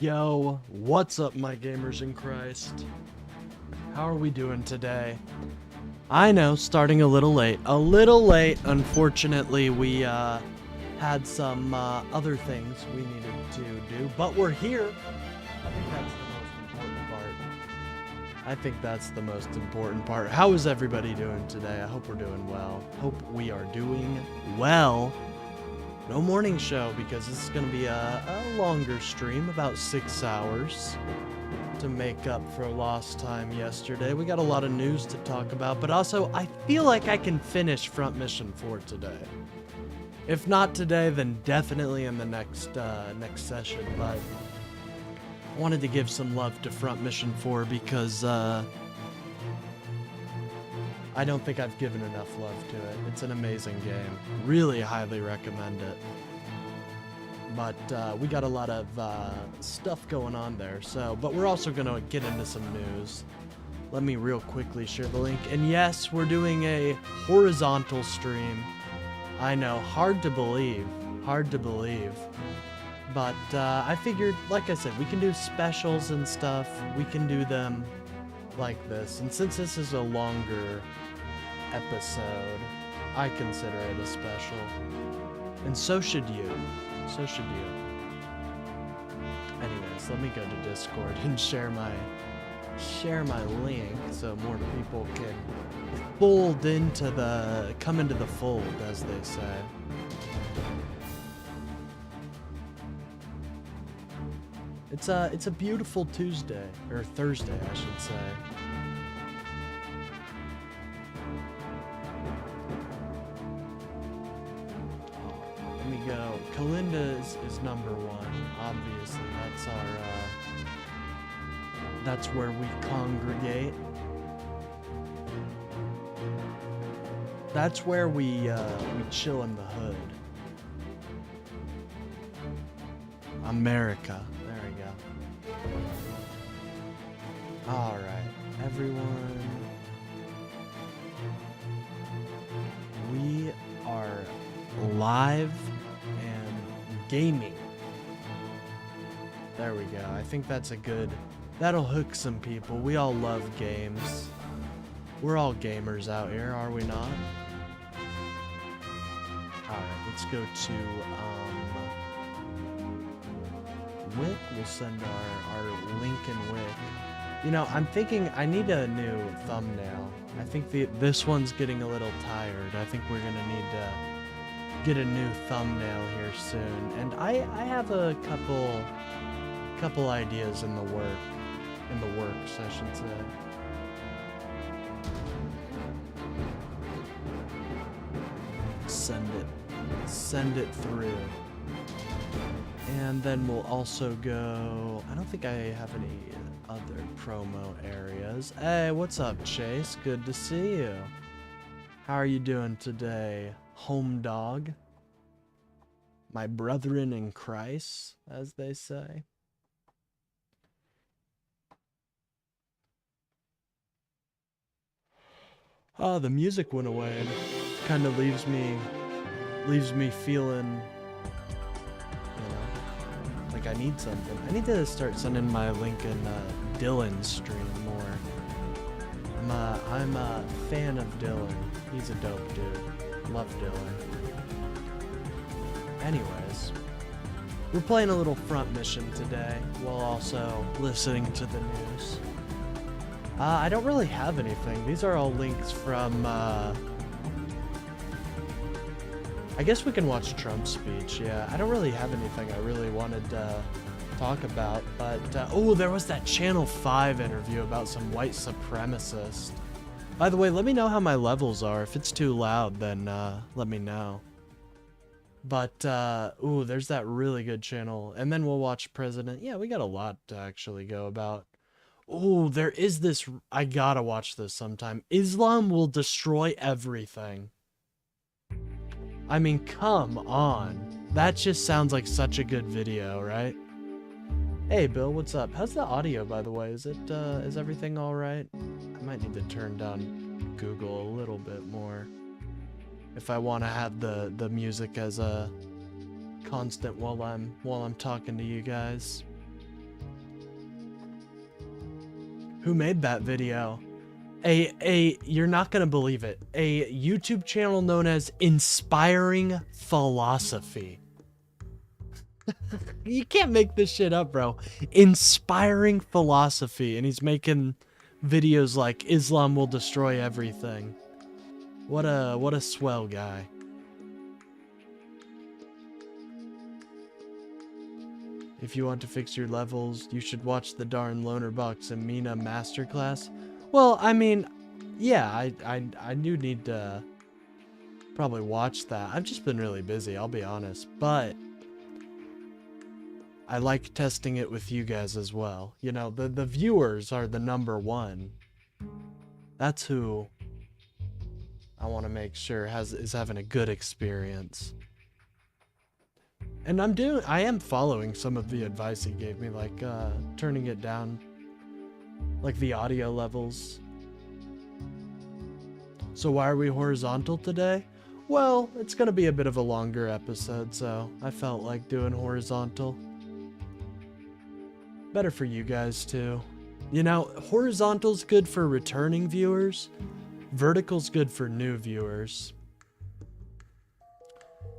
Yo, what's up, my gamers in Christ? How are we doing today? I know, starting a little late. Unfortunately, we had some other things we needed to do, but we're here. I think that's the most important part. How is everybody doing today? I hope we're doing well. Hope we are doing well. No morning show because this is going to be a longer stream, about 6 hours, to make up for lost time yesterday. We got a lot of news to talk about, but also I feel like I can finish Front Mission 4 today. If not today, then definitely in the next session, but I wanted to give some love to Front Mission 4 because I don't think I've given enough love to it. It's an amazing game. Really highly recommend it. But we got a lot of stuff going on there. But we're also going to get into some news. Let me real quickly share the link. And yes, we're doing a horizontal stream. I know, hard to believe. Hard to believe. But I figured, like I said, we can do specials and stuff. We can do them like this. And since this is a longer episode, I consider it a special. And so should you. So should you. Anyways, let me go to Discord and share my link so more people can come into the fold, as they say. It's a beautiful Tuesday, or Thursday, I should say. Let me go. Kalinda is number one, obviously. That's where we congregate. That's where we chill in the hood. America. There we go. Alright, everyone. We are live and gaming. There we go. I think that's that'll hook some people. We all love games. We're all gamers out here, are we not? Alright, let's go to, Wick. We'll send our link in Wick. You know, I'm thinking I need a new thumbnail. I think this one's getting a little tired. I think we're gonna need to get a new thumbnail here soon. And I have a couple ideas in the works, I should say. Send it through. And then we'll also go, I don't think I have any other promo areas. Hey, what's up, Chase? Good to see you. How are you doing today, home dog? My brethren in Christ, as they say. Oh, the music went away and kind of leaves me feeling, like I need something. I need to start sending my link in Dylan's stream more. I'm a fan of Dylan. He's a dope dude. Love Dylan. Anyways, we're playing a little Front Mission today while also listening to the news. I don't really have anything. These are all links from, I guess we can watch Trump's speech, yeah. I don't really have anything I really wanted to talk about, but, oh, there was that Channel 5 interview about some white supremacist. By the way, let me know how my levels are. If it's too loud, then, let me know. But, ooh, there's that really good channel. And then we'll watch President. Yeah, we got a lot to actually go about. Oh, there is this. I gotta watch this sometime. Islam will destroy everything. I mean, come on. That just sounds like such a good video, right? Hey, Bill, what's up? How's the audio, by the way? Is everything all right? I might need to turn down Google a little bit more if I want to have the music as a constant while I'm talking to you guys. Who made that video? You're not gonna believe it. A YouTube channel known as Inspiring Philosophy. You can't make this shit up, bro. Inspiring Philosophy, and he's making videos like Islam will destroy everything. What a swell guy. If you want to fix your levels, you should watch the darn Loner Box and Mina masterclass. Well, I mean, yeah, I do need to probably watch that. I've just been really busy, I'll be honest, but I like testing it with you guys as well. You know, the viewers are the number 1. That's who I want to make sure is having a good experience. And I am following some of the advice he gave me, like turning it down, like the audio levels. So why are we horizontal today? Well, it's gonna be a bit of a longer episode, so I felt like doing horizontal. Better for you guys too. You know, horizontal's good for returning viewers, vertical's good for new viewers.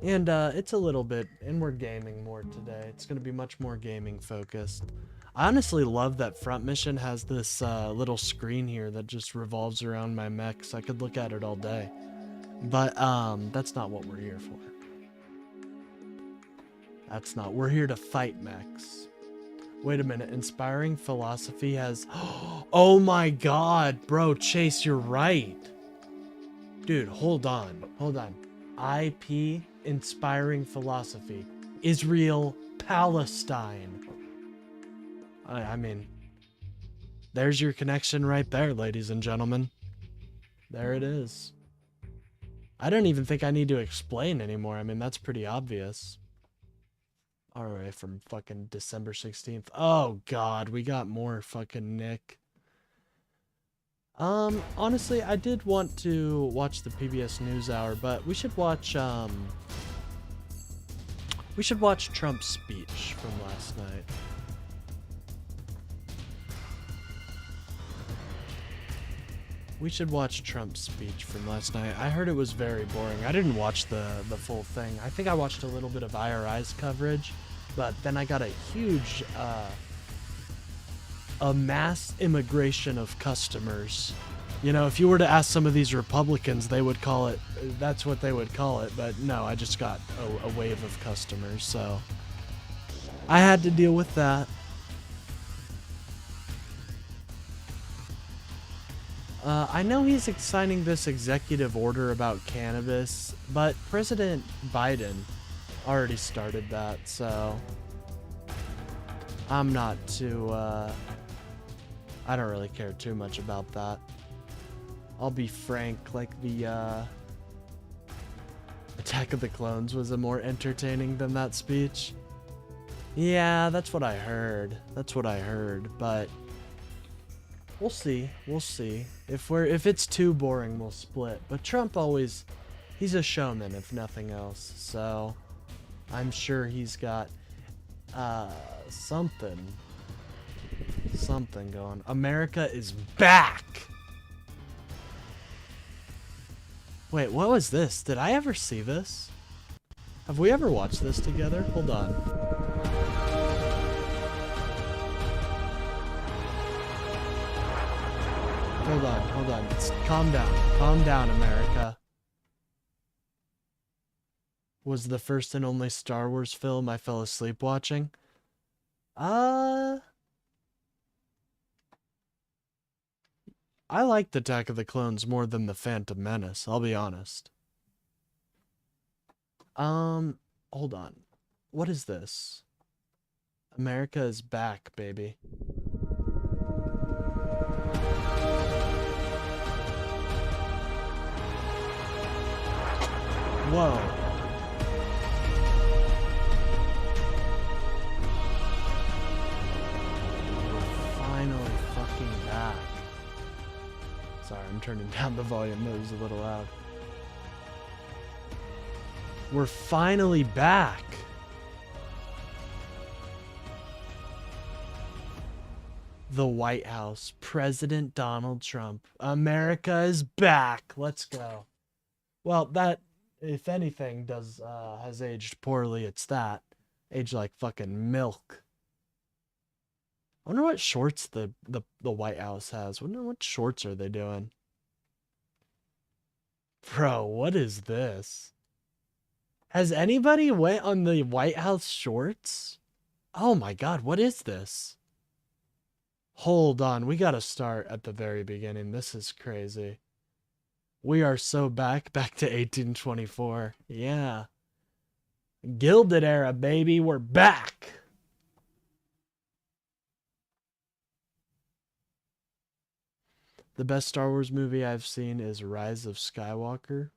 And it's a little bit, and we're gaming more today. It's going to be much more gaming focused. I honestly love that front mission has this little screen here that just revolves around my mechs. I could look at it all day. But that's not what we're here for. We're here to fight mechs. Wait a minute, Inspiring Philosophy has... Oh my god, bro, Chase, you're right. Dude, hold on. IP Inspiring Philosophy. Israel, Palestine. I mean, there's your connection right there, ladies and gentlemen. There it is. I don't even think I need to explain anymore. I mean, that's pretty obvious. Alright, from fucking December 16th. Oh god, we got more fucking Nick. Honestly, I did want to watch the PBS NewsHour, but we should watch Trump's speech from last night. We should watch Trump's speech from last night. I heard it was very boring. I didn't watch the full thing. I think I watched a little bit of IRI's coverage, but then I got a huge, a mass immigration of customers. You know, if you were to ask some of these Republicans, they would call it, that's what they would call it, but no, I just got a wave of customers, so I had to deal with that. I know he's signing this executive order about cannabis, but President Biden already started that, so I'm not too, I don't really care too much about that. I'll be frank, like the, Attack of the Clones was more entertaining than that speech. Yeah, that's what I heard. But we'll see. If it's too boring, we'll split. But Trump always, he's a showman if nothing else. So I'm sure he's got something going. America is back. Wait, what was this? Did I ever see this? Have we ever watched this together? Hold on. Hold on. Calm down, America. Was the first and only Star Wars film I fell asleep watching? I liked Attack of the Clones more than The Phantom Menace, I'll be honest. Hold on. What is this? America is back, baby. Whoa. We're finally fucking back. Sorry, I'm turning down the volume. That was a little loud. We're finally back. The White House, President Donald Trump. America is back. Let's go. Well, that, if anything, has aged poorly. It's that. Aged like fucking milk. I wonder what shorts the White House has. I wonder what shorts are they doing? Bro, what is this? Has anybody went on the White House shorts? Oh my god, what is this? Hold on, we gotta start at the very beginning. This is crazy. We are so back to 1824. Yeah. Gilded Era, baby, we're back. The best Star Wars movie I've seen is Rise of Skywalker.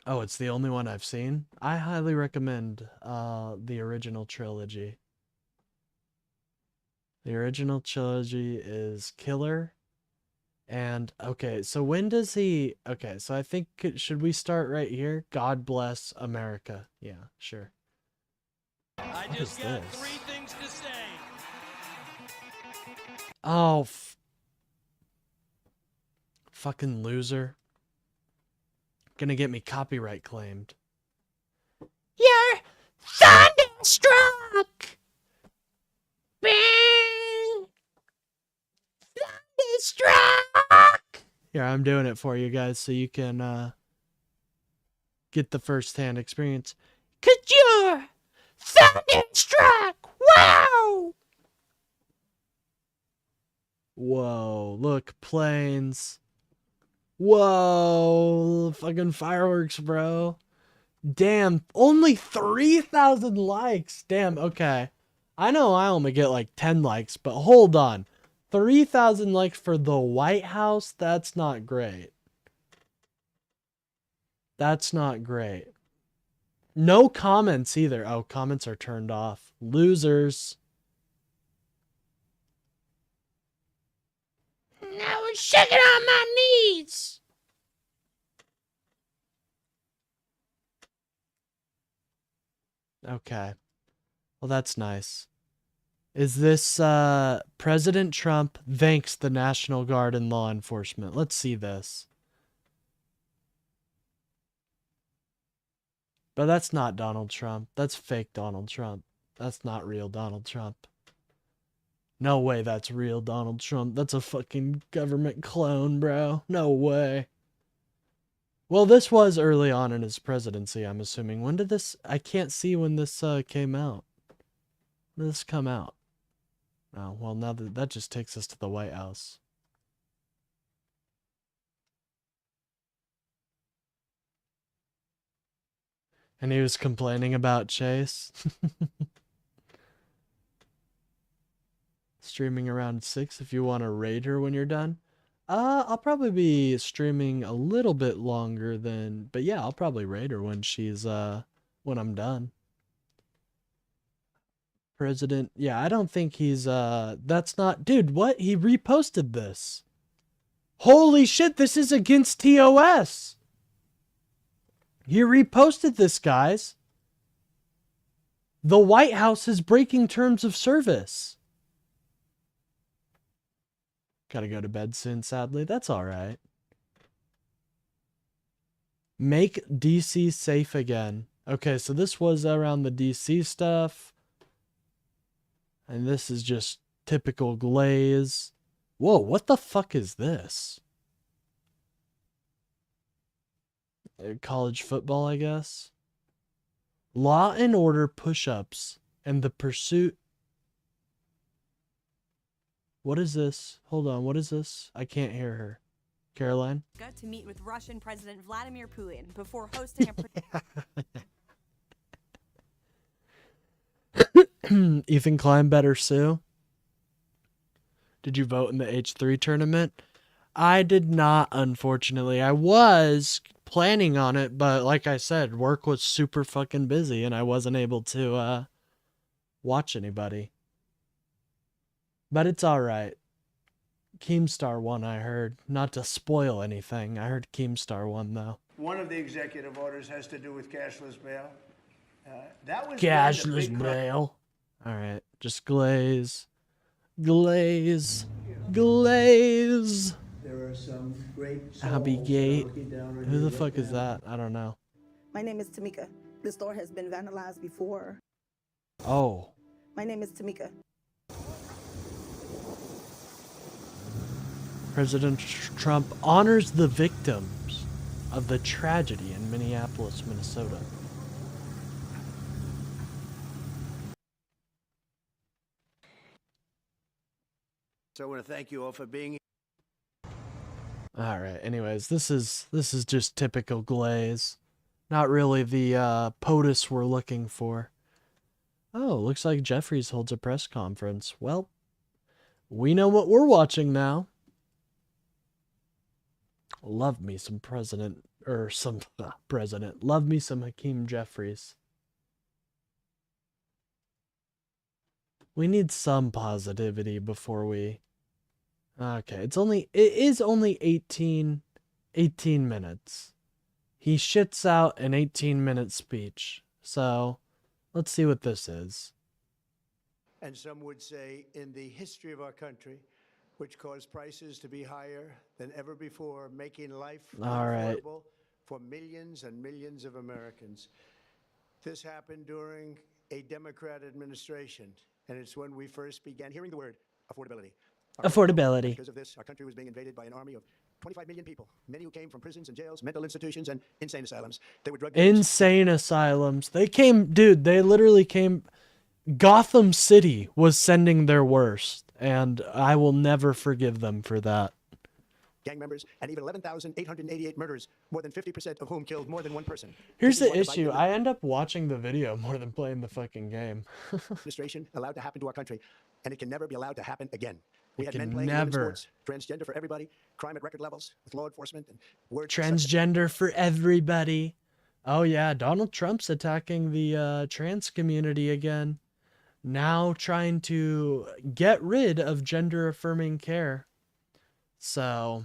Oh, it's the only one I've seen. I highly recommend the original trilogy. The original trilogy is killer. And okay, so when does he? Okay, so I think should we start right here? God bless America. Yeah, sure. I just got 3 things to say. Oh, fucking loser. Gonna get me copyright claimed. You're thunderstruck! Bing! Thunderstruck! Here, I'm doing it for you guys so you can get the first-hand experience. 'Cause you're thunderstruck! Wow! Whoa, look, planes. Whoa, fucking fireworks, bro. Damn, only 3,000 likes. Damn, okay. I know I only get like 10 likes, but hold on. 3,000 likes for the White House? That's not great. That's not great. No comments either. Oh, comments are turned off. Losers. I was shaking on my knees. Okay. Well, that's nice. Is this President Trump thanks the National Guard and law enforcement? Let's see this. But that's not Donald Trump. That's fake Donald Trump. That's not real Donald Trump. No way that's real Donald Trump. That's a fucking government clone, bro. No way. Well, this was early on in his presidency, I'm assuming. When did this... I can't see when this came out. When did this come out? Oh, well, now that just takes us to the White House. And he was complaining about Chase. Streaming around 6 if you want to raid her when you're done. I'll probably be streaming a little bit longer than... But yeah, I'll probably raid her when she's, when I'm done. President... Yeah, I don't think he's, that's not... Dude, what? He reposted this. Holy shit, this is against TOS! He reposted this, guys. The White House is breaking terms of service. Gotta go to bed soon, sadly. That's alright. Make DC safe again. Okay, so this was around the DC stuff. And this is just typical glaze. Whoa, what the fuck is this? College football, I guess. Law and Order push-ups and the pursuit. What is this? Hold on, what is this? I can't hear her. Caroline? Got to meet with Russian President Vladimir Putin before hosting a... Ethan Klein better sue? Did you vote in the H3 tournament? I did not, unfortunately. I was planning on it, but like I said, work was super fucking busy and I wasn't able to watch anybody. But it's alright. Keemstar won, I heard. Not to spoil anything. I heard Keemstar won, though. One of the executive orders has to do with cashless bail. That was Cashless bail. All right, just glaze. Glaze. Glaze. There are some great Abbey Gate. Who the fuck is that? I don't know. My name is Tamika. The store has been vandalized before. Oh. My name is Tamika. President Trump honors the victims of the tragedy in Minneapolis, Minnesota. So I want to thank you all for being here. All right. Anyways, this is just typical glaze. Not really the POTUS we're looking for. Oh, looks like Jeffries holds a press conference. Well, we know what we're watching now. Love me some president, or some president. Love me some Hakeem Jeffries. We need some positivity before we... Okay, it is only 18 minutes. He shits out an 18-minute speech. So, let's see what this is. And some would say in the history of our country, which caused prices to be higher than ever before, making life unaffordable for millions and millions of Americans. This happened during a Democrat administration, and it's when we first began hearing the word affordability. Affordability. Because of this, our country was being invaded by an army of 25 million people, many who came from prisons and jails, mental institutions, and insane asylums. They were drug dealers. Insane asylums. They came, dude, they literally came... Gotham City was sending their worst, and I will never forgive them for that. Gang members, and even 11,888 murders, more than 50% of whom killed more than one person. Here's the issue. I end up watching the video more than playing the fucking game. Administration allowed to happen to our country, and it can never be allowed to happen again. We had It men can playing in women's never. sports, transgender for everybody, crime at record levels with law enforcement, and words Transgender for everybody. Oh yeah, Donald Trump's attacking the trans community again. Now trying to get rid of gender-affirming care. So,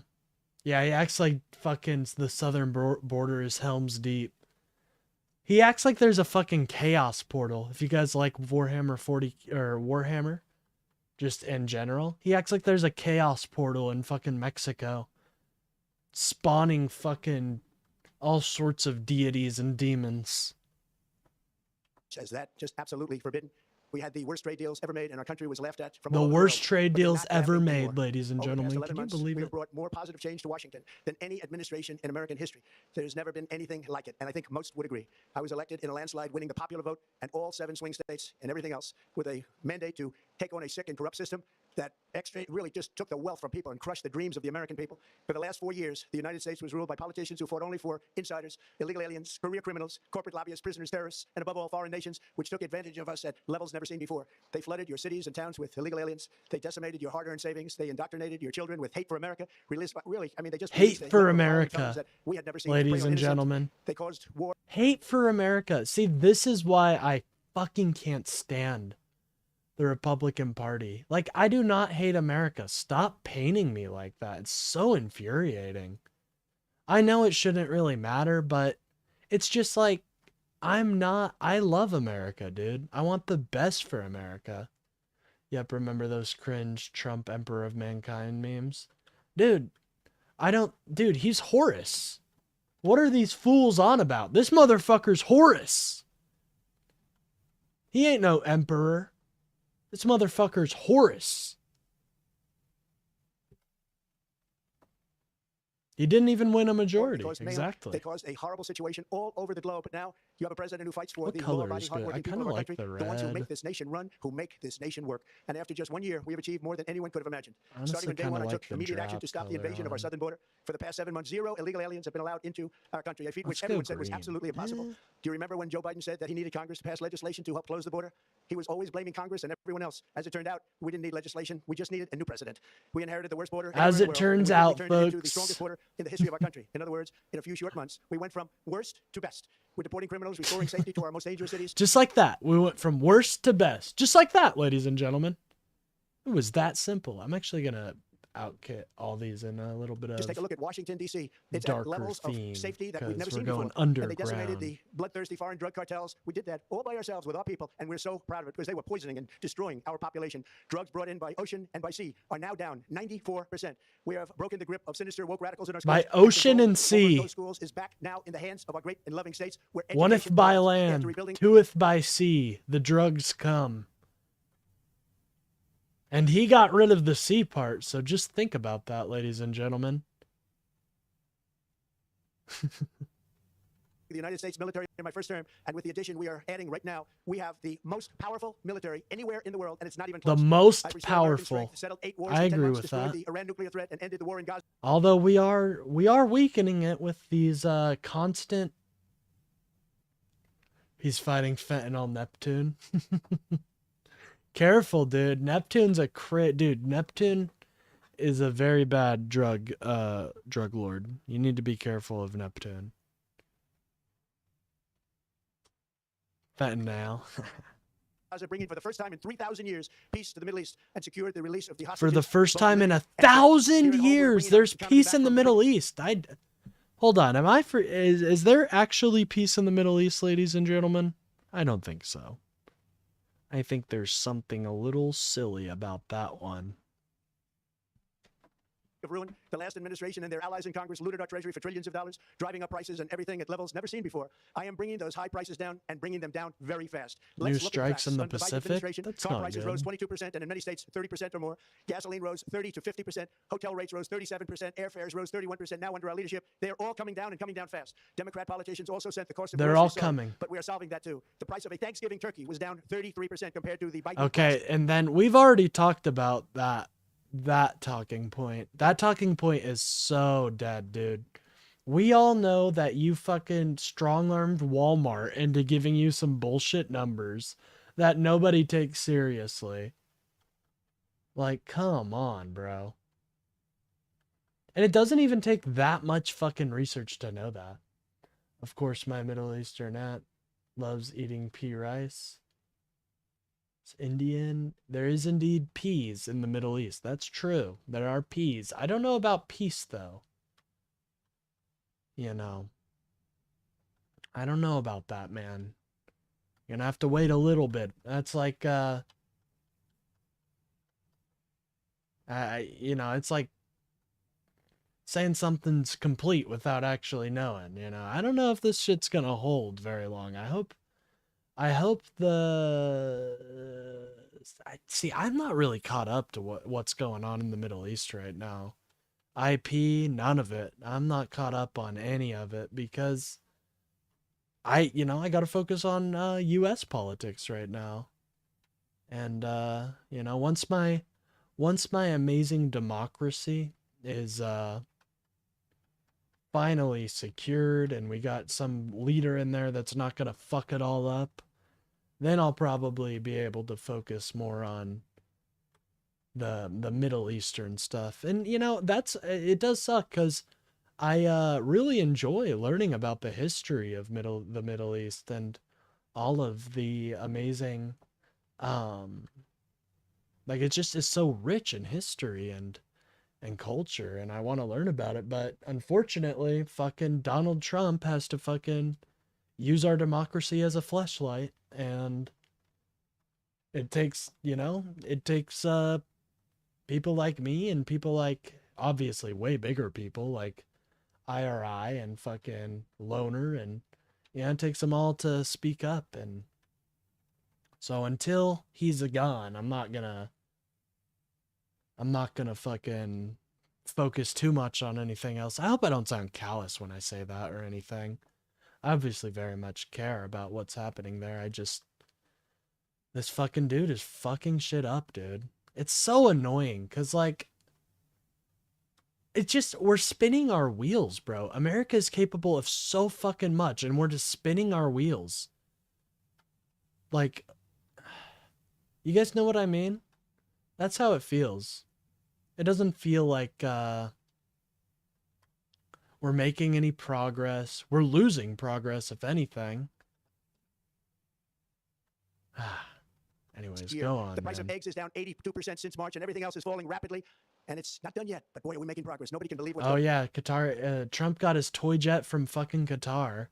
yeah, he acts like fucking the southern border is Helm's Deep. He acts like there's a fucking chaos portal. If you guys like Warhammer 40 or Warhammer, just in general, he acts like there's a chaos portal in fucking Mexico, spawning fucking all sorts of deities and demons. says that just absolutely forbidden. We had the worst trade deals ever made, and our country was laughed at from The all over worst world. trade But they're deals not ever happening made, anymore. ladies and Over the past gentlemen. 11 Can you months, believe we it? have brought more positive change to Washington than any administration in American history. There's never been anything like it, and I think most would agree. I was elected in a landslide, winning the popular vote and all 7 swing states and everything else, with a mandate to take on a sick and corrupt system that really just took the wealth from people and crushed the dreams of the American people. For the last 4 years, the United States was ruled by politicians who fought only for insiders, illegal aliens, career criminals, corporate lobbyists, prisoners, terrorists, and above all, foreign nations, which took advantage of us at levels never seen before. They flooded your cities and towns with illegal aliens. They decimated your hard-earned savings. They indoctrinated your children with hate for America. They just Hate released a for level of America, intelligence that we had never seen. ladies Prey on and innocents. gentlemen. They caused war. Hate for America. See, this is why I fucking can't stand the Republican Party. Like, I do not hate America. Stop painting me like that. It's so infuriating. I know it shouldn't really matter, but it's just like, I love America, dude. I want the best for America. Yep, remember those cringe Trump Emperor of Mankind memes? Dude, dude, he's Horus. What are these fools on about? This motherfucker's Horus. He ain't no emperor. This motherfucker's Horus. He didn't even win a majority. Exactly. They caused a horrible situation all over the globe. But now you have a president who fights for What the color law-abiding, is good? hardworking I people kinda of our like country, the the ones who red. make this nation run, who make this nation work. And after just 1 year, we have achieved more than anyone could have imagined. Honestly, Starting on day kinda one, I like took the immediate action drab to stop the color invasion of our on. southern border. For the past 7 months, 0 illegal aliens have been allowed into our country, a feat which Let's go everyone said was green. absolutely impossible. Eh. Do you remember when Joe Biden said that he needed Congress to pass legislation to help close the border? He was always blaming Congress and everyone else. As it turned out, we didn't need legislation. We just needed a new president. We inherited the worst border As anywhere in the it world, turns and we out, quickly turned it into the folks. strongest border in the history of our country. In other words, in a few short months, we went from worst to best. We're deporting criminals, restoring safety to our most dangerous cities. Just like that. We went from worst to best. Just like that, ladies and gentlemen. It was that simple. I'm actually gonna outkit all these in a little bit Just of take a look at Washington, D.C. It's at darker levels of theme, safety that we've never because we're seen going before. And they decimated underground. the bloodthirsty foreign drug cartels. We did that all by ourselves with our people, and we're so proud of it because they were poisoning and destroying our population. Drugs brought in by ocean and by sea are now down 94%. We have broken the grip of sinister woke radicals in our schools. By ocean and sea. Those schools is back now in the hands of our great and loving states. Where Oneth by land, twoeth by sea, the drugs come. And he got rid of the sea part, so just think about that, ladies and gentlemen. The United States military in my first term, and with the addition we are adding right now, we have the most powerful military anywhere in the world, and it's not even close. The most powerful. I agree with that. The Iran nuclear threat and ended the war in Gaza. Although we are weakening it with these constant. He's fighting fentanyl Neptune. Careful, dude. Neptune's a dude. Neptune is a very bad drug lord. You need to be careful of Neptune. Fentanyl. Bringing for the first time in 3,000 years peace to the Middle East and secured the release of the hostages. For the first time in 1,000 years, there's peace in the Middle East. Hold on. Is there actually peace in the Middle East, ladies and gentlemen? I don't think so. I think there's something a little silly about that one. Of ruin. The last administration and their allies in Congress looted our treasury for trillions of dollars, driving up prices and everything at levels never seen before. I am bringing those high prices down and bringing them down very fast. New strikes in the Pacific? That's car not prices good. rose 22% and in many states 30% or more. Gasoline rose 30 to 50%. Hotel rates rose 37%. Airfares rose 31%. Now under our leadership, they are all coming down and coming down fast. Democrat politicians also sent the cost of They're all coming. But we are solving that too. The price of a Thanksgiving turkey was down 33% compared to the Biden. Okay, and then we've already talked about that talking point. That talking point is so dead, dude. We all know that you fucking strong-armed Walmart into giving you some bullshit numbers that nobody takes seriously. Like, come on, bro. And it doesn't even take that much fucking research to know that. Of course, my Middle Eastern aunt loves eating pea rice. It's Indian. There is indeed peas in the Middle East. That's true. There are peas. I don't know about peace, though. You know. I don't know about that, man. You're gonna have to wait a little bit. That's like, it's like saying something's complete without actually knowing, you know. I don't know if this shit's gonna hold very long. I hope see, I'm not really caught up to what's going on in the Middle East right now. IP, none of it. I'm not caught up on any of it because I got to focus on US politics right now. And once my amazing democracy is finally secured and we got some leader in there that's not going to fuck it all up, then I'll probably be able to focus more on the Middle Eastern stuff. And it does suck because I really enjoy learning about the history of the Middle East and all of the amazing it just is so rich in history and culture, and I want to learn about it, but unfortunately fucking Donald Trump has to fucking use our democracy as a fleshlight, and it takes people like me and people like obviously way bigger people like IRI and fucking Loner, and it takes them all to speak up. And so until he's gone, I'm not gonna fucking focus too much on anything else. I hope I don't sound callous when I say that or anything. I obviously very much care about what's happening there. This fucking dude is fucking shit up, dude. It's so annoying because, we're spinning our wheels, bro. America is capable of so fucking much, and we're just spinning our wheels. You guys know what I mean? That's how it feels. It doesn't feel like we're making any progress. We're losing progress, if anything. Anyways, go on. The price of eggs is down 82% since March, and everything else is falling rapidly. And it's not done yet, but boy, are we making progress. Nobody can believe what's Oh going on. yeah, Qatar. Trump got his toy jet from fucking Qatar.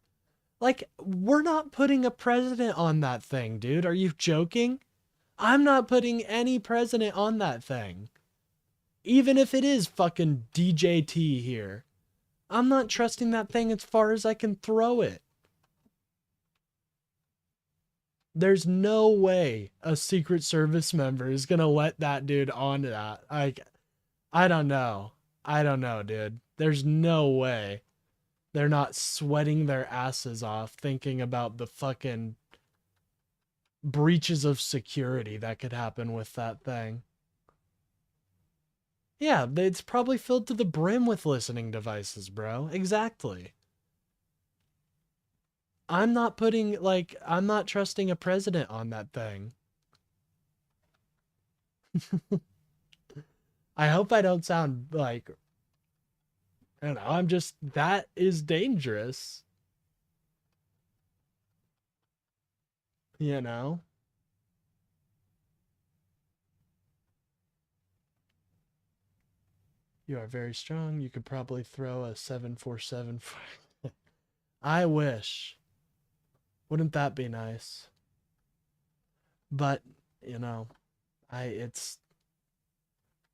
Like, we're not putting a president on that thing, dude. Are you joking? I'm not putting any president on that thing. Even if it is fucking DJT here. I'm not trusting that thing as far as I can throw it. There's no way a Secret Service member is gonna let that dude onto that. Like, I don't know. I don't know, dude. There's no way they're not sweating their asses off thinking about the fucking breaches of security that could happen with that thing. Yeah, it's probably filled to the brim with listening devices, bro. Exactly. I'm not trusting a president on that thing. I hope I don't sound like, I don't know, that is dangerous. You know? You are very strong. You could probably throw a 747. I wish. Wouldn't that be nice? But, you know, and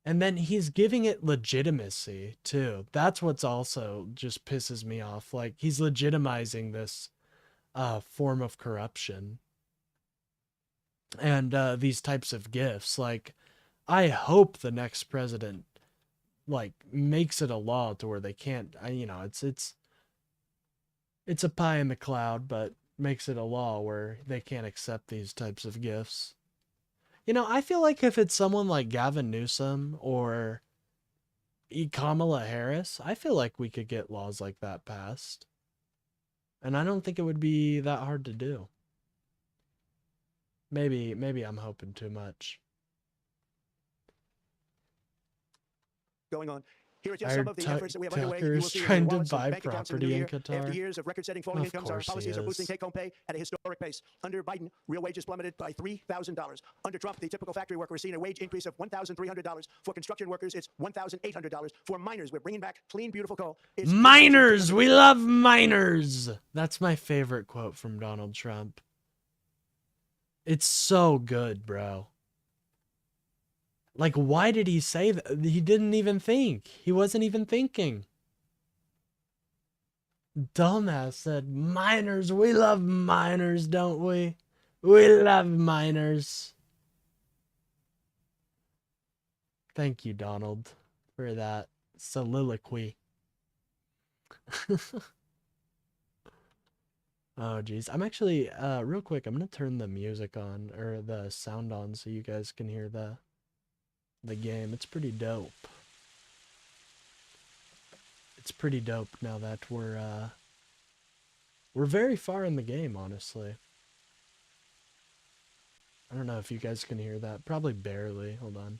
then he's giving it legitimacy too. That's what's also just pisses me off. Like, he's legitimizing this form of corruption and these types of gifts. Like, I hope the next president like makes it a law to where they can't, you know, it's a pie in the cloud, but makes it a law where they can't accept these types of gifts. You know, I feel like if it's someone like Gavin Newsom or Kamala Harris, I feel like we could get laws like that passed. And I don't think it would be that hard to do. Maybe I'm hoping too much. Going on. Here are I just some heard of the efforts that we have underway. You Tucker will is see in trying your to wallets and buy bank accounts in the property new in year. Qatar. After years of record-setting falling Of incomes, our course he policies are is. boosting take-home pay at a historic pace. Under Biden, real wages plummeted by $3,000. Under Trump, the typical factory worker is seeing a wage increase of $1,300. For construction workers, it's $1,800. For miners, we're bringing back clean, beautiful coal. It's Miners! We love miners! That's my favorite quote from Donald Trump. It's so good, bro. Like, why did he say that? He didn't even think. He wasn't even thinking. Dumbass said, miners, we love miners, don't we? We love miners. Thank you, Donald, for that soliloquy. Oh, geez. I'm actually, real quick, I'm going to turn the music on, or the sound on, so you guys can hear the game. It's pretty dope. It's pretty dope now that we're very far in the game, honestly. I don't know if you guys can hear that. Probably barely. Hold on.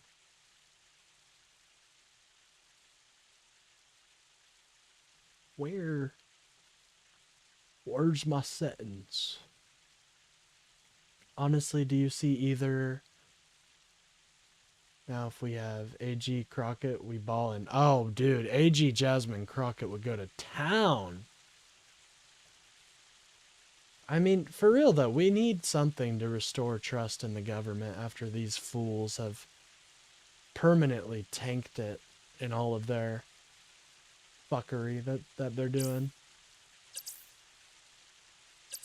Where's my settings? Honestly, do you see either? Now, if we have AG Crockett, we ballin'. Oh, dude, AG Jasmine Crockett would go to town. I mean, for real though, we need something to restore trust in the government after these fools have permanently tanked it in all of their fuckery that they're doing.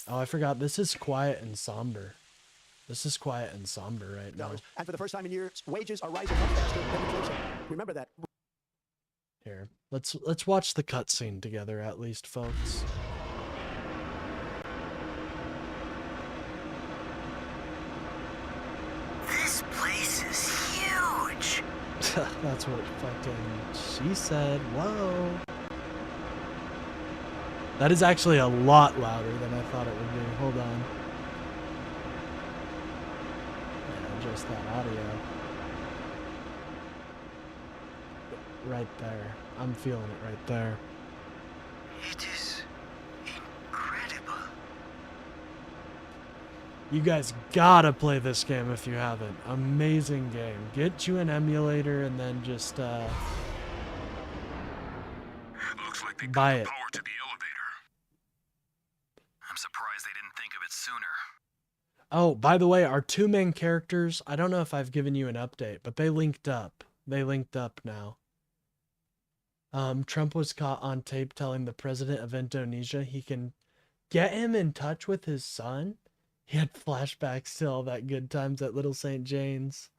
Oh, I forgot. This is quiet and somber. This is quiet and somber right now. And for the first time in years, wages are rising much faster than inflation. Remember that. Here, let's watch the cutscene together at least, folks. This place is huge. That's what fucking she said. Whoa. That is actually a lot louder than I thought it would be. Hold on. Yeah, just that audio. Right there. I'm feeling it right there. It is incredible. You guys gotta play this game if you haven't. Amazing game. Get you an emulator and then just Looks like they buy got the it. power to the elevator. I'm surprised they didn't think of it sooner. Oh, by the way, our two main characters, I don't know if I've given you an update, but they linked up. They linked up now. Trump was caught on tape telling the president of Indonesia he can get him in touch with his son. He had flashbacks to all that good times at Little St. Jane's.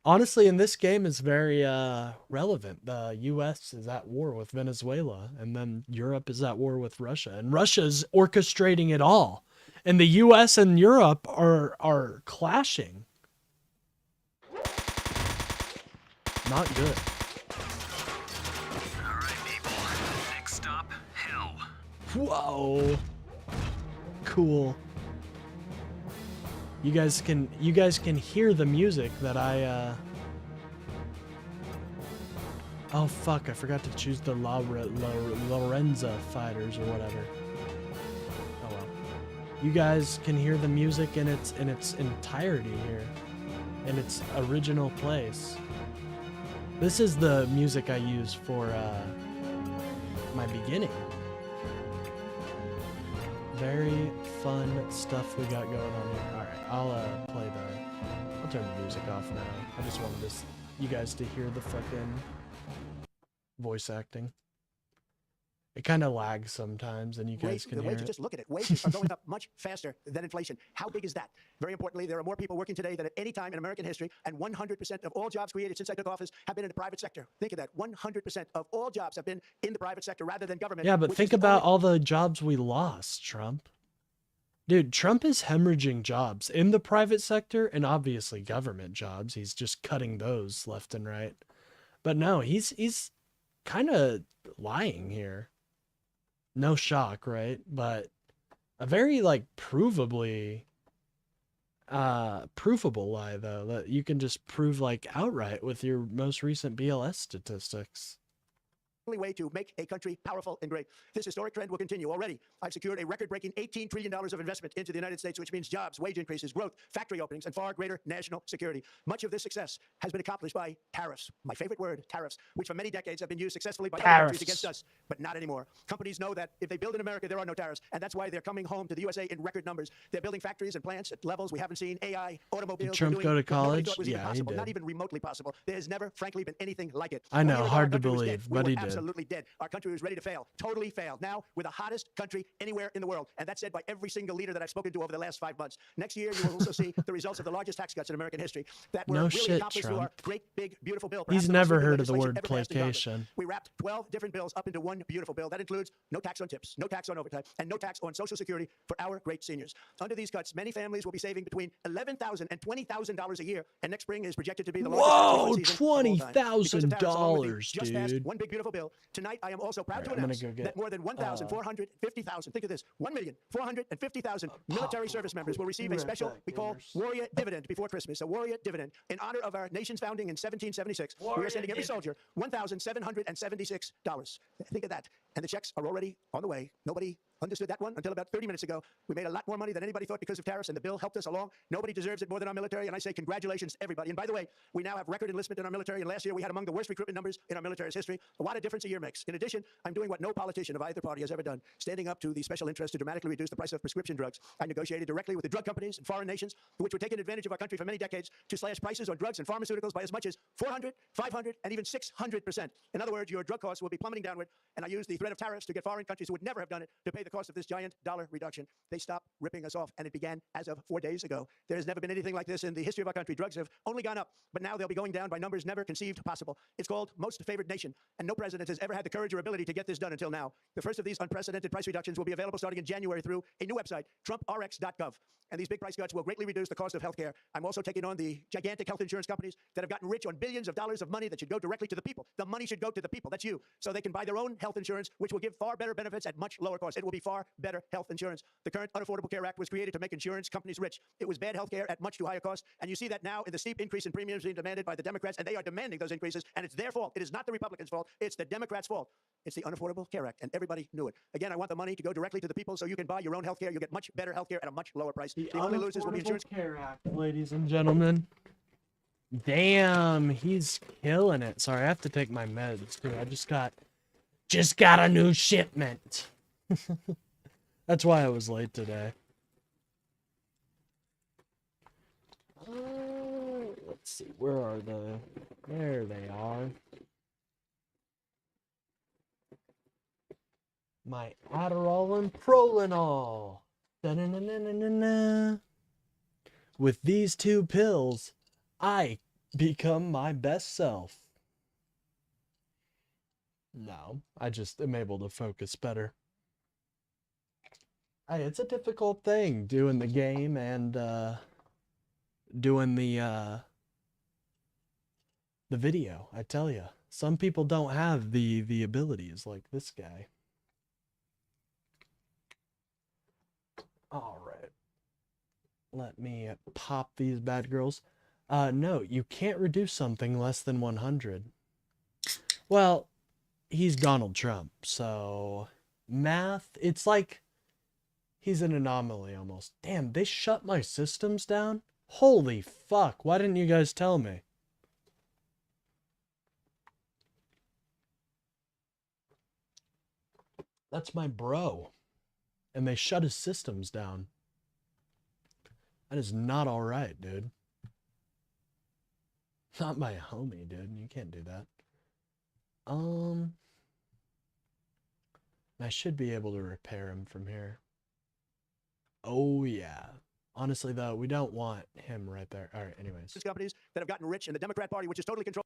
Honestly, in this game is very relevant. The U.S. is at war with Venezuela, and then Europe is at war with Russia, and Russia's orchestrating it all. And the U.S. and Europe are clashing. Not good. All right, people. Next stop, hell. Whoa. Cool. You guys can hear the music that I Oh fuck, I forgot to choose the Lorenza fighters or whatever. Oh well. You guys can hear the music in its entirety here. In its original place. This is the music I use for my beginning. Very fun stuff we got going on here. All right, I'll turn the music off now. I just wanted you guys to hear the fucking voice acting. It kind of lags sometimes, and you guys can the hear wages, it. just look at it. Wages are going up much faster than inflation. How big is that? Very importantly, there are more people working today than at any time in American history, and 100% of all jobs created since I took office have been in the private sector. Think of that. 100% of all jobs have been in the private sector rather than government. Yeah, but think about all the jobs we lost, Trump. Dude, Trump is hemorrhaging jobs in the private sector and obviously government jobs. He's just cutting those left and right. But no, he's kind of lying here. No shock, right? But a very provable lie though, that you can just prove outright with your most recent BLS statistics. Only way to make a country powerful and great. This historic trend will continue. Already, I've secured a record-breaking $18 trillion of investment into the United States, which means jobs, wage increases, growth, factory openings, and far greater national security. Much of this success has been accomplished by tariffs. My favorite word, tariffs, which for many decades have been used successfully by other countries against us, but not anymore. Companies know that if they build in America, there are no tariffs, and that's why they're coming home to the USA in record numbers. They're building factories and plants at levels we haven't seen. AI, automobiles. Did Trump go to college? Yeah, he did. Not even remotely possible. There has never, frankly, been anything like it. I know, hard to believe, but he did. Absolutely dead. Our country was ready to fail, totally failed. Now we're the hottest country anywhere in the world, and that's said by every single leader that I've spoken to over the last 5 months. Next year, you will also see the results of the largest tax cuts in American history that were No really shit, accomplished through our Trump. great, big, beautiful bill. He's Perhaps the never most heard of the legislation word ever passed in Congress. placation. We wrapped 12 different bills up into one beautiful bill. That includes no tax on tips, no tax on overtime, and no tax on Social Security for our great seniors. Under these cuts, many families will be saving between $11,000 and $20,000 a year, and next spring is projected to be the largest tax refund season of all time. Because of tariffs alone, we $20,000, just passed dude. one big beautiful bill. Tonight, I am also proud to I'm gonna announce go get, that more than 1,450,000, think of this, 1,450,000 military service members will receive a special we call Warrior Dividend before Christmas, a Warrior Dividend. In honor of our nation's founding in 1776, we are sending every soldier $1,776. Think of that. And the checks are already on the way. Nobody understood that one until about 30 minutes ago. We made a lot more money than anybody thought because of tariffs, and the bill helped us along. Nobody deserves it more than our military, and I say congratulations to everybody. And by the way, we now have record enlistment in our military, and last year we had among the worst recruitment numbers in our military's history. What a difference a year makes. In addition, I'm doing what no politician of either party has ever done, standing up to the special interest to dramatically reduce the price of prescription drugs. I negotiated directly with the drug companies and foreign nations, which were taking advantage of our country for many decades, to slash prices on drugs and pharmaceuticals by as much as 400, 500, and even 600%. In other words, your drug costs will be plummeting downward, and I used the threat of tariffs to get foreign countries who would never have done it to pay the cost of this giant dollar reduction. They stopped ripping us off, and it began as of 4 days ago. There has never been anything like this in the history of our country. Drugs have only gone up, but now they'll be going down by numbers never conceived possible. It's called most favored nation, and no president has ever had the courage or ability to get this done until now. The first of these unprecedented price reductions will be available starting in January through a new website, TrumpRx.gov. And these big price cuts will greatly reduce the cost of healthcare. I'm also taking on the gigantic health insurance companies that have gotten rich on billions of dollars of money that should go directly to the people. The money should go to the people. That's you. So they can buy their own health insurance, which will give far better benefits at much lower cost. It will be be far better health insurance. The current Unaffordable Care Act was created to make insurance companies rich. It was bad health care at much too high a cost, and you see that now in the steep increase in premiums being demanded by the Democrats, and they are demanding those increases, and it's their fault. It is not the Republicans' fault. It's the Democrats' fault. It's the Unaffordable Care Act, and everybody knew it. Again, I want the money to go directly to the people so you can buy your own health care. You'll get much better health care at a much lower price. The only losers will be insurance. Care Act, ladies and gentlemen. Damn, he's killing it. Sorry, I have to take my meds too. I just got a new shipment. That's why I was late today. Let's see, where are they? There they are. My Adderall and Prolenol. Da-na-na-na-na-na. With these 2 pills, I become my best self. No, I just am able to focus better. Hey, it's a difficult thing doing the game and doing the video. I tell you, some people don't have the abilities like this guy. All right. Let me pop these bad girls. No, you can't reduce something less than 100. Well, he's Donald Trump, so math, it's like he's an anomaly almost. Damn, they shut my systems down? Holy fuck, why didn't you guys tell me? That's my bro. And they shut his systems down. That is not alright, dude. Not my homie, dude. You can't do that. I should be able to repair him from here. Oh, yeah. Honestly, though, we don't want him right there. All right, anyways. Companies that have gotten rich in the Democrat Party, which is totally controlled.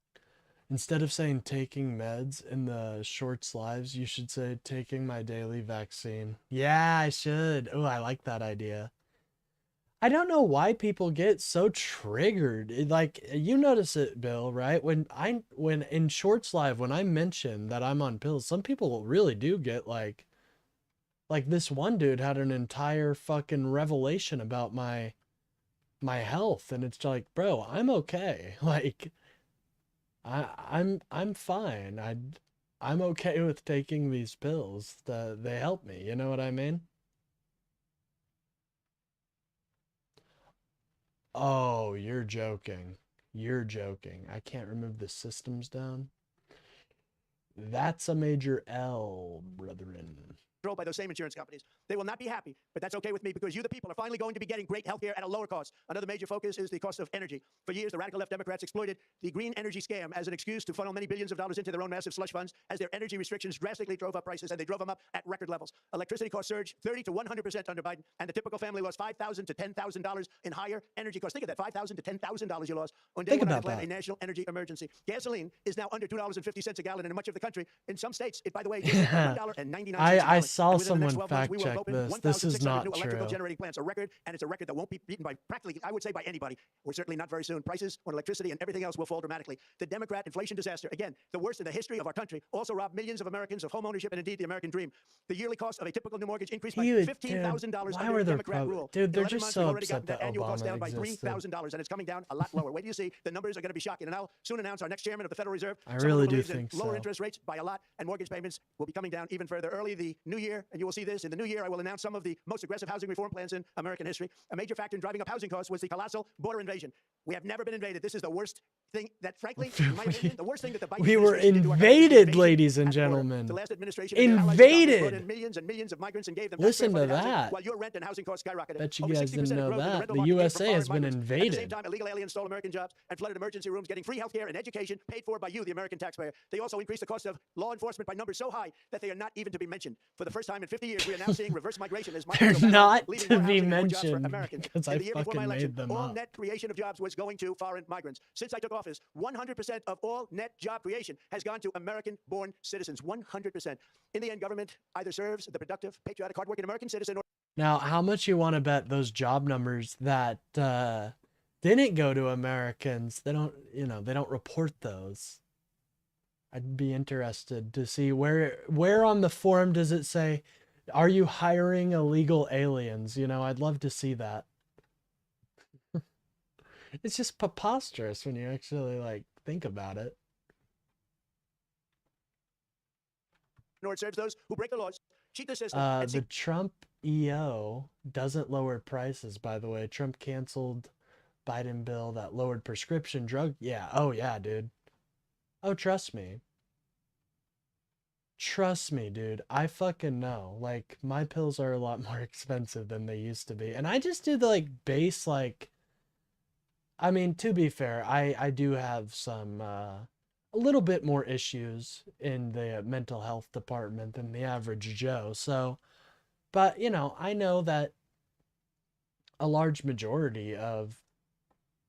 Instead of saying taking meds in the shorts lives, you should say taking my daily vaccine. Yeah, I should. Oh, I like that idea. I don't know why people get so triggered. Like, you notice it, Bill, right? When in Shorts Live, when I mention that I'm on pills, some people really do get like this one dude had an entire fucking revelation about my health, and it's like, bro, I'm okay. Like, I'm fine. I'm okay with taking these pills. They help me. You know what I mean? Oh, you're joking. You're joking. I can't remove the systems down. That's a major L, brethren. Controlled by those same insurance companies. They will not be happy, but that's okay with me because you, the people, are finally going to be getting great health care at a lower cost. Another major focus is the cost of energy. For years, the radical left Democrats exploited the green energy scam as an excuse to funnel many billions of dollars into their own massive slush funds as their energy restrictions drastically drove up prices, and they drove them up at record levels. Electricity costs surged 30 to 100% under Biden, and the typical family lost $5,000 to $10,000 in higher energy costs. Think of that, $5,000 to $10,000 you lost on day one of a national energy emergency. Gasoline is now under $2.50 a gallon in much of the country. In some states, it, by the way, is $1.99. I saw someone fact check this. This is not new electrical true. generating plants, a record, and it's a record that won't be beaten by practically, I would say, by anybody, or certainly not very soon. Prices on electricity and everything else will fall dramatically. The Democrat inflation disaster, again, the worst in the history of our country, also robbed millions of Americans of home ownership and indeed the American dream. The yearly cost of a typical new mortgage increased by $15,000 under Democrat rule. Dude, they're In 11 just months, so we've already upset gotten that annual cost Obama down by existed. $3,000, and it's coming down a lot lower. Wait till you see, the numbers are going to be shocking, and I'll soon announce our next chairman of the Federal Reserve. I really do believes in think lower so. interest rates by a lot, and mortgage payments will be coming down even further early the new year, and you will see this. In the new year, I will announce some of the most aggressive housing reform plans in American history. A major factor in driving up housing costs was the colossal border invasion. We have never been invaded. This is the worst thing that, frankly, in my opinion, the worst thing that the Biden We were administration did to our country was invaded, ladies and at the border. gentlemen. The last administration and their allies brought Invaded. in millions and millions of migrants and gave them Listen to taxpayer-funded housing that. while your rent and housing costs skyrocketed. Bet you Over guys 60% didn't of know growth in the that. rental The market came from USA has foreign been migrants. At the same invaded. time, illegal aliens stole American jobs and flooded emergency rooms, getting free health care and education paid for by you, the American taxpayer. They also increased the cost of law enforcement by numbers so high that they are not even to be mentioned. For the first time in 50 years, we are now seeing reverse migration as They're not leaving to more be housing and more jobs for mentioned Americans. because In I the year before my fucking election, made them all up. net creation of jobs was going to foreign migrants. Since I took office, 100% of all net job creation has gone to American-born citizens. 100%. In the end, government either serves the productive, patriotic, hardworking American citizen or Now, how much you want to bet those job numbers that didn't go to Americans? They don't, they don't report those. I'd be interested to see where on the forum does it say Are you hiring illegal aliens? You know, I'd love to see that. It's just preposterous when you actually, like, think about it. Nor it serves those who break the laws, cheat the system, and The Trump EO doesn't lower prices, by the way. Trump canceled Biden bill that lowered prescription drug. Yeah. Oh, yeah, dude. Oh, trust me. Trust me, dude. I fucking know. Like, my pills are a lot more expensive than they used to be. And I just do the, like, base, like... I mean, to be fair, I do have some, a little bit more issues in the mental health department than the average Joe. So, but, you know, I know that a large majority of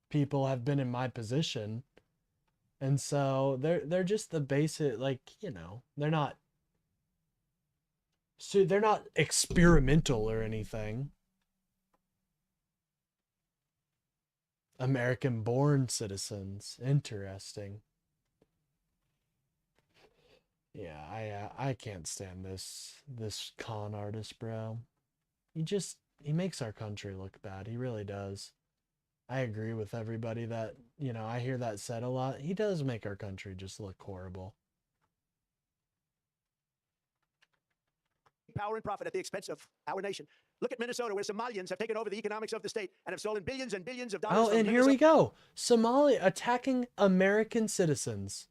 people have been in my position. And so they're just the basic, like, you know, they're not experimental or anything. American born citizens. Interesting. Yeah, I can't stand this con artist, bro. He makes our country look bad. He really does. I agree with everybody that, you know, I hear that said a lot. He does make our country just look horrible. power and profit at the expense of our nation. Look at Minnesota, where Somalians have taken over the economics of the state and have stolen billions and billions of dollars. Oh, and here we go. Somalia attacking American citizens.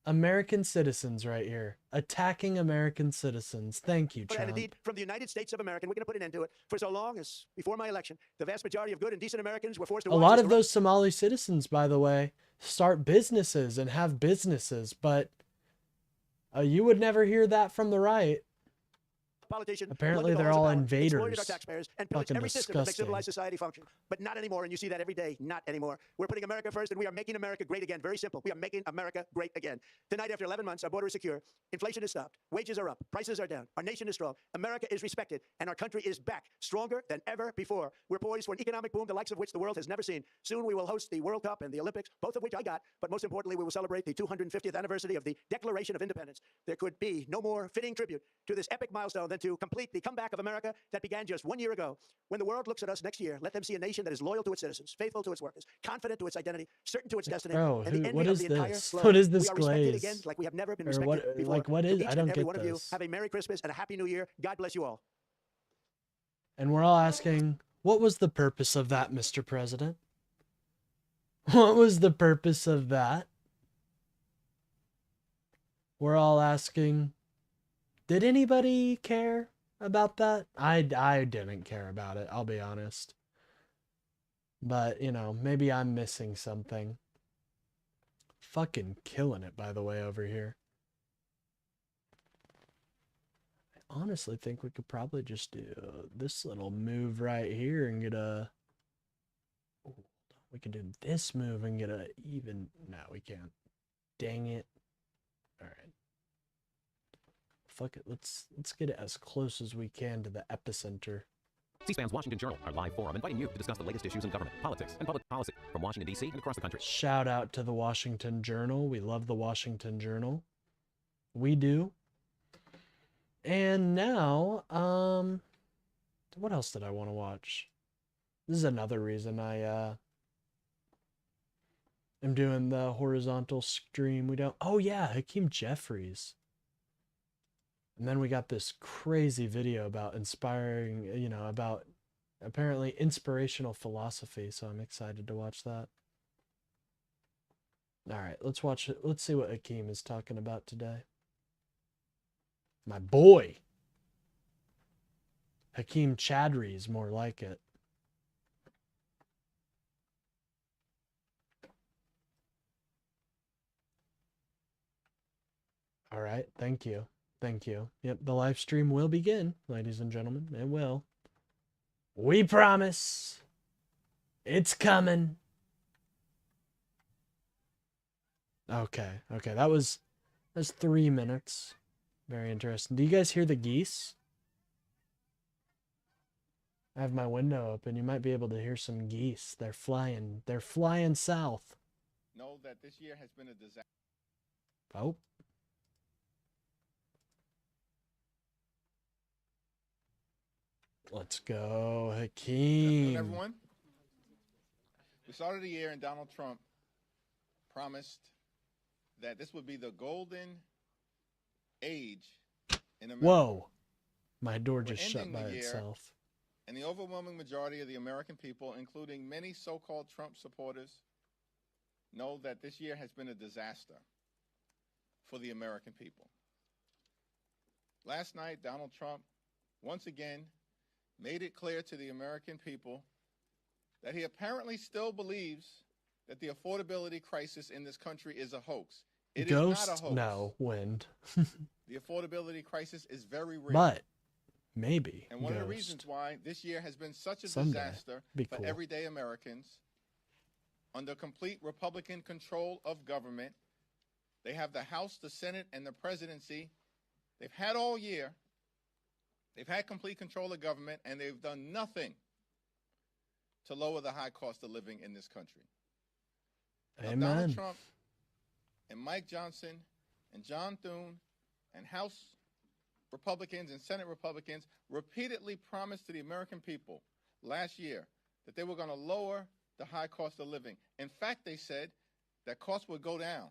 American citizens right here. Attacking American citizens. Thank you, Trump. And indeed, from the United States of America, we're going to put an end to it. For so long as, before my election, the vast majority of good and decent Americans were forced to... A lot of those Somali citizens, by the way, start businesses and have businesses, but you would never hear that from the right. Politician, apparently they're all invaders. Exploited our taxpayers and pillaged every system that makes civilized society function. But not anymore, and you see that every day. Not anymore. We're putting America first, and we are making America great again. Very simple. We are making America great again. Tonight, after 11 months, our border is secure. Inflation is stopped. Wages are up. Prices are down. Our nation is strong. America is respected, and our country is back, stronger than ever before. We're poised for an economic boom, the likes of which the world has never seen. Soon we will host the World Cup and the Olympics, both of which I got. But most importantly, we will celebrate the 250th anniversary of the Declaration of Independence. There could be no more fitting tribute to this epic milestone than to complete the comeback of America that began just 1 year ago. When the world looks at us next year, let them see a nation that is loyal to its citizens, faithful to its workers, confident to its identity, certain to its destiny, Bro, and the envy what of is the entire this? globe. What is this we are respected glaze? again like we have never been Or respected what, before. like, what is? To each I don't and every get one of you, this. have a Merry Christmas and a Happy New Year. God bless you all. And we're all asking, what was the purpose of that, Mr. President? What was the purpose of that? We're all asking, did anybody care about that? I didn't care about it, I'll be honest. But, you know, maybe I'm missing something. Fucking killing it, by the way, over here. I honestly think we could probably just do this little move right here and get a... Oh, we can do this move and get a even... No, we can't. Dang it. Alright. Fuck it, let's get it as close as we can to the epicenter. C-SPAN's Washington Journal, our live forum, inviting you to discuss the latest issues in government, politics, and public policy from Washington, D.C. and across the country. Shout out to the Washington Journal. We love the Washington Journal. We do. And now, what else did I want to watch? This is another reason I am doing the horizontal stream. Oh yeah, Hakeem Jeffries. And then we got this crazy video about inspiring, you know, about apparently inspirational philosophy. So I'm excited to watch that. All right, let's watch it. Let's see what Hakeem is talking about today. My boy. Hakeem Chadri is more like it. All right, thank you. Thank you. Yep, the live stream will begin, ladies and gentlemen. It will. We promise. It's coming. Okay, that's 3 minutes. Very interesting. Do you guys hear the geese? I have my window open. You might be able to hear some geese. They're flying south. Know that this year has been a disaster. Oh. Let's go, Good Hakeem. afternoon, everyone. We started the year and Donald Trump promised that this would be the golden age in America. Whoa. My door We're just shut ending by the year, itself. and the overwhelming majority of the American people, including many so-called Trump supporters, know that this year has been a disaster for the American people. Last night, Donald Trump once again made it clear to the American people that he apparently still believes that the affordability crisis in this country is a hoax. It is not a hoax. No, wind. The affordability crisis is very real. But maybe. And one of the Ghost. reasons why this year has been such a Someday. disaster Be for cool. everyday Americans, under complete Republican control of government, they have the House, the Senate, and the presidency. They've had all year. They've had complete control of government, and they've done nothing to lower the high cost of living in this country. Now, Amen. Donald Trump and Mike Johnson and John Thune and House Republicans and Senate Republicans repeatedly promised to the American people last year that they were going to lower the high cost of living. In fact, they said that costs would go down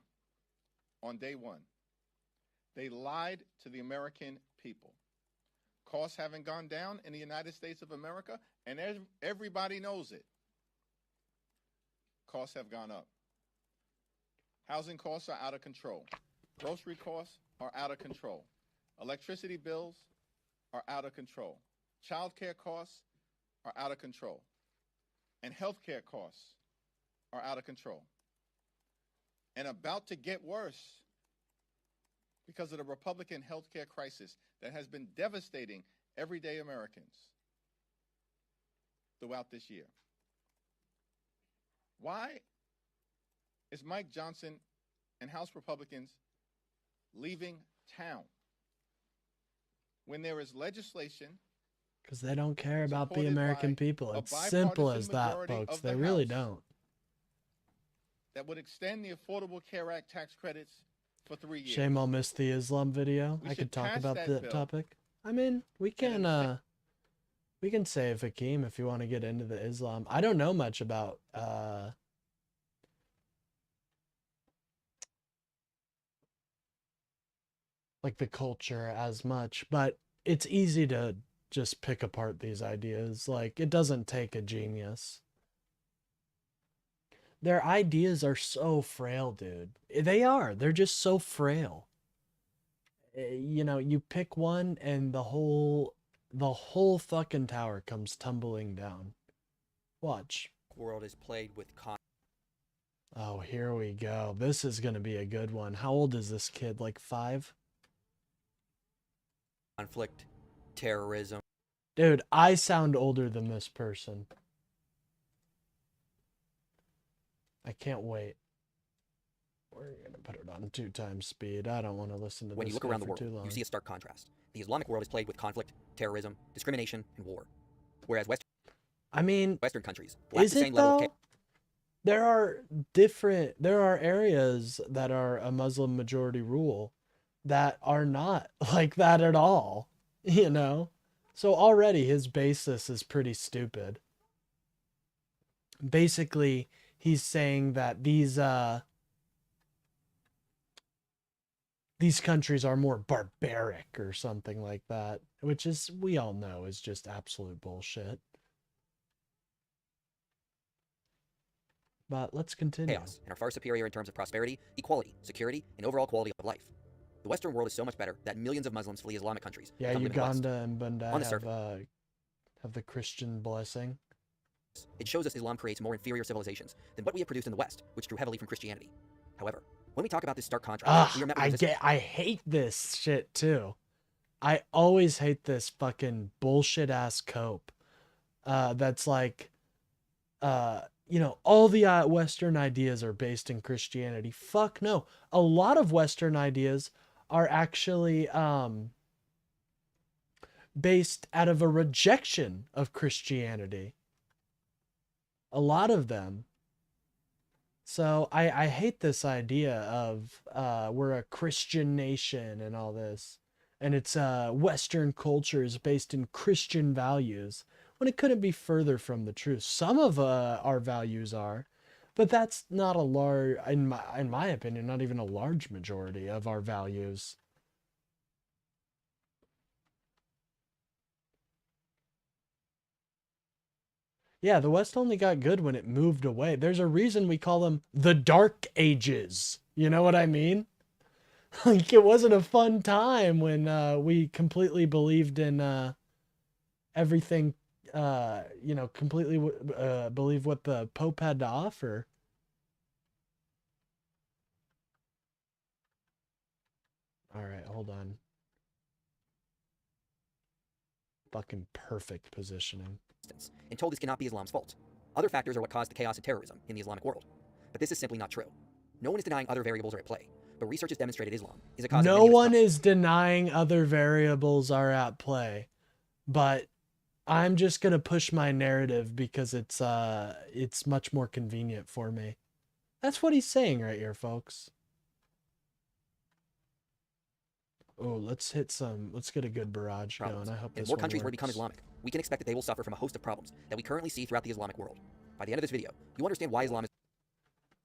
on day one. They lied to the American people. Costs haven't gone down in the United States of America, and everybody knows it. Costs have gone up. Housing costs are out of control. Grocery costs are out of control. Electricity bills are out of control. Child care costs are out of control. And health care costs are out of control. And about to get worse because of the Republican health care crisis that has been devastating everyday Americans throughout this year. Why is Mike Johnson and House Republicans leaving town when there is legislation? Because they don't care about the supported American by people. a It's simple bipartisan as that, majority folks. of They the really House don't. That would extend the Affordable Care Act tax credits for 3 years. Shame I'll miss the Islam video. We I should could talk pass about that that bill. topic. I mean, we can save Hakeem if you want to get into the Islam. I don't know much about like the culture as much, but it's easy to just pick apart these ideas. Like, it doesn't take a genius. Their ideas are so frail, dude. They are. They're just so frail. You know, you pick one and the whole fucking tower comes tumbling down. Watch. World is plagued with Oh, here we go. This is going to be a good one. How old is this kid? Like 5? conflict, terrorism. Dude, I sound older than this person. I can't wait. We're going to put it on 2 times speed. I don't want to listen to When this you look guy around the for world, too long. you see a stark contrast. The Islamic world is plagued with conflict, terrorism, discrimination, and war. Whereas I mean, Western countries lack is the it same level of though? There are areas that are a Muslim majority rule that are not like that at all, you know? So already his basis is pretty stupid. Basically, he's saying that these countries are more barbaric or something like that, which is, we all know, is just absolute bullshit. But let's continue. chaos and are far superior in terms of prosperity, equality, security, and overall quality of life. The Western world is so much better that millions of Muslims flee Islamic countries. Yeah, and come live in the West. Uganda and Bunda On the have the Christian blessing. It shows us Islam creates more inferior civilizations than what we have produced in the West, which drew heavily from Christianity. However, when we talk about this stark contrast, we are met with resistance. I hate this shit too. I always hate this fucking bullshit ass cope. That's like, you know, all the Western ideas are based in Christianity. Fuck no. A lot of Western ideas are actually based out of a rejection of Christianity. A lot of them. So I hate this idea of we're a Christian nation and all this. and its Western culture is based in Christian values, when it couldn't be further from the truth. Some of our values are, but that's not a large, in my opinion, not even a large majority of our values. Yeah, the West only got good when it moved away. There's a reason we call them the Dark Ages. You know what I mean? Like, it wasn't a fun time when we completely believed in everything, completely believe what the Pope had to offer. All right, hold on. Fucking perfect positioning. And told this cannot be Islam's fault. Other factors are what caused the chaos and terrorism in the Islamic world. But this is simply not true. No one is denying other variables are at play, but research has demonstrated Islam is a cause No of many of its one is denying other variables are at play, but I'm just gonna push my narrative because it's much more convenient for me. That's what he's saying right here, folks. Oh, let's get a good barrage going. I hope and this more one countries were to works. become Islamic, we can expect that they will suffer from a host of problems that we currently see throughout the Islamic world. By the end of this video, you understand why Islam is...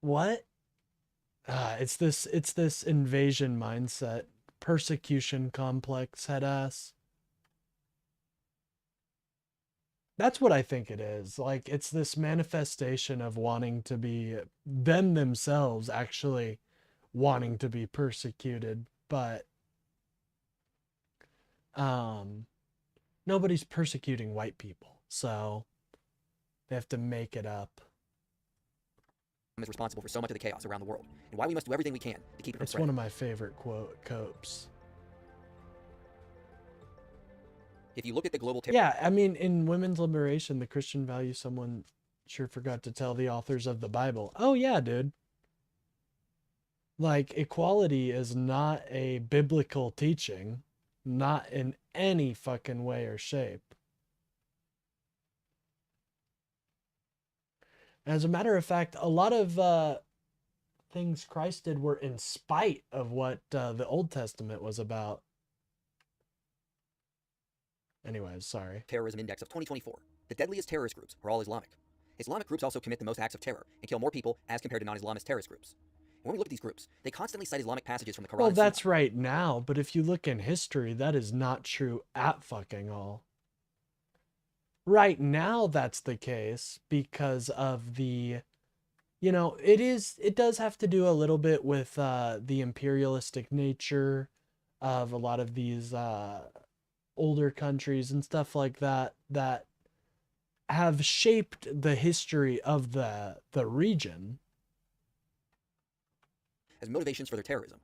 What? It's this invasion mindset, persecution complex, head ass. That's what I think it is. Like, it's this manifestation of wanting to be them themselves, actually wanting to be persecuted, but nobody's persecuting white people, so they have to make it up. is responsible for so much of the chaos around the world, and why we must do everything we can to keep it from It's spreading. one of my favorite quotes. If you look at the global... Yeah, I mean, in women's liberation, the Christian value, someone sure forgot to tell the authors of the Bible. Oh, yeah, dude. Like, equality is not a biblical teaching. Not in any fucking way or shape. As a matter of fact, a lot of things Christ did were in spite of what the Old Testament was about. Anyways, sorry. Terrorism Index of 2024. The deadliest terrorist groups are all Islamic. Islamic groups also commit the most acts of terror and kill more people as compared to non-Islamist terrorist groups. And when we look at these groups, they constantly cite Islamic passages from the Quran. Well, that's right now, but if you look in history, that is not true at fucking all. Right now, that's the case because of the, it does have to do a little bit with the imperialistic nature of a lot of these older countries and stuff like that have shaped the history of the region as motivations for their terrorism.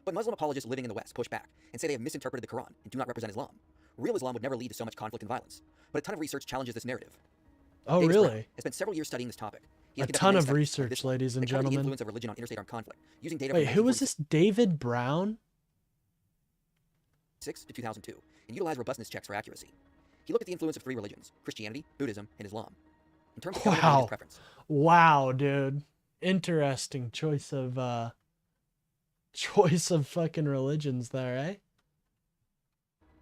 But Muslim apologists living in the West push back and say they have misinterpreted the Quran and do not represent Islam. Real Islam would never lead to so much conflict and violence, but a ton of research challenges this narrative. Oh, Davis really? Brown has spent several years studying this topic. A ton of research, ladies and gentlemen. The influence of religion on interstate armed conflict, using data. Wait, who was this? David Brown? 6 to 2002, and utilized robustness checks for accuracy. He looked at the influence of three religions: Christianity, Buddhism, and Islam. In terms of religious preference. Wow, dude. Interesting choice of fucking religions there, eh?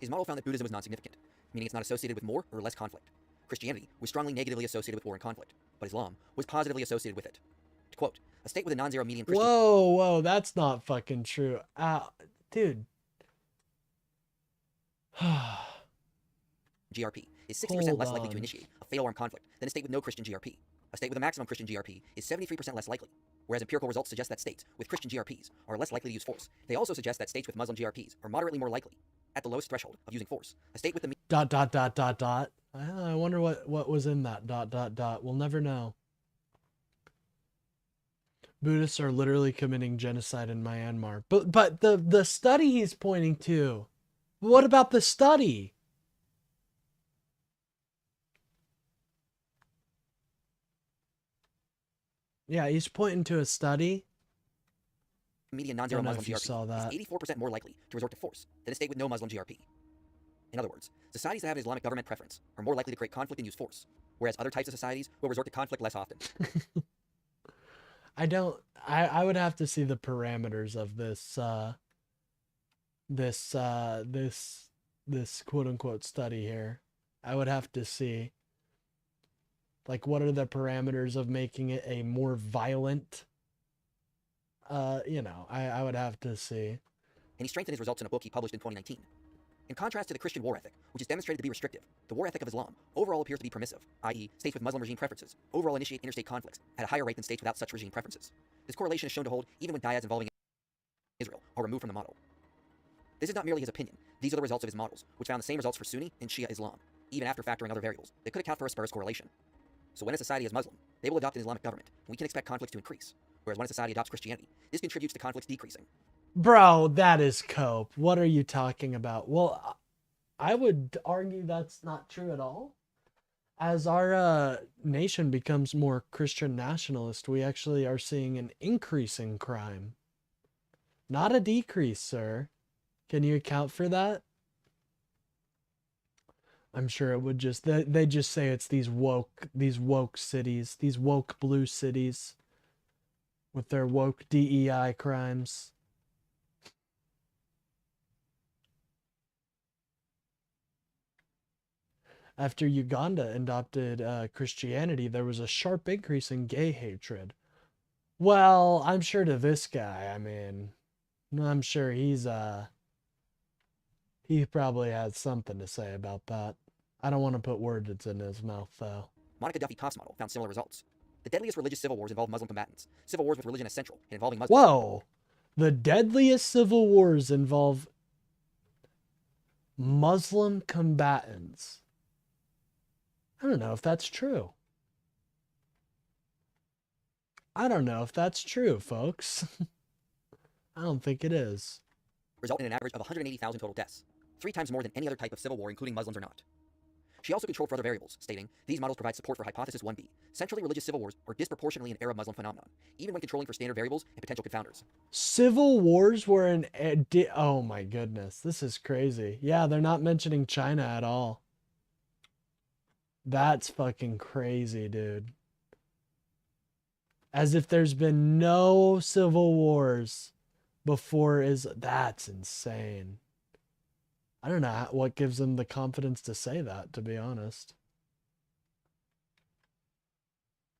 His model found that Buddhism was non-significant, meaning it's not associated with more or less conflict. Christianity was strongly negatively associated with war and conflict, but Islam was positively associated with it. To quote, a state with a non-zero median Christian... Whoa, that's not fucking true. Dude. GRP is 60% less likely to initiate a fatal armed conflict than a state with no Christian GRP. A state with a maximum Christian GRP is 73% less likely, whereas empirical results suggest that states with Christian GRPs are less likely to use force. They also suggest that states with Muslim GRPs are moderately more likely, at the lowest threshold of using force. A state with the... I wonder what was in that ... We'll never know. Buddhists are literally committing genocide in Myanmar. But the study he's pointing to, what about the study? Yeah, he's pointing to a study. Median non-zero Muslim GRP is 84% more likely to resort to force than a state with no Muslim GRP. In other words, societies that have an Islamic government preference are more likely to create conflict and use force, whereas other types of societies will resort to conflict less often. I would have to see the parameters of this this quote unquote study here. I would have to see, like, what are the parameters of making it a more violent, I would have to see. And he strengthened his results in a book he published in 2019. In contrast to the Christian war ethic, which is demonstrated to be restrictive, the war ethic of Islam overall appears to be permissive, i.e., states with Muslim regime preferences overall initiate interstate conflicts at a higher rate than states without such regime preferences. This correlation is shown to hold even when dyads involving Israel are removed from the model. This is not merely his opinion. These are the results of his models, which found the same results for Sunni and Shia Islam, even after factoring other variables that could account for a spurious correlation. So when a society is Muslim, they will adopt an Islamic government, and we can expect conflicts to increase. Whereas when a society adopts Christianity, this contributes to conflicts decreasing. Bro, that is cope. What are you talking about? Well, I would argue that's not true at all. As our nation becomes more Christian nationalist, we actually are seeing an increase in crime. Not a decrease, sir. Can you account for that? I'm sure it would just, they just say it's these woke cities, these woke blue cities with their woke DEI crimes. After Uganda adopted Christianity, there was a sharp increase in gay hatred. Well, I'm sure to this guy, I mean, I'm sure he probably has something to say about that. I don't want to put words in his mouth, though. Monica Duffy-Toff's model found similar results. The deadliest religious civil wars involve Muslim combatants. Civil wars with religion as central and involving Muslims. Whoa! The deadliest civil wars involve Muslim combatants. I don't know if that's true. I don't know if that's true, folks. I don't think it is. Result in an average of 180,000 total deaths, 3 times more than any other type of civil war, including Muslims or not. She also controlled for other variables, stating, these models provide support for hypothesis 1b. Centrally religious civil wars are disproportionately an Arab Muslim phenomenon, even when controlling for standard variables and potential confounders. Civil wars were an... oh my goodness, this is crazy. Yeah, they're not mentioning China at all. That's fucking crazy, dude. As if there's been no civil wars before that's insane. I don't know what gives them the confidence to say that, to be honest.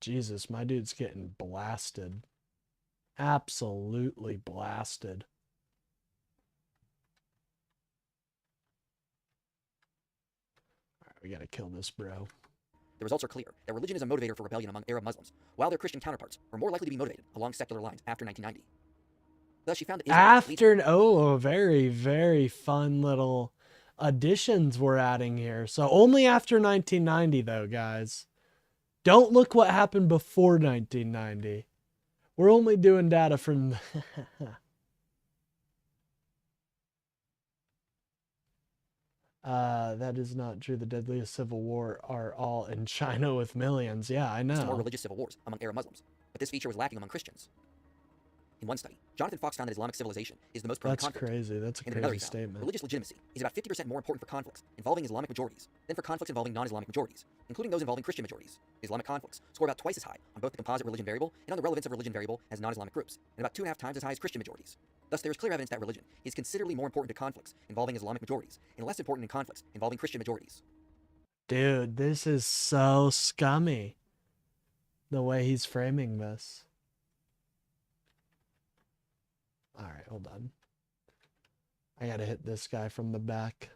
Jesus, my dude's getting blasted. Absolutely blasted. Alright, we gotta kill this bro. The results are clear that religion is a motivator for rebellion among Arab Muslims, while their Christian counterparts are more likely to be motivated along secular lines after 1990. Thus, she found that a very, very fun little additions we're adding here. So only after 1990, though, guys. Don't look what happened before 1990. We're only doing data from... that is not true. The deadliest civil war are all in China with millions. Yeah, I know. More religious civil wars among Arab Muslims, but this feature was lacking among Christians. In one study, Jonathan Fox found that Islamic civilization is the most prone to conflict. That's crazy. That's a crazy statement. Religious legitimacy is about 50% more important for conflicts involving Islamic majorities than for conflicts involving non-Islamic majorities, including those involving Christian majorities. Islamic conflicts score about twice as high on both the composite religion variable and on the relevance of religion variable as non-Islamic groups, and about 2.5 times as high as Christian majorities. Thus, there is clear evidence that religion is considerably more important to conflicts involving Islamic majorities and less important in conflicts involving Christian majorities. Dude, this is so scummy, the way he's framing this. Alright, hold on. I gotta hit this guy from the back.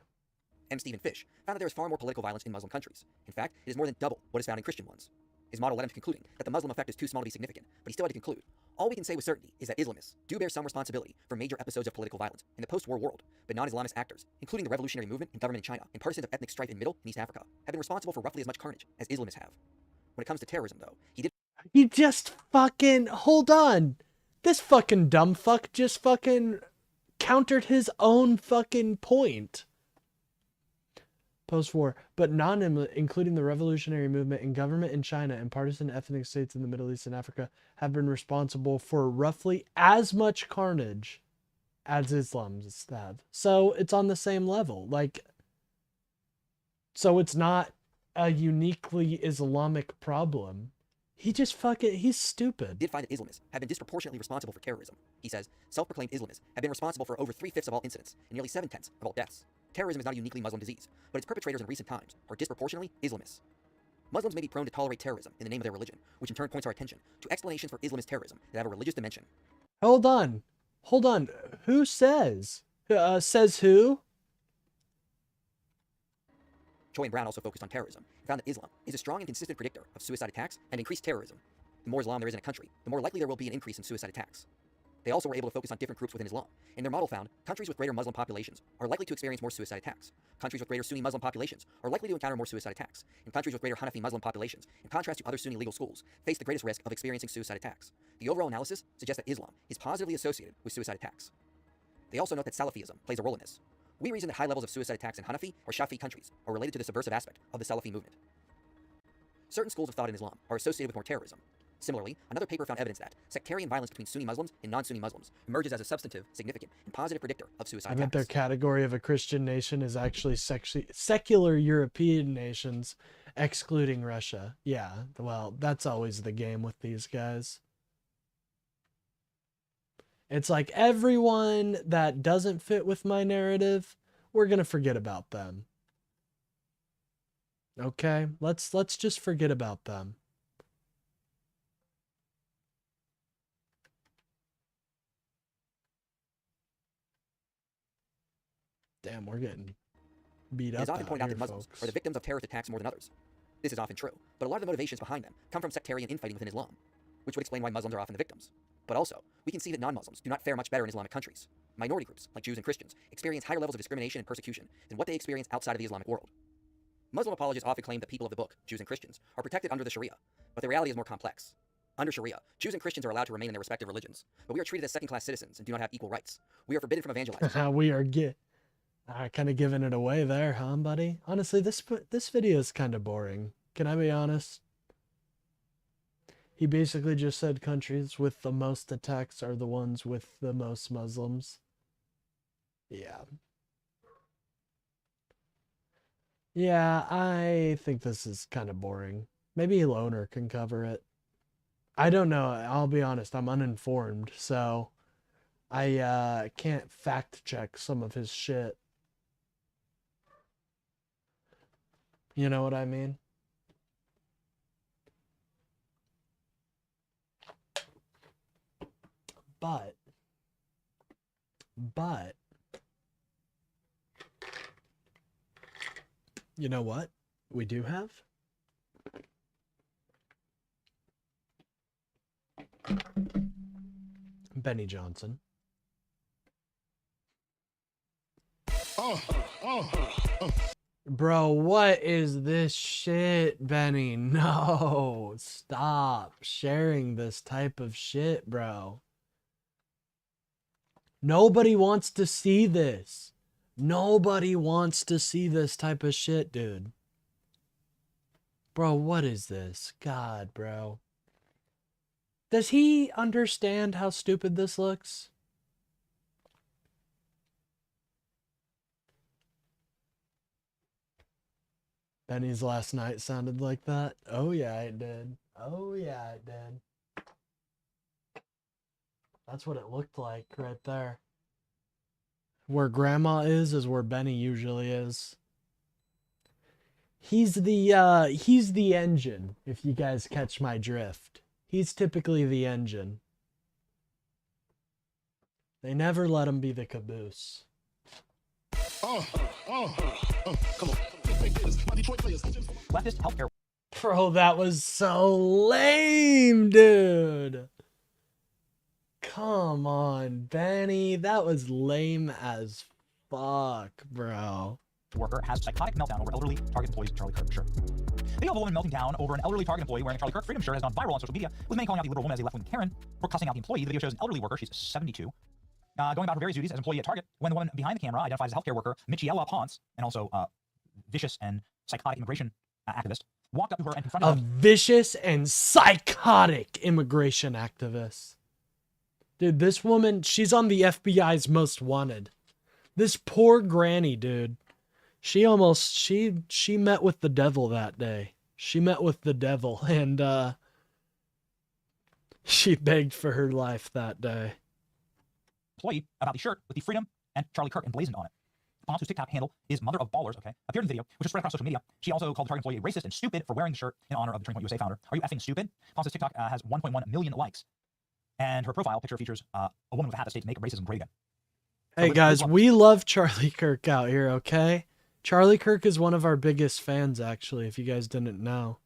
M. Stephen Fish found that there is far more political violence in Muslim countries. In fact, it is more than double what is found in Christian ones. His model led him to concluding that the Muslim effect is too small to be significant, but he still had to conclude, all we can say with certainty is that Islamists do bear some responsibility for major episodes of political violence in the post-war world, but non-Islamist actors, including the revolutionary movement and government in China and partisans of ethnic strife in Middle and East Africa, have been responsible for roughly as much carnage as Islamists have. When it comes to terrorism, though, He just fucking... Hold on! This fucking dumb fuck just fucking countered his own fucking point. Post-war, but including the revolutionary movement and government in China and partisan ethnic states in the Middle East and Africa, have been responsible for roughly as much carnage as Islamists have. So it's on the same level. Like, so it's not a uniquely Islamic problem. He just fucking, he's stupid. did find that Islamists have been disproportionately responsible for terrorism. He says, self-proclaimed Islamists have been responsible for over 3/5 of all incidents and nearly 7/10 of all deaths. Terrorism is not a uniquely Muslim disease, but its perpetrators in recent times are disproportionately Islamists. Muslims may be prone to tolerate terrorism in the name of their religion, which in turn points our attention to explanations for Islamist terrorism that have a religious dimension. Hold on. Hold on. Who says? Says who? Choi and Brown also focused on terrorism and found that Islam is a strong and consistent predictor of suicide attacks and increased terrorism. The more Islam there is in a country, the more likely there will be an increase in suicide attacks. They also were able to focus on different groups within Islam, and their model found countries with greater Muslim populations are likely to experience more suicide attacks. Countries with greater Sunni Muslim populations are likely to encounter more suicide attacks, and countries with greater Hanafi Muslim populations, in contrast to other Sunni legal schools, face the greatest risk of experiencing suicide attacks. The overall analysis suggests that Islam is positively associated with suicide attacks. They also note that Salafism plays a role in this. We reason that high levels of suicide attacks in Hanafi or Shafi'i countries are related to the subversive aspect of the Salafi movement. Certain schools of thought in Islam are associated with more terrorism. Similarly, another paper found evidence that sectarian violence between Sunni Muslims and non-Sunni Muslims emerges as a substantive, significant, and positive predictor of suicide I attacks. bet their category of a Christian nation is actually secular European nations, excluding Russia. Yeah, well, that's always the game with these guys. It's like everyone that doesn't fit with my narrative, we're going to forget about them. Okay? Let's just forget about them. Damn, we're getting beat up. It is often pointed out that Muslims folks are the victims of terrorist attacks more than others. This is often true, but a lot of the motivations behind them come from sectarian infighting within Islam, which would explain why Muslims are often the victims. But also, we can see that non-Muslims do not fare much better in Islamic countries. Minority groups, like Jews and Christians, experience higher levels of discrimination and persecution than what they experience outside of the Islamic world. Muslim apologists often claim that people of the book, Jews and Christians, are protected under the Sharia, but the reality is more complex. Under Sharia, Jews and Christians are allowed to remain in their respective religions, but we are treated as second-class citizens and do not have equal rights. We are forbidden from evangelizing. we are kind of giving it away there, huh, buddy? Honestly, this video is kind of boring. Can I be honest? He basically just said countries with the most attacks are the ones with the most Muslims. Yeah. Yeah, I think this is kind of boring. Maybe Loner can cover it. I don't know. I'll be honest. I'm uninformed, so I can't fact check some of his shit. You know what I mean? But you know what we do have? Benny Johnson. Bro, what is this shit, Benny? No, stop sharing this type of shit, bro. Nobody wants to see this. Nobody wants to see this type of shit, dude. Bro, what is this? God, bro. Does he understand how stupid this looks? Benny's last night sounded like that. Oh yeah, it did. Oh yeah, it did. That's what it looked like right there. Where Grandma is where Benny usually is. He's the engine, if you guys catch my drift. He's typically the engine. They never let him be the caboose. Come on. Leftist healthcare. Bro, that was so lame, dude. Come on, Benny. That was lame as fuck, bro. Worker has psychotic meltdown over elderly Target employee's Charlie Kirk shirt. Video of a woman melting down over an elderly Target employee wearing a Charlie Kirk Freedom shirt has gone viral on social media, with many calling out the liberal woman as a left-wing Karen for cussing out the employee. The video shows an elderly worker, she's 72, going about her various duties as employee at Target, when the woman behind the camera, identifies as healthcare worker Michiela Ponce, and also vicious and psychotic immigration activist, walked up to her and confronted her. A vicious and psychotic immigration activist. Dude, this woman, she's on the FBI's most wanted. This poor granny, dude. She met with the devil that day. She met with the devil, and She begged for her life that day. Employee about the shirt with the Freedom and Charlie Kirk emblazoned on it. Ponce, whose TikTok handle is Mother of Ballers, okay, appeared in the video, which is spread across social media. She also called the Target employee racist and stupid for wearing the shirt in honor of the Turning Point USA founder. Are you effing stupid? Ponce's TikTok has 1.1 million likes, and her profile picture features a woman with a hat that states "Make racism great again." Hey guys, we love Charlie Kirk out here, okay? Charlie Kirk is one of our biggest fans, actually, if you guys didn't know.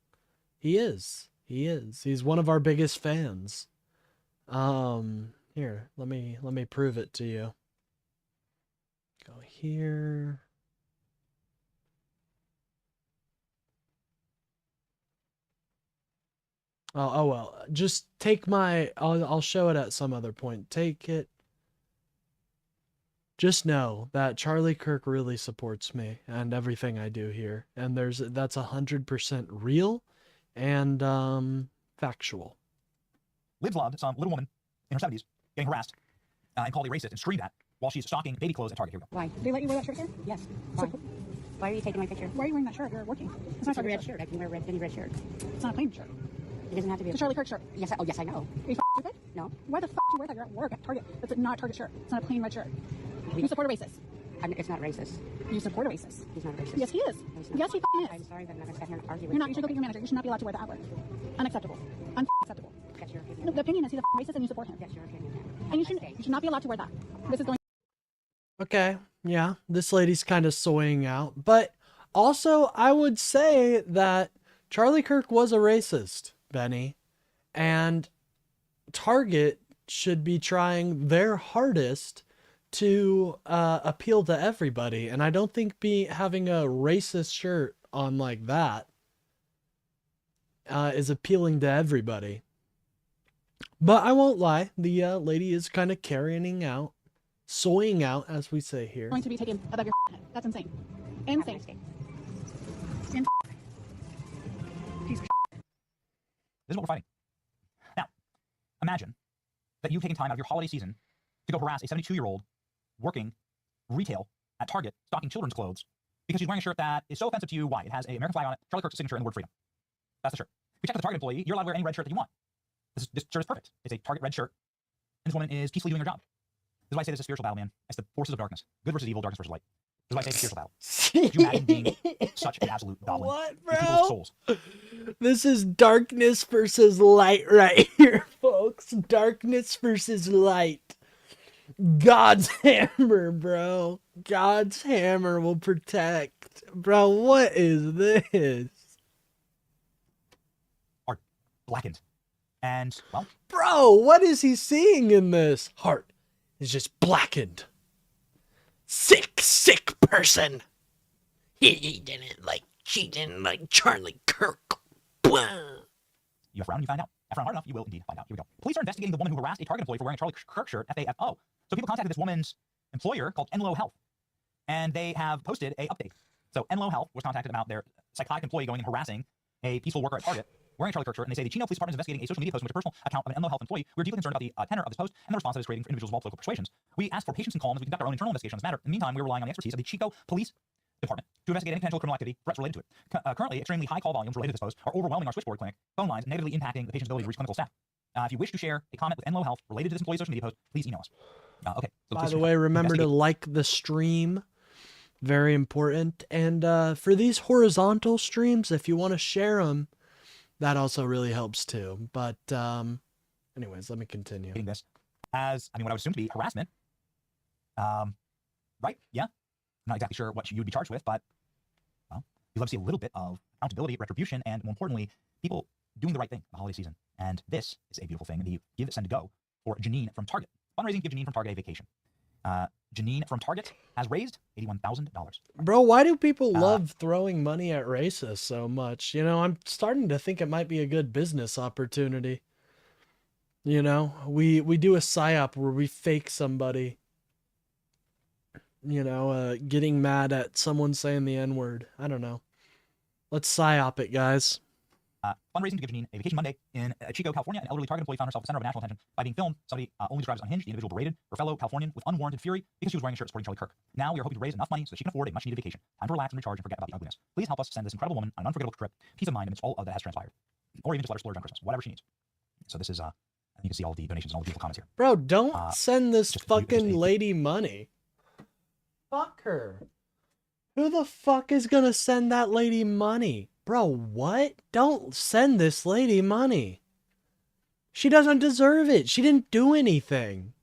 He is. He is. He's one of our biggest fans. Here, let me prove it to you. Go here. Oh well, just take I'll show it at some other point. Take it. Just know that Charlie Kirk really supports me and everything I do here. And that's 100% real and factual. Lives loved some little woman in her 70s getting harassed and called a racist and screamed at while she's stocking baby clothes at Target. Here we go. Why? They let you wear that shirt here? Yes. Why? Why are you taking my picture? Why are you wearing that shirt? You're working. It's not a red shirt. I can wear any red shirt. It's not a plain shirt. It doesn't have to be. It's a Charlie Kirk shirt. Yes. Oh, yes, I know. Are you stupid? No. Why the do you wear that? You're at work at Target. It's not a Target shirt. It's not a plain red shirt. You support a racist. It's not racist. You support a racist. He's not racist. Yes, he is. No, yes, he is. I'm sorry, but I'm not going to sit here and argue with You're not. You should go get your manager. You should not be allowed to wear that at work. Unacceptable. Unacceptable. That's your opinion. No, the opinion is he's a racist and you support him. That's your opinion. And you should not be allowed to wear that. This is going. Okay, yeah, this lady's kind of soying out. But also, I would say that Charlie Kirk was a racist, Benny. And Target should be trying their hardest to appeal to everybody. And I don't think having a racist shirt on like that is appealing to everybody. But I won't lie, the lady is kind of carrying out, soying out, as we say here. Going to be taken above your head. That's insane. Insane. This is what we're fighting. Now, imagine that you've taken time out of your holiday season to go harass a 72-year-old working retail at Target, stocking children's clothes, because she's wearing a shirt that is so offensive to you. Why? It has an American flag on it, Charlie Kirk's signature, and the word freedom. That's the shirt. If you check with the Target employee, you're allowed to wear any red shirt that you want. This shirt is perfect. It's a Target red shirt, and this woman is peacefully doing her job. This is why I say this is a spiritual battle, man. It's the forces of darkness. Good versus evil, darkness versus light. This is why I say it's a spiritual battle. Could you imagine being such an absolute goblin? What, bro? People's souls. This is darkness versus light right here, folks. Darkness versus light. God's hammer, bro. God's hammer will protect. Bro, what is this? Are blackened. And, well... Bro, what is he seeing in this? Heart is just blackened. Sick person. She didn't like Charlie Kirk. You frown, you find out. If frown hard enough, you will indeed find out. Here we go. Police are investigating the woman who harassed a Target employee for wearing a Charlie Kirk shirt, FAFO. So people contacted this woman's employer called Enlo Health, and they have posted a update. So Enlo Health was contacted about their psychotic employee going and harassing a peaceful worker at Target wearing a Charlie Kirk shirt, and they say the Chino Police Department is investigating a social media post from a personal account of an Enlo Health employee. We're deeply concerned about the tenor of this post and the response that it's creating for individuals of all political persuasions. We ask for patience and calm as we conduct our own internal investigation on this matter. In the meantime, we're relying on the expertise of the Chico Police Department to investigate any potential criminal activity, threats related to it. Currently, extremely high call volumes related to this post are overwhelming our switchboard clinic phone lines, negatively impacting the patient's ability to reach clinical staff. If you wish to share a comment with Enlo Health related to this employee's social media post, please email us. Okay. So by the way, remember to like the stream. Very important. And for these horizontal streams, if you want to share them, that also really helps too. But anyways, let me continue. This as, what I would assume to be harassment. Right? Yeah. I'm not exactly sure what you would be charged with, but, well, you'd love to see a little bit of accountability, retribution, and more importantly, people doing the right thing in the holiday season. And this is a beautiful thing. The Give, Send, Go for Janine from Target. Fundraising to give Janine from Target a vacation. Janine from Target has raised $81,000. Bro, why do people love throwing money at racists so much? You know, I'm starting to think it might be a good business opportunity. You know, we do a psyop where we fake somebody. You know, getting mad at someone saying the N-word. I don't know. Let's psyop it, guys. Fundraising to give Janine a vacation Monday in Chico, California. An elderly Target employee found herself the center of national attention by being filmed. Somebody only describes as unhinged. The individual berated her fellow Californian with unwarranted fury because she was wearing a shirt supporting Charlie Kirk. Now we are hoping to raise enough money so that she can afford a much-needed vacation. Time to relax and recharge and forget about the ugliness. Please help us send this incredible woman on an unforgettable trip, peace of mind amidst all of that has transpired. Or even just let her splurge on Christmas, whatever she needs. So this is And you can see all the donations and all the beautiful comments here. Bro, don't send this just fucking lady money. Fuck her. Who the fuck is gonna send that lady money? Bro, what? Don't send this lady money. She doesn't deserve it. She didn't do anything.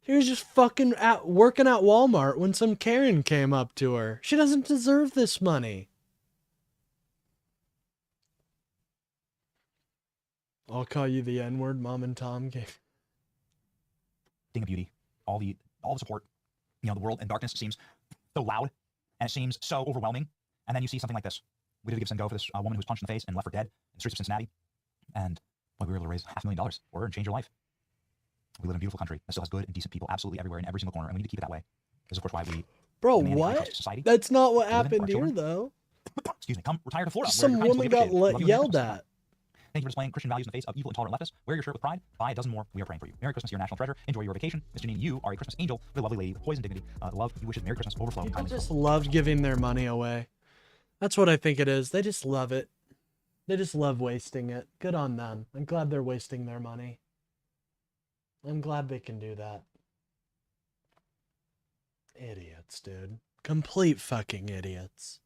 She was just fucking working at Walmart when some Karen came up to her. She doesn't deserve this money. I'll call you the N-word Mom and Tom gave. Thing of beauty, all the support. You know, the world in darkness seems so loud, and it seems so overwhelming. And then you see something like this. We did a give and go for this woman who was punched in the face and left for dead in the streets of Cincinnati. And we were able to raise $500,000 for her and change her life. We live in a beautiful country that still has good and decent people absolutely everywhere in every single corner, and we need to keep it that way. This is, of course, why we... Bro, what? Society. That's not what happened here, though. Excuse me, come retire to Florida. Some woman got yelled at. Thank you for displaying Christian values in the face of evil, intolerant leftists. Wear your shirt with pride. Buy a dozen more. We are praying for you. Merry Christmas, your national treasure. Enjoy your vacation. Miss Janine, you are a Christmas angel with a lovely lady with poise and dignity. Love, you wishes Merry Christmas overflow. People just love giving their money away. That's what I think it is. They just love it. They just love wasting it. Good on them. I'm glad they're wasting their money. I'm glad they can do that. Idiots, dude. Complete fucking idiots.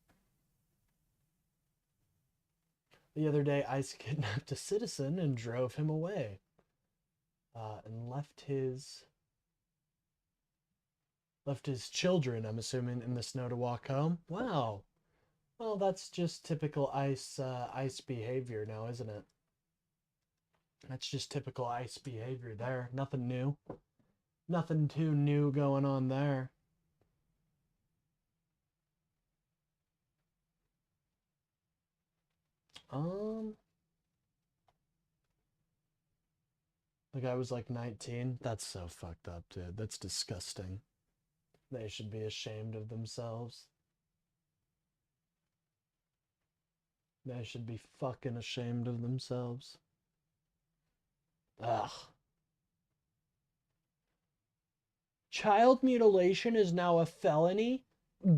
The other day, ICE kidnapped a citizen and drove him away. And left his children, I'm assuming, in the snow to walk home. Wow. Well, that's just typical ICE behavior now, isn't it? That's just typical ICE behavior there. Nothing new. Nothing too new going on there. The guy was like 19. That's so fucked up, dude. That's disgusting. They should be ashamed of themselves. They should be fucking ashamed of themselves. Ugh. Child mutilation is now a felony?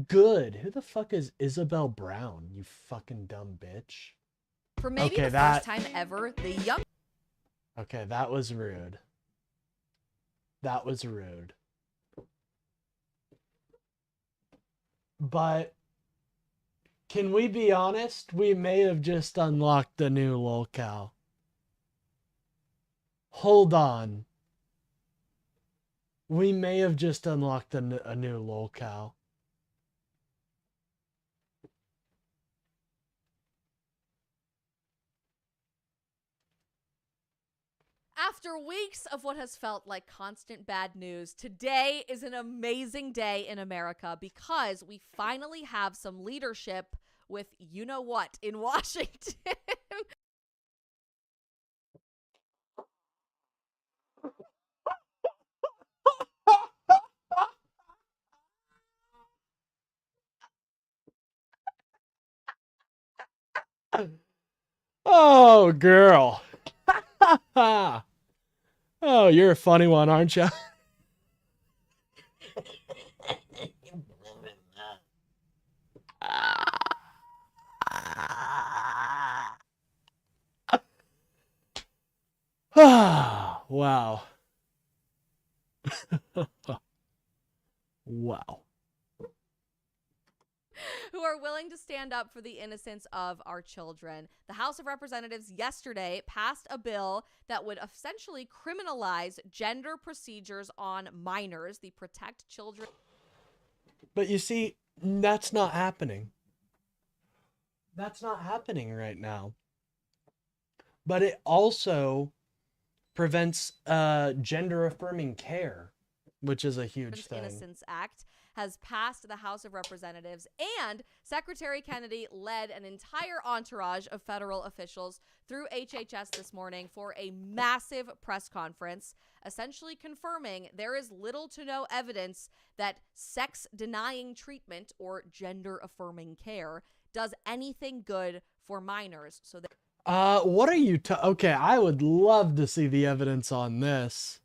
Good. Who the fuck is Isabel Brown, you fucking dumb bitch? For maybe the first time ever, the young... Okay, that was rude. That was rude. But can we be honest? We may have just unlocked a new lolcow. Hold on. We may have just unlocked a new lolcow. After weeks of what has felt like constant bad news, today is an amazing day in America because we finally have some leadership with you-know-what in Washington. Oh, girl. Oh, you're a funny one, aren't you? Wow. Wow. Who are willing to stand up for the innocence of our children. The House of Representatives yesterday passed a bill that would essentially criminalize gender procedures on minors, the Protect Children. But you see, that's not happening. That's not happening right now. But it also prevents gender-affirming care, which is a huge thing. Innocence Act has passed the House of Representatives, and Secretary Kennedy led an entire entourage of federal officials through HHS this morning for a massive press conference, essentially confirming there is little to no evidence that sex-denying treatment or gender-affirming care does anything good for minors. So what are you okay, I would love to see the evidence on this.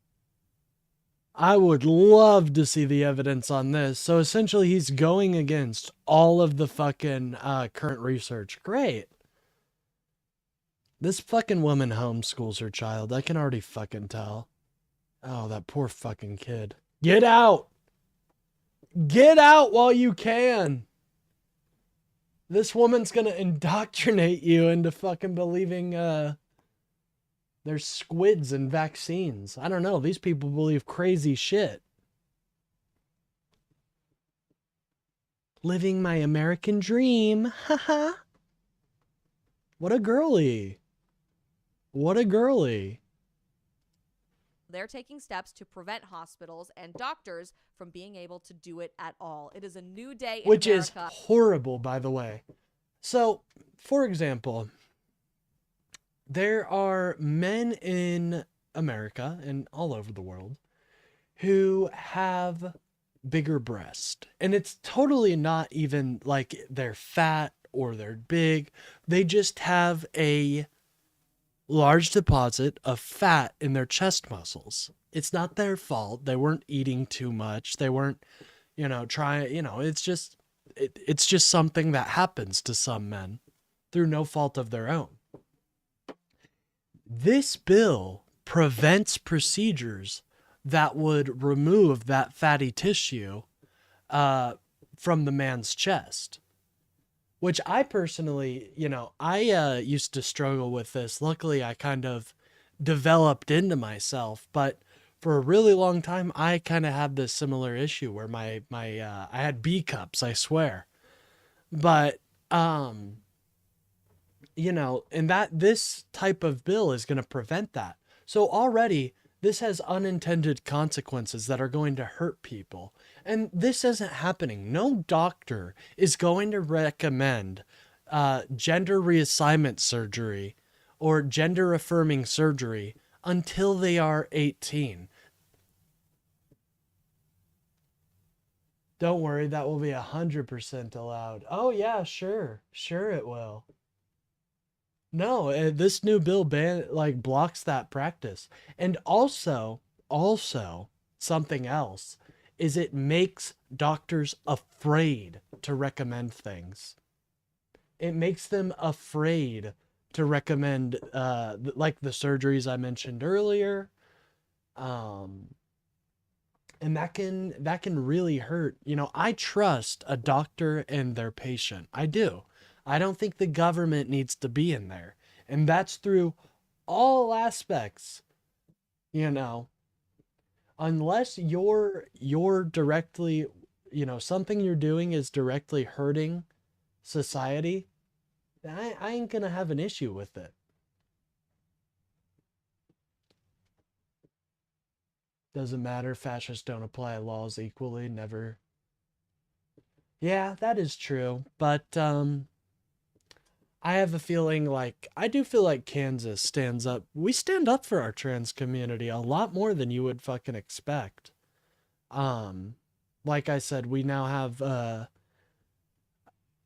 I would love to see the evidence on this. So essentially he's going against all of the fucking current research. Great. This fucking woman homeschools her child. I can already fucking tell. Oh, that poor fucking kid. Get out! Get out while you can! This woman's gonna indoctrinate you into fucking believing, there's squids and vaccines. I don't know. These people believe crazy shit. Living my American dream. Haha. What a girly. What a girly. They're taking steps to prevent hospitals and doctors from being able to do it at all. It is a new day in Which America. is horrible, by the way. So, for example, there are men in America and all over the world who have bigger breasts. And it's totally not even like they're fat or they're big. They just have a large deposit of fat in their chest muscles. It's not their fault. They weren't eating too much. They weren't, it's just something that happens to some men through no fault of their own. This bill prevents procedures that would remove that fatty tissue from the man's chest. Which I personally, I used to struggle with this. Luckily, I kind of developed into myself. But for a really long time, I kind of had this similar issue where I had B cups, I swear. But, and this type of bill is going to prevent that. So already, this has unintended consequences that are going to hurt people. And this isn't happening. No doctor is going to recommend gender reassignment surgery or gender affirming surgery until they are 18. Don't worry, that will be 100% allowed. Oh yeah, sure. Sure it will. No, this new bill blocks that practice. And also something else is it makes doctors afraid to recommend things. It makes them afraid to recommend like the surgeries I mentioned earlier. And that can really hurt. I trust a doctor and their patient. I do. I don't think the government needs to be in there. And that's through all aspects. Unless you're directly, something you're doing is directly hurting society, I ain't gonna have an issue with it. Doesn't matter. Fascists don't apply laws equally. Never. Yeah, that is true. But, I have a feeling I do feel like Kansas stands up. We stand up for our trans community a lot more than you would fucking expect. Like I said, we now have a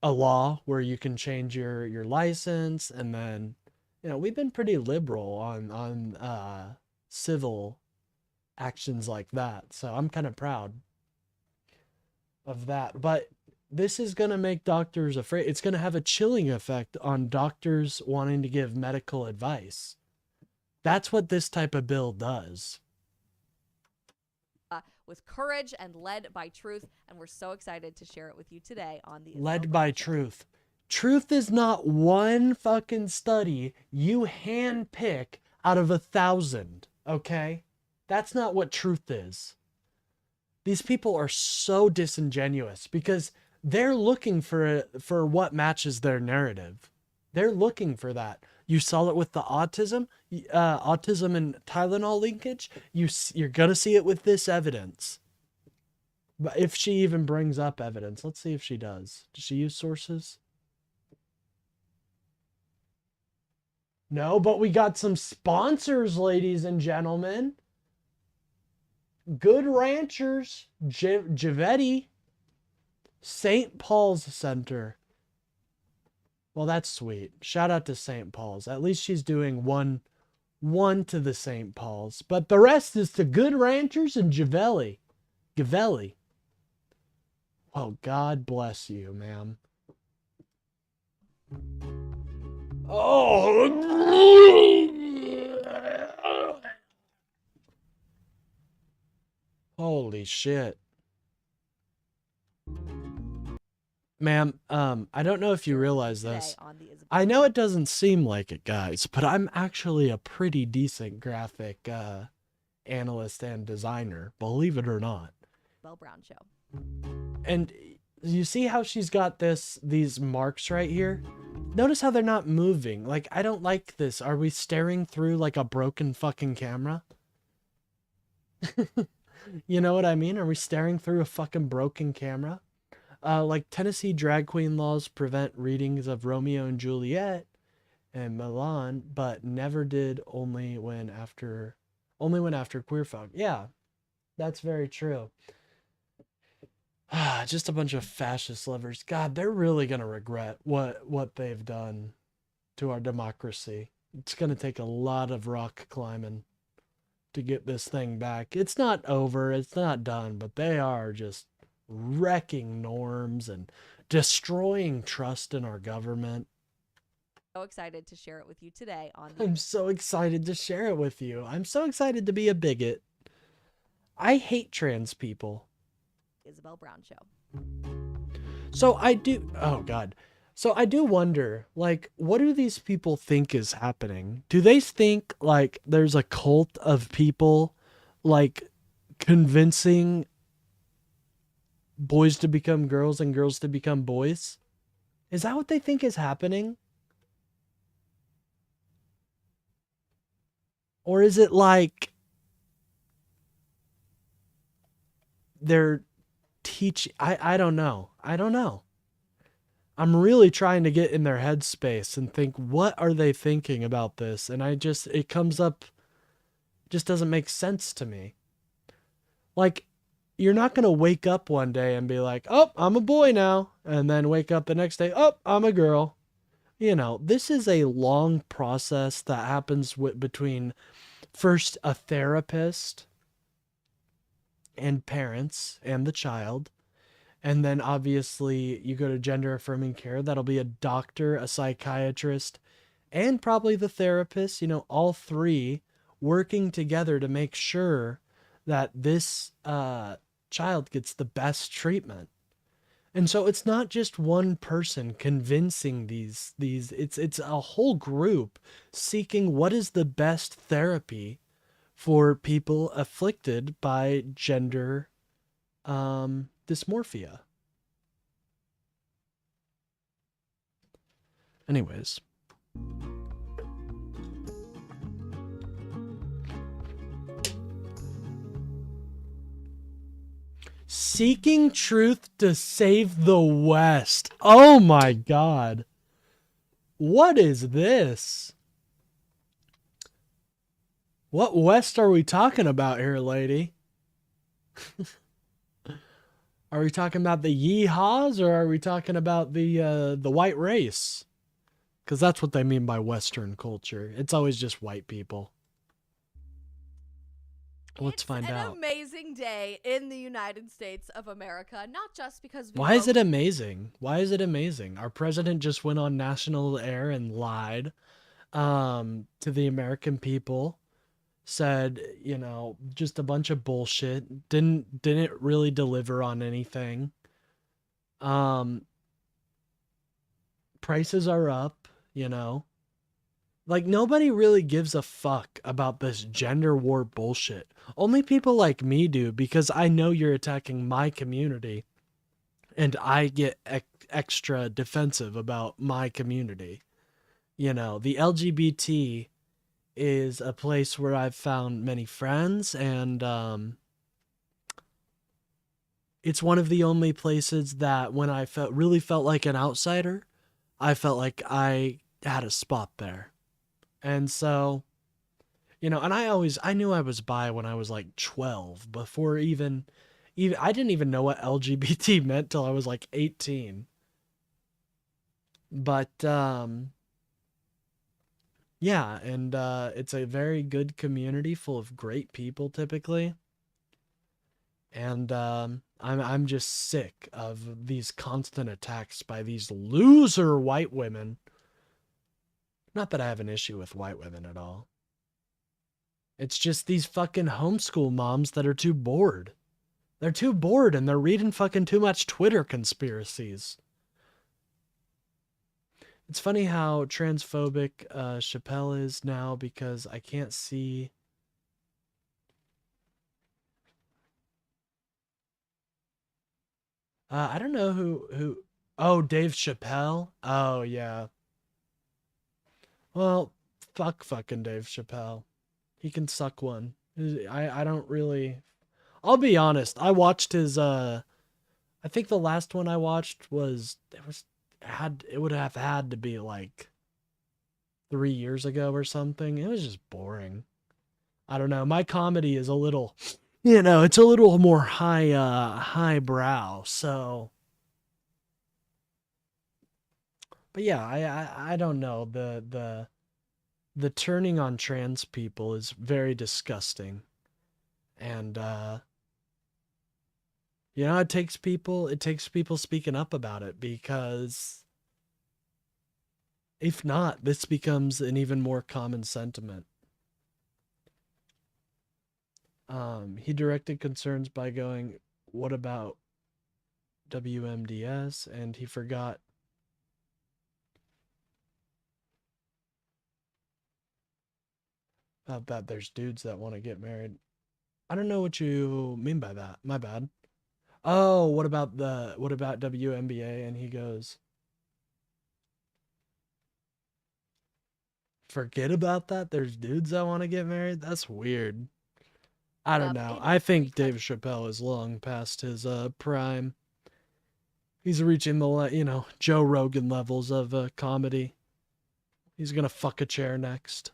law where you can change your license, and then, we've been pretty liberal on civil actions like that. So I'm kind of proud of that. But this is going to make doctors afraid. It's going to have a chilling effect on doctors wanting to give medical advice. That's what this type of bill does. With courage and led by truth, and we're so excited to share it with you today on the Led by truth. Truth is not one fucking study you handpick out of 1,000, okay? That's not what truth is. These people are so disingenuous because they're looking for what matches their narrative. They're looking for that. You saw it with the autism and Tylenol linkage. You're gonna see it with this evidence. But if she even brings up evidence, let's see if she does. Does she use sources? No, but we got some sponsors, ladies and gentlemen. Good Ranchers, Givetti, St. Paul's Center. Well, that's sweet. Shout out to St. Paul's. At least she's doing one to the St. Paul's. But the rest is to Good Ranchers and Givelli. Oh, God bless you, ma'am. Oh. Holy shit. Ma'am, I don't know if you realize this. I know it doesn't seem like it, guys, but I'm actually a pretty decent graphic analyst and designer, believe it or not. Bell Brown Show. And you see how she's got these marks right here? Notice how they're not moving. Like, I don't like this. Are we staring through like a broken fucking camera? You know what I mean? Are we staring through a fucking broken camera? Like Tennessee drag queen laws prevent readings of Romeo and Juliet and Milan, but never did only when after queer folk. Yeah, that's very true. Just a bunch of fascist lovers. God, they're really gonna regret what they've done to our democracy. It's gonna take a lot of rock climbing to get this thing back. It's not over, it's not done, but they are just wrecking norms and destroying trust in our government. So excited to share it with you today on I'm so excited to share it with you. I'm so excited to be a bigot. I hate trans people. Isabel Brown Show. So I do, oh God. So I do wonder, like, what do these people think is happening? Do they think, like, there's a cult of people, like, convincing boys to become girls and girls to become boys? Is that what they think is happening? Or is it like they're teaching? I don't know. I don't know. I'm really trying to get in their headspace and think, what are they thinking about this? And it comes up, just doesn't make sense to me. Like, you're not going to wake up one day and be like, oh, I'm a boy now. And then wake up the next day, oh, I'm a girl. You know, this is a long process that happens between first a therapist and parents and the child. And then obviously you go to gender affirming care. That'll be a doctor, a psychiatrist, and probably the therapist, you know, all three working together to make sure that this child gets the best treatment. And so it's not just one person convincing these it's a whole group seeking what is the best therapy for people afflicted by gender dysmorphia. Anyways. Seeking truth to save the West. Oh my God. What is this? What West are we talking about here, lady? Are we talking about the yeehaws, or are we talking about the white race? Because that's what they mean by Western culture. It's always just white people. Let's find out. An amazing day in the United States of America, not just because Why is it amazing? Why is it amazing? Our president just went on national air and lied to the American people. Said, you know, just a bunch of bullshit. Didn't really deliver on anything. Prices are up, you know. Like, nobody really gives a fuck about this gender war bullshit. Only people like me do, because I know you're attacking my community. And I get extra defensive about my community. You know, the LGBT is a place where I've found many friends, and it's one of the only places that when I really felt like an outsider, I felt like I had a spot there. And so, you know, and I knew I was bi when I was like 12, before even I didn't even know what LGBT meant till I was like 18. But yeah, and it's a very good community full of great people typically. And I'm just sick of these constant attacks by these loser white women Not that I have an issue with white women at all. It's just these fucking homeschool moms that are too bored. They're too bored and they're reading fucking too much Twitter conspiracies. It's funny how transphobic Chappelle is now because I can't see. I don't know who. Oh, Dave Chappelle. Oh yeah. Well, fucking Dave Chappelle. He can suck one. I don't really. I'll be honest. I watched his. I think the last one I watched was it would have had to be like 3 years ago or something. It was just boring. I don't know. My comedy is a little, it's a little more highbrow. So, but yeah, I don't know. The turning on trans people is very disgusting, and it takes people speaking up about it, because if not, this becomes an even more common sentiment. He directed concerns by going, "What about WMDS?" And he forgot that there's dudes that want to get married. I don't know what you mean by that. My bad. Oh, what about WNBA? And he goes, "Forget about that. There's dudes that want to get married." That's weird. I don't know. I think Dave Chappelle is long past his prime. He's reaching the Joe Rogan levels of comedy. He's gonna fuck a chair next.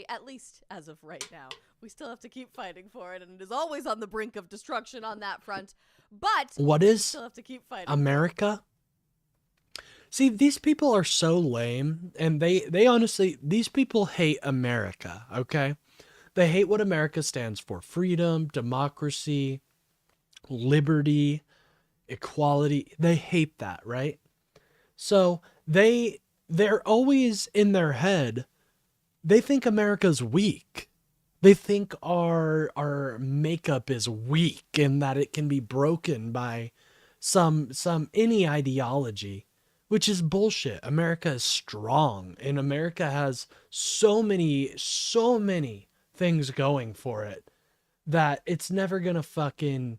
At least as of right now. We still have to keep fighting for it, and it is always on the brink of destruction on that front. But what we is still have to keep fighting. America? See, these people are so lame, and they honestly, these people hate America, okay? They hate what America stands for: freedom, democracy, liberty, equality. They hate that, right? So they're always in their head, they think America's weak. They think our makeup is weak and that it can be broken by any ideology, which is bullshit. America is strong, and America has so many things going for it that it's never gonna fucking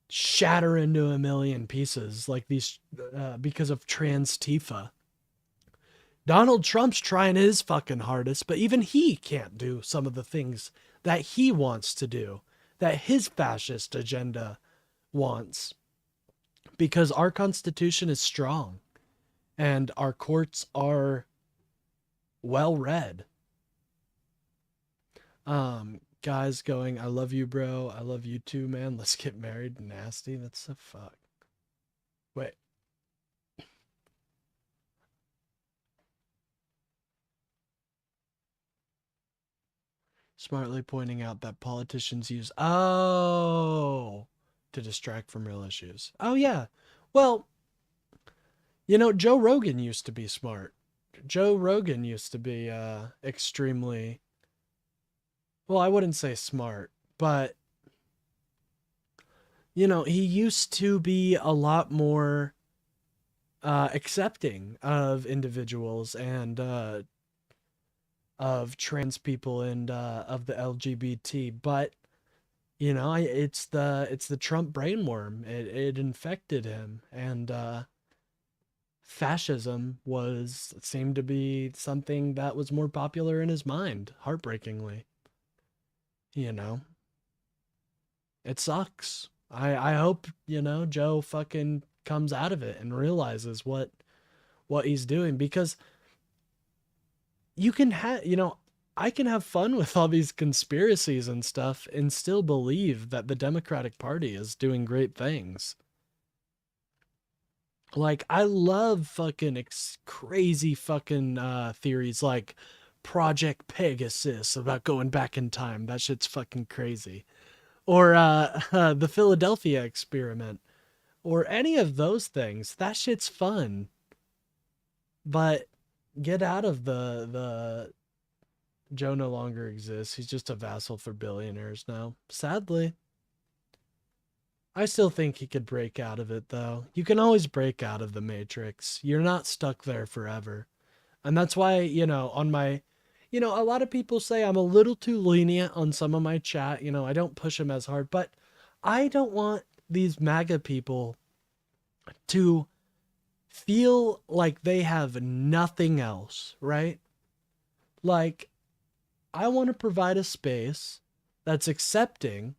shatter into a million pieces like these because of trans Tifa. Donald Trump's trying his fucking hardest, but even he can't do some of the things that he wants to do, that his fascist agenda wants, because our Constitution is strong and our courts are well read. Guys going, "I love you, bro. I love you too, man. Let's get married." Nasty. That's the fuck. Wait. Smartly pointing out that politicians use to distract from real issues. Oh yeah. Well, Joe Rogan used to be smart. Joe Rogan used to be extremely, well, I wouldn't say smart, but he used to be a lot more accepting of individuals and of trans people and of the LGBT, but it's the Trump brainworm. It infected him, and fascism seemed to be something that was more popular in his mind, heartbreakingly. It sucks. I hope Joe fucking comes out of it and realizes what he's doing, because you can I can have fun with all these conspiracies and stuff and still believe that the Democratic Party is doing great things. Like, I love fucking crazy fucking theories like Project Pegasus about going back in time. That shit's fucking crazy. Or the Philadelphia experiment. Or any of those things. That shit's fun. But get out of the Joe no longer exists. He's just a vassal for billionaires now. Sadly. I still think he could break out of it, though. You can always break out of the Matrix. You're not stuck there forever. And that's why, on my, a lot of people say I'm a little too lenient on some of my chat. I don't push them as hard, but I don't want these MAGA people to feel like they have nothing else, right? Like, I want to provide a space that's accepting.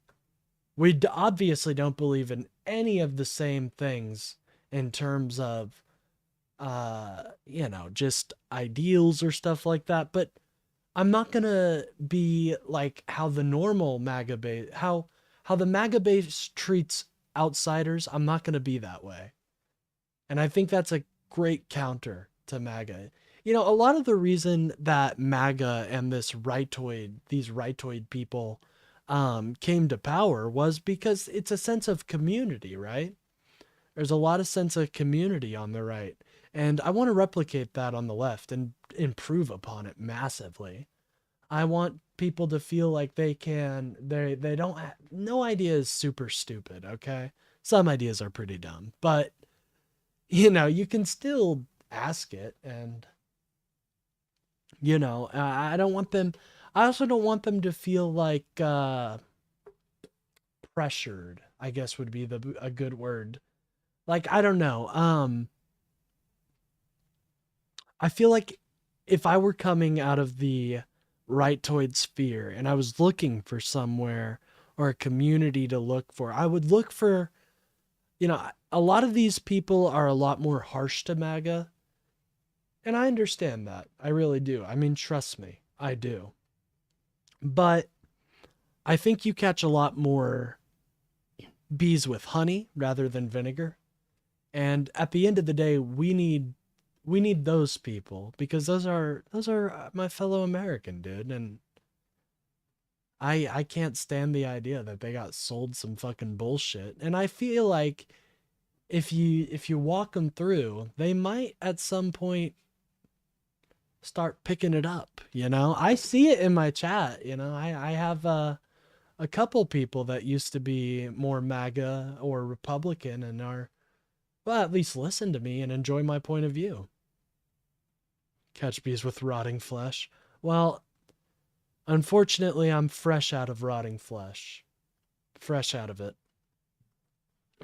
We obviously don't believe in any of the same things in terms of, just ideals or stuff like that. But I'm not going to be like how the normal MAGA base, how the MAGA base treats outsiders. I'm not going to be that way. And I think that's a great counter to MAGA. A lot of the reason that MAGA and these rightoid people came to power was because it's a sense of community, right? There's a lot of sense of community on the right. And I want to replicate that on the left and improve upon it massively. I want people to feel like they don't, no idea is super stupid, okay? Some ideas are pretty dumb, but you can still ask it. And, I don't want them, I also don't want them to feel like, pressured, I guess would be a good word. Like, I don't know. I feel like if I were coming out of the rightoid sphere and I was looking for somewhere or a community to look for, I would look for, a lot of these people are a lot more harsh to MAGA. And I understand that. I really do. I mean, trust me, I do. But I think you catch a lot more bees with honey rather than vinegar. And at the end of the day, we need those people because those are my fellow American, dude. And I can't stand the idea that they got sold some fucking bullshit. And I feel like if you walk them through, they might at some point start picking it up. I see it in my chat. I have a couple people that used to be more MAGA or Republican and are, well, at least listen to me and enjoy my point of view. Catch bees with rotting flesh. Well, unfortunately, I'm fresh out of rotting flesh. Fresh out of it.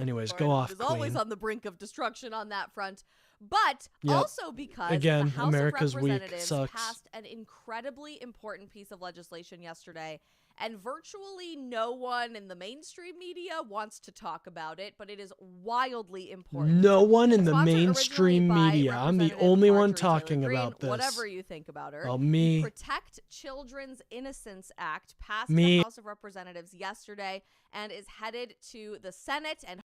Anyways, go off, Is always Queen. on the brink of destruction on that front. But Yep. also because Again, the House America's of weak. Representatives Sucks. passed an incredibly important piece of legislation yesterday, and virtually no one in the mainstream media wants to talk about it, but it is wildly important. No one in the Sponsored originally mainstream by media. I'm the Representative only one Marjorie Taylor talking Greene, about this. Whatever you think about her. Well, The me. Protect Children's Innocence Act passed Me. the House of Representatives yesterday and is headed to the Senate and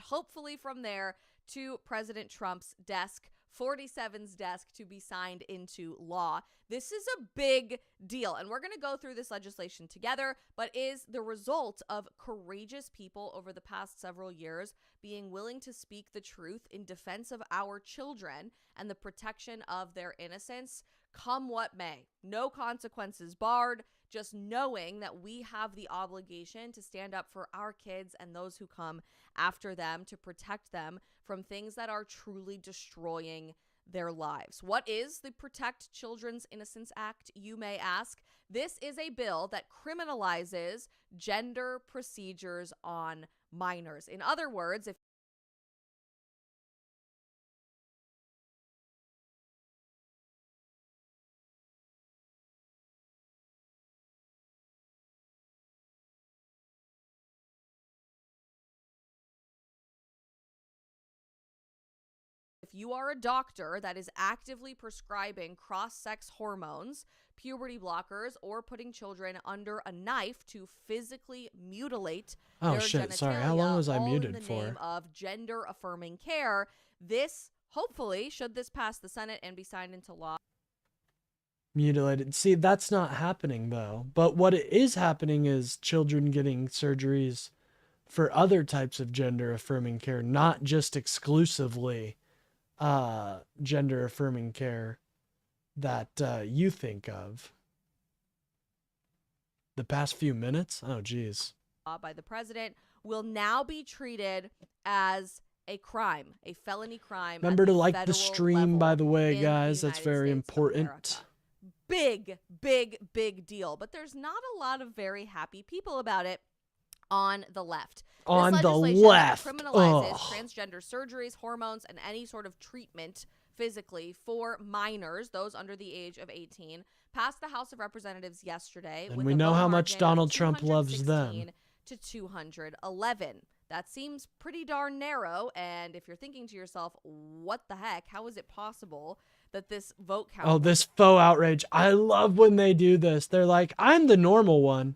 hopefully from there to President Trump's desk, 47's desk, to be signed into law. This is a big deal, and we're going to go through this legislation together, but is the result of courageous people over the past several years being willing to speak the truth in defense of our children and the protection of their innocence, come what may. No consequences barred, just knowing that we have the obligation to stand up for our kids and those who come after them, to protect them from things that are truly destroying their lives. What is the Protect Children's Innocence Act, you may ask? This is a bill that criminalizes gender procedures on minors. In other words, if if you are a doctor that is actively prescribing cross-sex hormones, puberty blockers, or putting children under a knife to physically mutilate Oh, their shit. genitalia, Sorry. How long was I all muted in the for? name of gender-affirming care, this, hopefully, should this pass the Senate and be signed into law. Mutilated. See, that's not happening though. But what it is happening is children getting surgeries for other types of gender affirming care, not just exclusively gender affirming care that you think of. The past few minutes? Oh, geez. By the president will now be treated as a crime, a felony crime. Remember at to the like the federal stream, by the way, level in guys. the That's United very States of important. America. Big, big, big deal. But there's not a lot of very happy people about it on the left. On this the legislation left. that criminalizes Ugh. transgender surgeries, hormones, and any sort of treatment physically for minors, those under the age of 18, passed the House of Representatives yesterday. And with we a know vote how much margin of Donald Trump loves them. 216 to 211. That seems pretty darn narrow. And if you're thinking to yourself, what the heck? How is it possible that this vote count? Oh, this faux outrage. I love when they do this. They're like, I'm the normal one.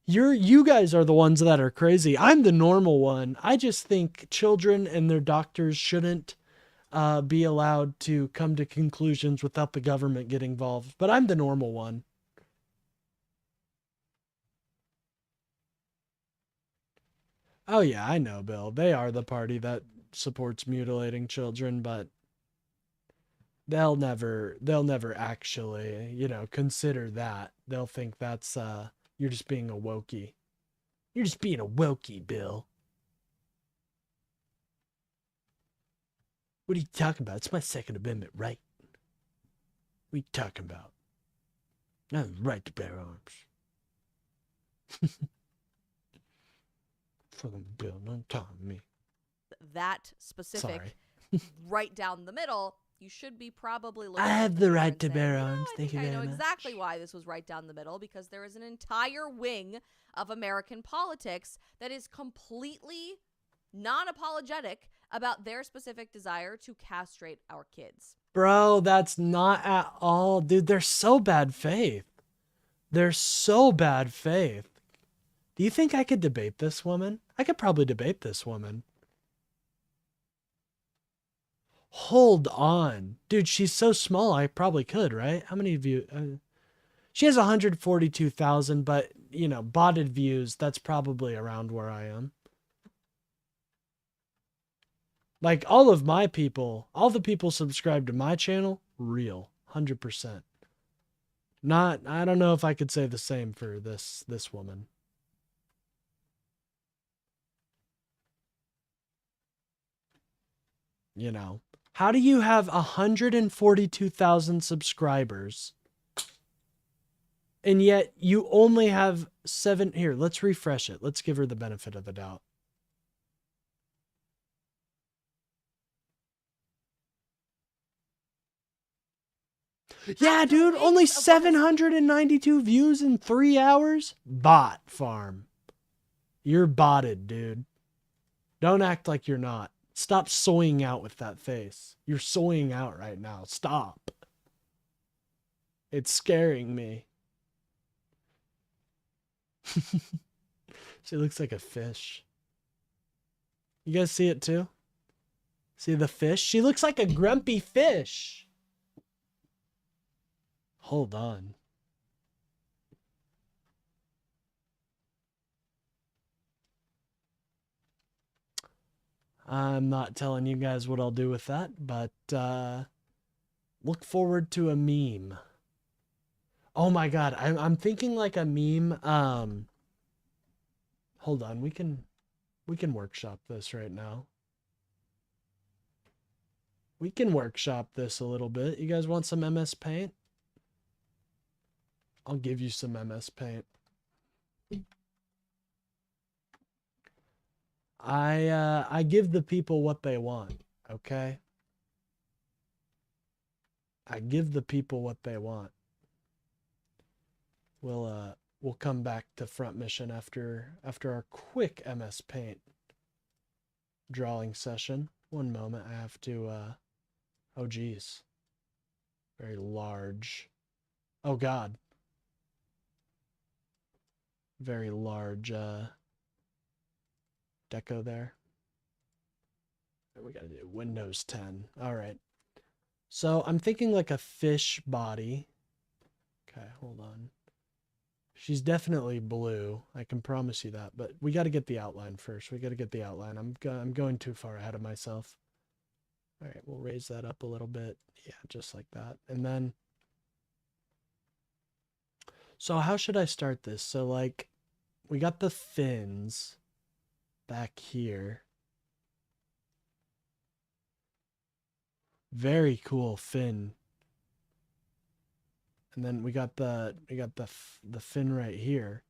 You guys are the ones that are crazy. I'm the normal one. I just think children and their doctors shouldn't be allowed to come to conclusions without the government getting involved. But I'm the normal one. Oh yeah, I know, Bill. They are the party that supports mutilating children, but they'll never actually, consider that. They'll think that's you're just being a wokey. You're just being a wokey, Bill. What are you talking about? It's my Second Amendment right. What are you talking about? I have the right to bear arms. Fucking Bill, don't talk to me. That specific right down the middle, you should be probably looking I at have the the paper right and to saying, bear "You know, arms. I Thank think you I know very much." exactly why this was right down the middle, because there is an entire wing of American politics that is completely non-apologetic about their specific desire to castrate our kids. Bro, that's not at all. Dude, they're so bad faith. They're so bad faith. Do you think I could debate this woman? I could probably debate this woman. Hold on. Dude, she's so small, I probably could, right? How many views? She has 142,000, but, botted views, that's probably around where I am. Like, all the people subscribed to my channel, real, 100%. I don't know if I could say the same for this woman. How do you have 142,000 subscribers and yet you only have 7? Here, let's refresh it. Let's give her the benefit of the doubt. Yeah, dude, only 792 views in 3 hours? Bot farm. You're botted, dude. Don't act like you're not. Stop soying out with that face. You're soying out right now. Stop. It's scaring me. She looks like a fish. You guys see it too? See the fish? She looks like a grumpy fish. Hold on. I'm not telling you guys what I'll do with that, but look forward to a meme. Oh my god, I'm thinking like a meme. Hold on, we can workshop this right now. We can workshop this a little bit. You guys want some MS Paint? I'll give you some MS Paint. I give the people what they want, okay? I give the people what they want. We'll come back to front mission after our quick MS Paint drawing session. One moment, I have to, oh geez. Very large. Oh god. Very large, deco there. We gotta do Windows 10. Alright. So I'm thinking like a fish body. Okay, hold on. She's definitely blue. I can promise you that. But we got to get the outline first. We got to get the outline. I'm going too far ahead of myself. All right, we'll raise that up a little bit. Yeah, just like that. And then, so how should I start this? So like, we got the fins back here. Very cool fin. And then we got the fin right here.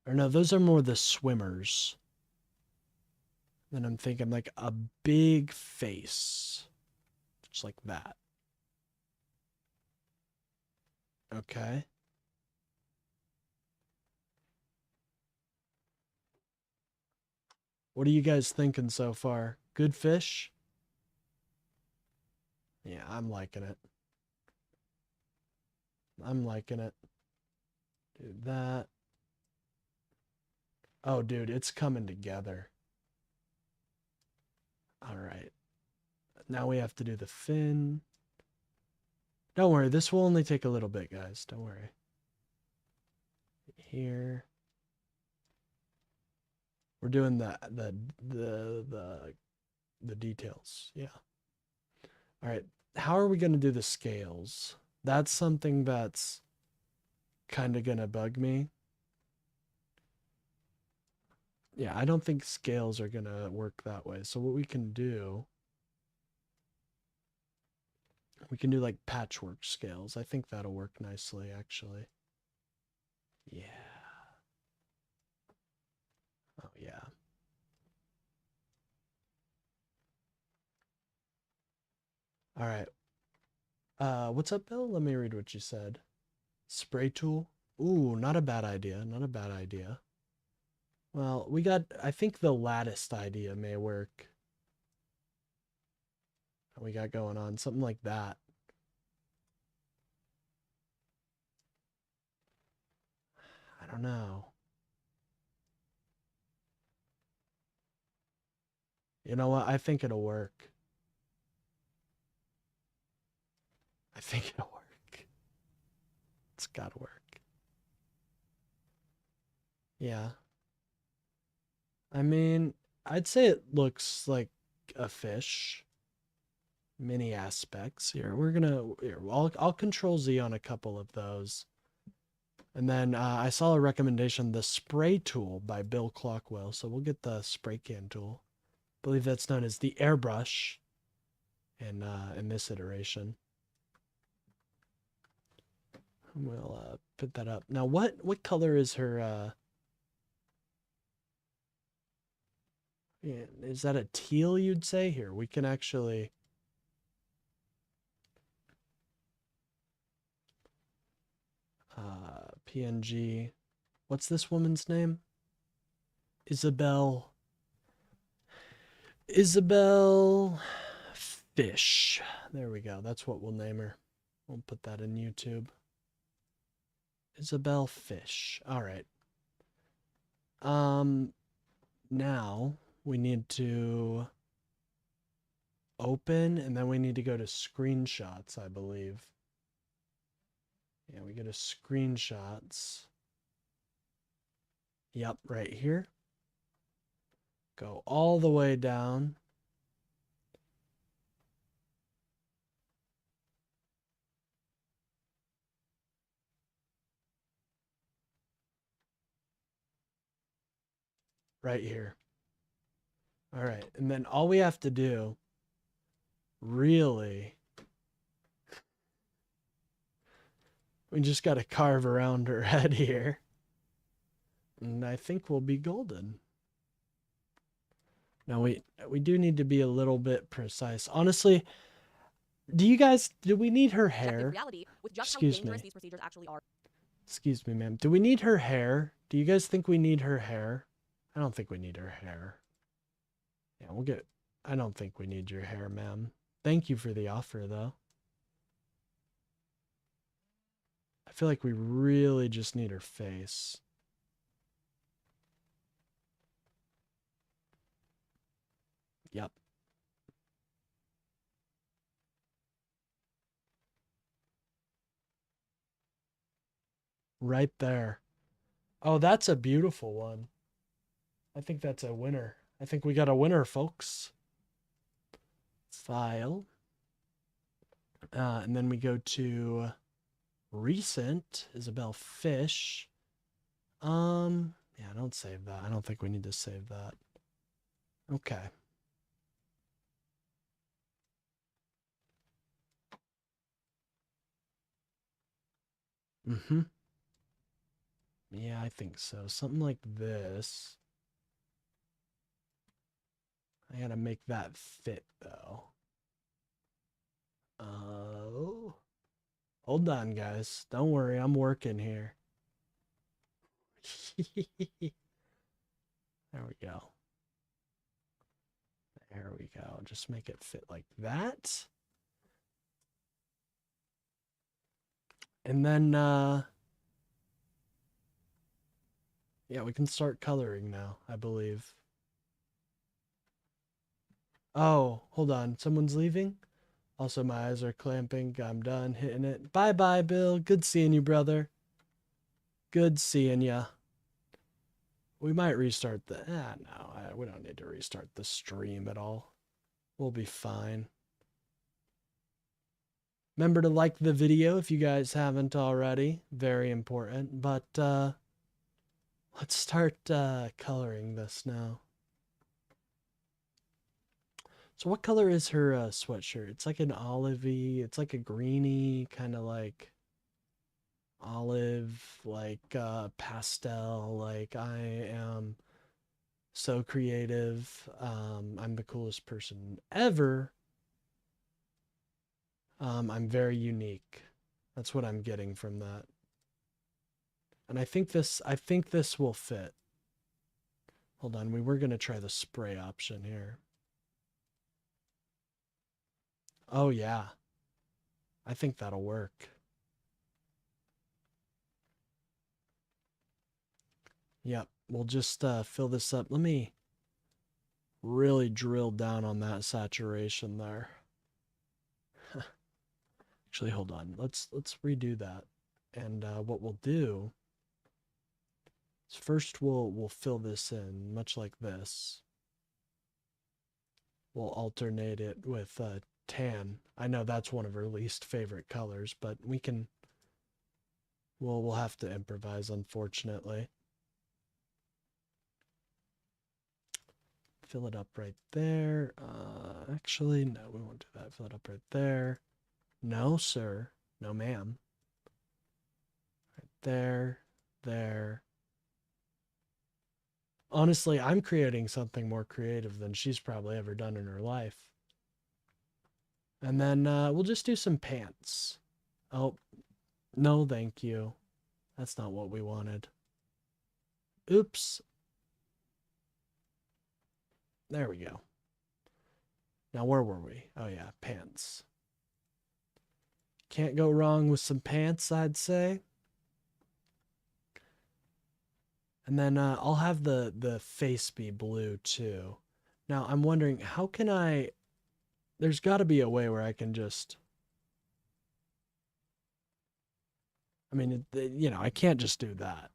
Or no, those are more the swimmers. Then I'm thinking like a big face. Just like that. Okay. What are you guys thinking so far? Good fish? Yeah, I'm liking it. I'm liking it. Do that. Oh, dude, it's coming together. All right. Now we have to do the fin. Don't worry, this will only take a little bit, guys. Don't worry. Here. We're doing the details. Yeah. All right. How are we going to do the scales? That's something that's kind of going to bug me. Yeah, I don't think scales are going to work that way. So what we can do like patchwork scales. I think that'll work nicely, actually. Yeah. Oh, yeah. All right. What's up, Bill? Let me read what you said. Spray tool. Ooh, not a bad idea. Not a bad idea. Well, I think the latticed idea may work. What we got going on? Something like that. I don't know. You know what? I think it'll work. I think it'll work. It's gotta work. Yeah. I mean, I'd say it looks like a fish. Many aspects. Here, I'll Control Z on a couple of those. And then I saw a recommendation, the spray tool by Bill Clockwell. So we'll get the spray can tool. I believe that's known as the airbrush in this iteration. We'll put that up. Now, what color is her? Yeah, is that a teal? You'd say here. We can actually. PNG. What's this woman's name? Isabel Fish. There we go. That's what we'll name her. We'll put that in YouTube. Isabel Fish. All right. Now we need to open, and then we need to go to screenshots, I believe. Yeah, we go to screenshots. Yep, right here. Go all the way down. Right here. All right, and then all we have to do, really, we just got to carve around her head here. And I think we'll be golden. Now, we do need to be a little bit precise. Honestly, do we need her hair? Excuse me. Excuse me, ma'am. Do we need her hair? Do you guys think we need her hair? I don't think we need her hair. Yeah, we'll get I don't think we need your hair, ma'am. Thank you for the offer, though. I feel like we really just need her face. Yep. Right there. Oh, that's a beautiful one. I think that's a winner. I think we got a winner, folks. File. And then we go to recent, Isabel Fish. Yeah, don't save that. I don't think we need to save that. Okay. Mm-hmm. Yeah, I think so. Something like this. I gotta make that fit, though. Oh. Hold on, guys. Don't worry, I'm working here. There we go. There we go. Just make it fit like that. And then, yeah, we can start coloring now, I believe. Oh, hold on. Someone's leaving? Also, my eyes are clamping. I'm done hitting it. Bye-bye, Bill. Good seeing you, brother. Good seeing ya. We might restart the... no, we don't need to restart the stream at all. We'll be fine. Remember to like the video if you guys haven't already. Very important. But, let's start, coloring this now. So what color is her sweatshirt? It's like an olivey, it's like a greeny, kind of like olive, like pastel, like I am so creative. I'm the coolest person ever. I'm very unique. That's what I'm getting from that. And I think this will fit. Hold on, we were gonna try the spray option here. Oh yeah. I think that'll work. Yep, we'll just fill this up. Let me really drill down on that saturation there. Actually, hold on. Let's redo that. And what we'll do is first we'll fill this in much like this. We'll alternate it with tan. I know that's one of her least favorite colors, but we can we'll have to improvise, unfortunately. Fill it up right there. Actually, no, we won't do that. Fill it up right there. No, sir. No, ma'am. Right there. There. Honestly, I'm creating something more creative than she's probably ever done in her life. And then we'll just do some pants. Oh, no, thank you. That's not what we wanted. Oops. There we go. Now, where were we? Oh, yeah, pants. Can't go wrong with some pants, I'd say. And then I'll have the face be blue, too. Now, I'm wondering, how can I... There's got to be a way where I can just... I mean, you know, I can't just do that.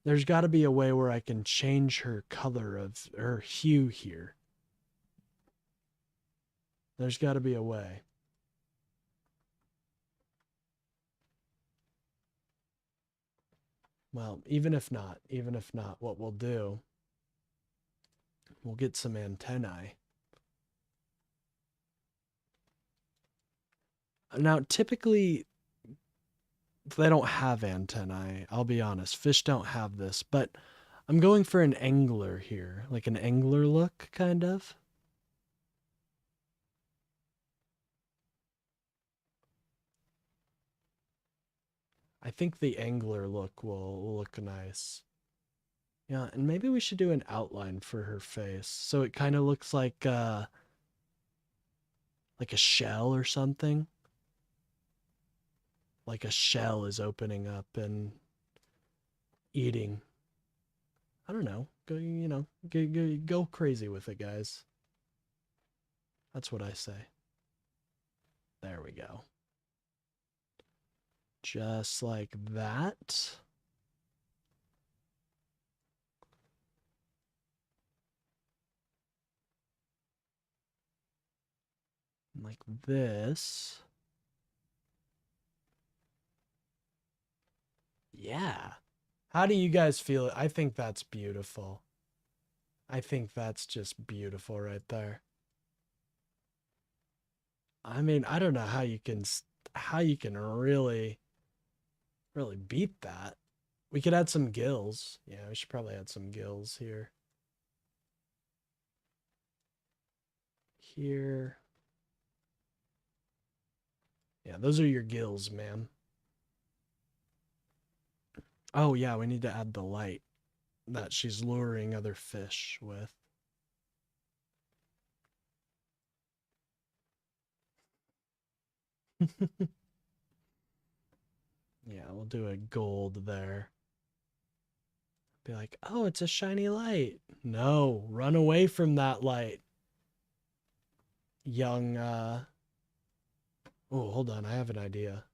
There's got to be a way where I can change her color of her hue here. There's got to be a way. Well, even if not, what we'll do, we'll get some antennae. Now, typically, they don't have antennae. I'll be honest. Fish don't have this, but I'm going for an angler here, like an angler look, kind of. I think the angler look will look nice. Yeah, and maybe we should do an outline for her face so it kind of looks like a shell or something. Like a shell is opening up and eating. I don't know. Go crazy with it, guys. That's what I say. There we go. Just like that. Like this. Yeah. How do you guys feel? I think that's beautiful. I think that's just beautiful right there. I mean, I don't know how you can really beat that. We could add some gills. Yeah, we should probably add some gills here. Here. Yeah, those are your gills, ma'am. Oh yeah, we need to add the light that she's luring other fish with. Yeah, we'll do a gold there. Be like, oh, it's a shiny light. No, run away from that light. Young, oh, hold on, I have an idea.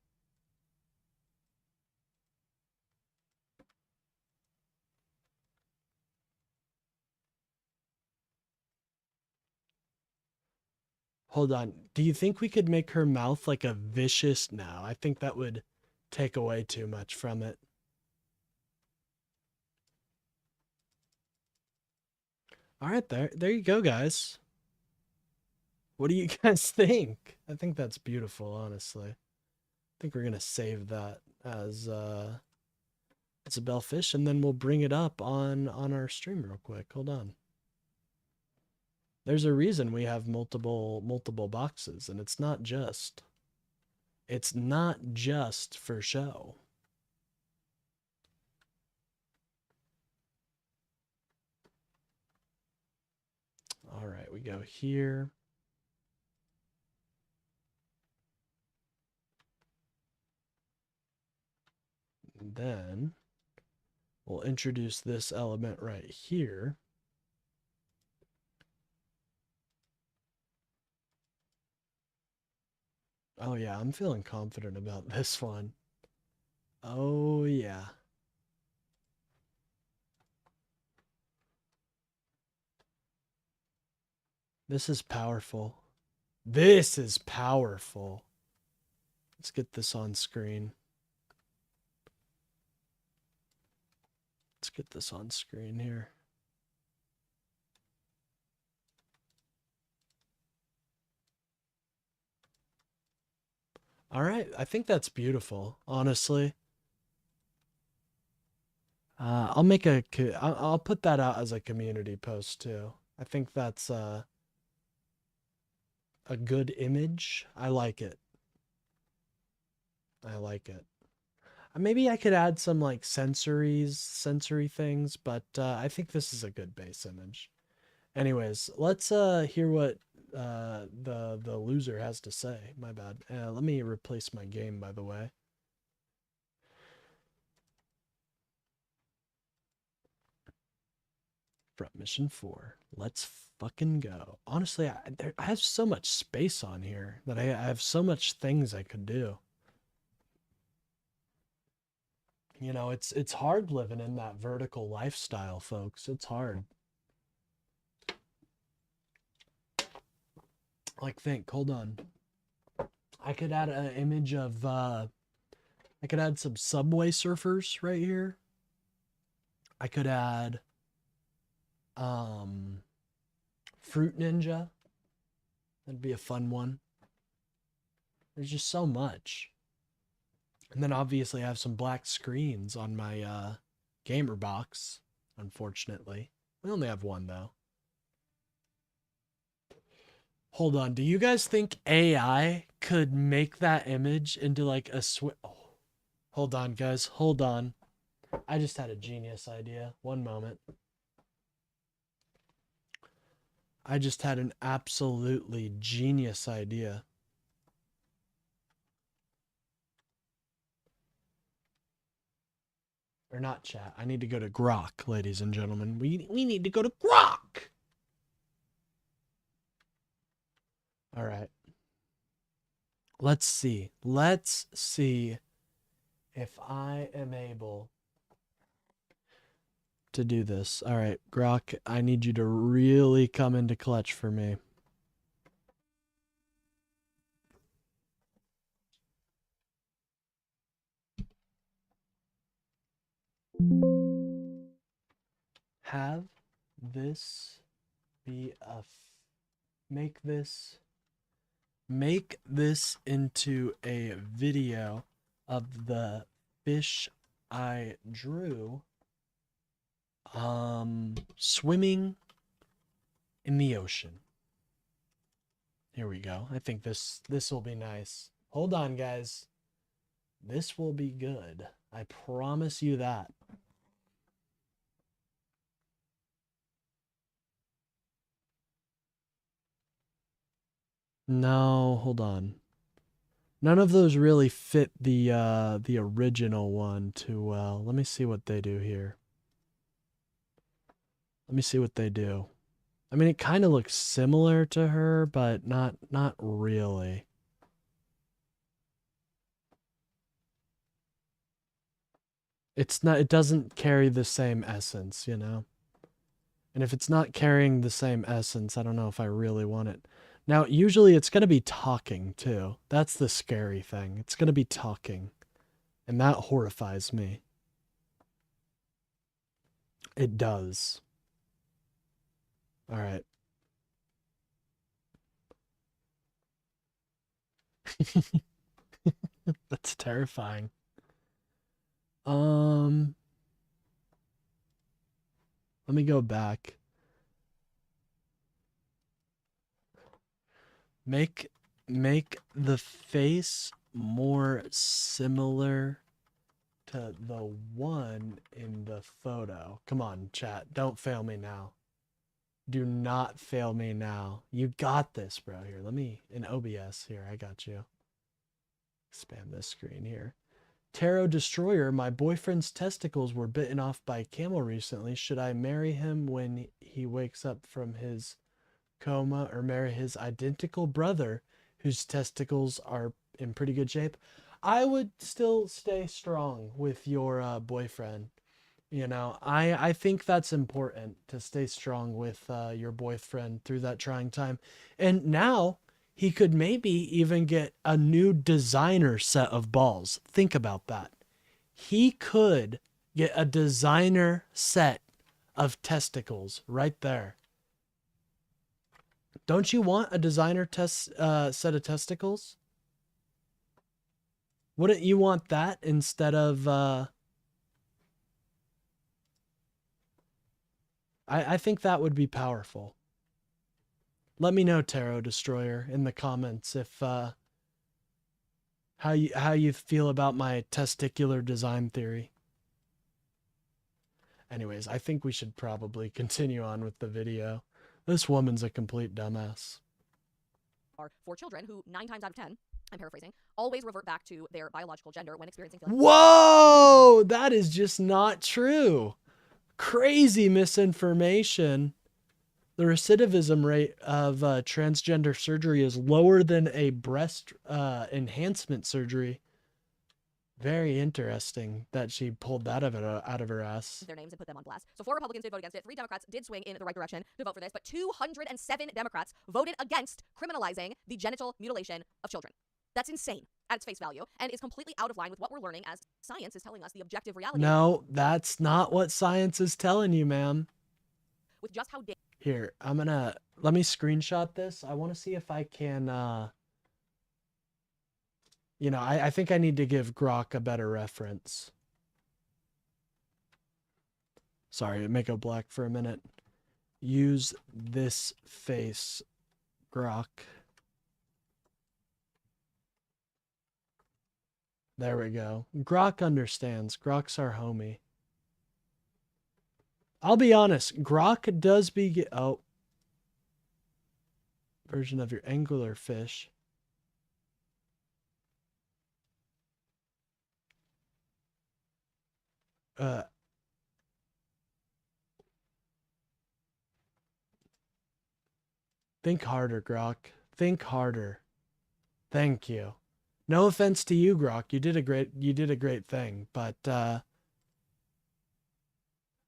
Hold on. Do you think we could make her mouth like a vicious? No, I think that would take away too much from it. All right, there you go, guys. What do you guys think? I think that's beautiful, honestly. I think we're gonna save that as a bellfish, and then we'll bring it up on our stream real quick. Hold on. There's a reason we have multiple boxes, and it's not just for show. All right, we go here. And then we'll introduce this element right here. Oh yeah, I'm feeling confident about this one. Oh yeah. This is powerful. This is powerful. Let's get this on screen. Let's get this on screen here. All right, I think that's beautiful, honestly. I'll put that out as a community post too. I think that's a good image. I like it. I like it. Maybe I could add some like sensory things, but I think this is a good base image. Anyways, let's hear what the loser has to say. My bad. Let me replace my game, by the way. Front mission 4. Let's fucking go. Honestly, I have so much space on here that I have so much things I could do. You know, it's hard living in that vertical lifestyle, folks. It's hard. Like, hold on. I could add an image of, I could add some Subway Surfers right here. I could add, Fruit Ninja. That'd be a fun one. There's just so much. And then obviously I have some black screens on my, gamer box, unfortunately. We only have one, though. Hold on, do you guys think AI could make that image into like a oh, hold on, guys, hold on. I just had a genius idea. One moment. I just had an absolutely genius idea. Or not chat. I need to go to Grok, ladies and gentlemen. We need to go to Grok. All right. Let's see. Let's see if I am able to do this. All right, Grok, I need you to really come into clutch for me. Have this be a make this into a video of the fish I drew swimming in the ocean. Here we go. I think this will be nice. Hold on, guys. This will be good. I promise you that. No, hold on. None of those really fit the original one too well. Let me see what they do here. Let me see what they do. I mean, it kind of looks similar to her, but not really. It doesn't carry the same essence, you know? And if it's not carrying the same essence, I don't know if I really want it. Now, usually it's going to be talking, too. That's the scary thing. It's going to be talking. And that horrifies me. It does. All right. That's terrifying. Let me go back. Make the face more similar to the one in the photo. Come on, chat. Don't fail me now. Do not fail me now. You got this, bro. Here, let me, in OBS, here, I got you. Expand this screen here. Tarot Destroyer, my boyfriend's testicles were bitten off by a camel recently. Should I marry him when he wakes up from his coma or marry his identical brother whose testicles are in pretty good shape? I would still stay strong with your boyfriend. You know, I think that's important to stay strong with your boyfriend through that trying time. And now he could maybe even get a new designer set of balls. Think about that. He could get a designer set of testicles right there. Don't you want a designer set of testicles? Wouldn't you want that instead of I think that would be powerful. Let me know, Tarot Destroyer, in the comments if how you feel about my testicular design theory. Anyways, I think we should probably continue on with the video. This woman's a complete dumbass. Are for children who 9 times out of 10, I'm paraphrasing, always revert back to their biological gender when experiencing feelings. Whoa! That is just not true. Crazy misinformation. The recidivism rate of transgender surgery is lower than a breast enhancement surgery. Very interesting that she pulled that out of her ass. Their names and put them on blast. So 4 Republicans did vote against it. 3 Democrats did swing in the right direction to vote for this, but 207 Democrats voted against criminalizing the genital mutilation of children. That's insane at its face value and is completely out of line with what we're learning as science is telling us the objective reality. No, that's not what science is telling you, ma'am. With just how Here, let me screenshot this. I want to see if I can, you know, I think I need to give Grok a better reference. Sorry, it may go black for a minute. Use this face, Grok. There we go. Grok understands. Grok's our homie. I'll be honest, Grok does be version of your angular fish. Think harder, Grok. Think harder. Thank you. No offense to you, Grok. You did a great thing, but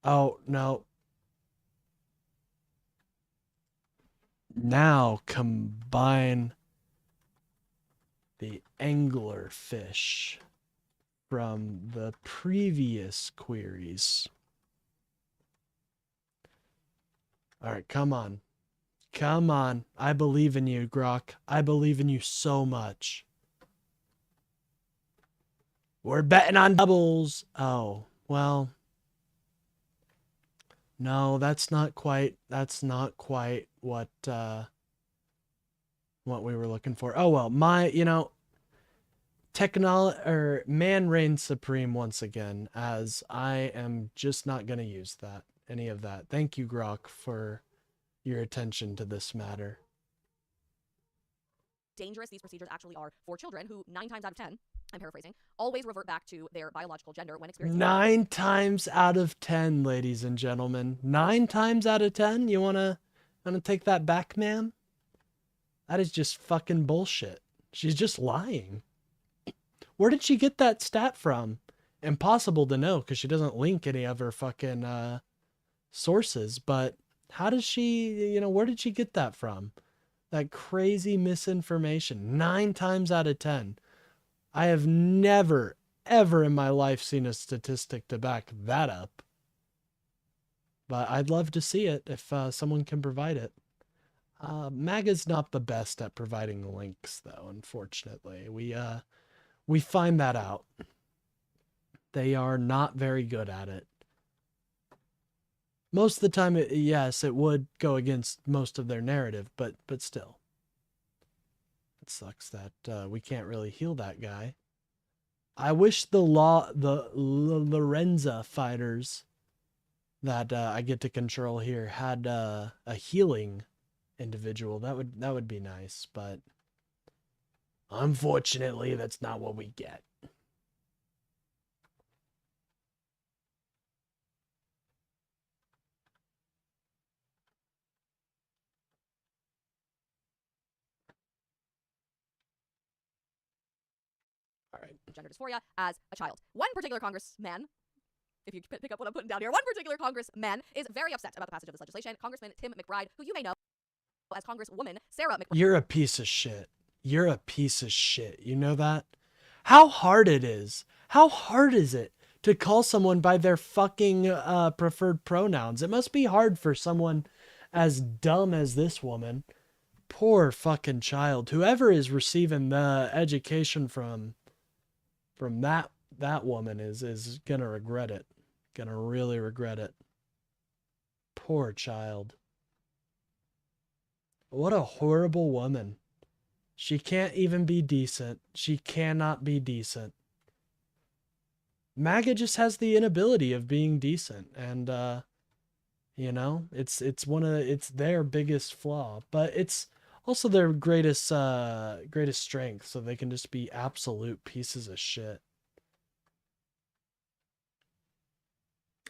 oh, no. Now combine the angler fish from the previous queries. All right, come on. Come on. I believe in you, Grok. I believe in you so much. We're betting on doubles. Oh, well. No, that's not quite what we were looking for. Oh well, man reigns supreme once again, as I am just not gonna use any of that. Thank you, Grok, for your attention to this matter. Dangerous these procedures actually are for children who 9 times out of 10, I'm paraphrasing, always revert back to their biological gender when experiencing 9 times out of 10, ladies and gentlemen. 9 times out of 10? You wanna take that back, ma'am? That is just fucking bullshit. She's just lying. Where did she get that stat from? Impossible to know because she doesn't link any of her fucking sources, but how does she, where did she get that from? That crazy misinformation. 9 times out of 10. I have never, ever in my life seen a statistic to back that up. But I'd love to see it if someone can provide it. MAGA's not the best at providing links, though, unfortunately. We find that out. They are not very good at it. Most of the time, yes, it would go against most of their narrative, but still. It sucks that we can't really heal that guy. I wish the Lorenza fighters that I get to control here had a healing individual. That would be nice, but unfortunately, that's not what we get. gender dysphoria as a child. One particular congressman, if you pick up what I'm putting down here, one particular congressman is very upset about the passage of this legislation. Congressman Tim McBride, who you may know as Congresswoman Sarah McBride. You're a piece of shit. You're a piece of shit. You know that? How hard it is. How hard is it to call someone by their fucking preferred pronouns? It must be hard for someone as dumb as this woman. Poor fucking child. Whoever is receiving the education from that woman is gonna regret it. Gonna really regret it. Poor child. What a horrible woman. She can't even be decent. She cannot be decent. MAGA just has the inability of being decent, and it's their biggest flaw, but it's also their greatest strength, so they can just be absolute pieces of shit.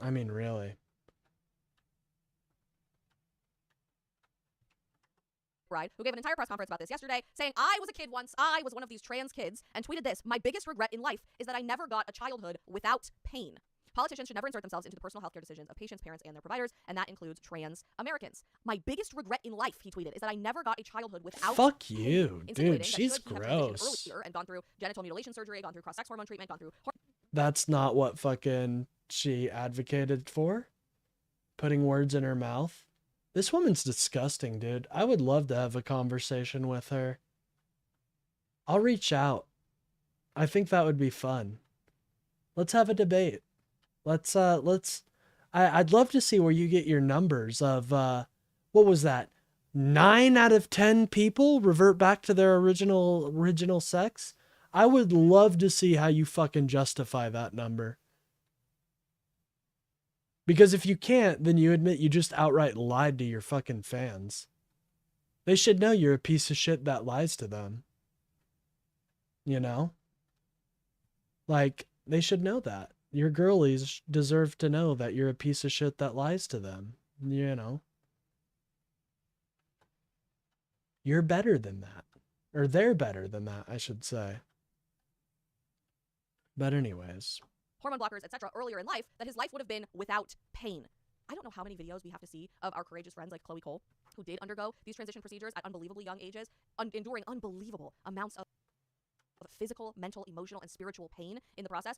I mean, really. Who gave an entire press conference about this yesterday, saying, I was a kid once, I was one of these trans kids, and tweeted this: my biggest regret in life is that I never got a childhood without pain. Politicians should never insert themselves into the personal healthcare decisions of patients, parents, and their providers, and that includes trans Americans. My biggest regret in life, he tweeted, is that I never got a childhood without Fuck pain. you, dude. She's gross. And gone through genital mutilation surgery, gone through cross-sex hormone treatment, gone through... That's not what fucking she advocated for. Putting words in her mouth. This woman's disgusting, dude. I would love to have a conversation with her. I'll reach out. I think that would be fun. Let's have a debate. I'd love to see where you get your numbers of, what was that? 9 out of 10 people revert back to their original sex? I would love to see how you fucking justify that number. Because if you can't, then you admit you just outright lied to your fucking fans. They should know you're a piece of shit that lies to them. You know? Like, they should know that. Your girlies deserve to know that you're a piece of shit that lies to them. You know? You're better than that. Or they're better than that, I should say. But anyways. Hormone blockers, etc. earlier in life, that his life would have been without pain. I don't know how many videos we have to see of our courageous friends like Chloe Cole, who did undergo these transition procedures at unbelievably young ages, enduring unbelievable amounts of physical, mental, emotional, and spiritual pain in the process.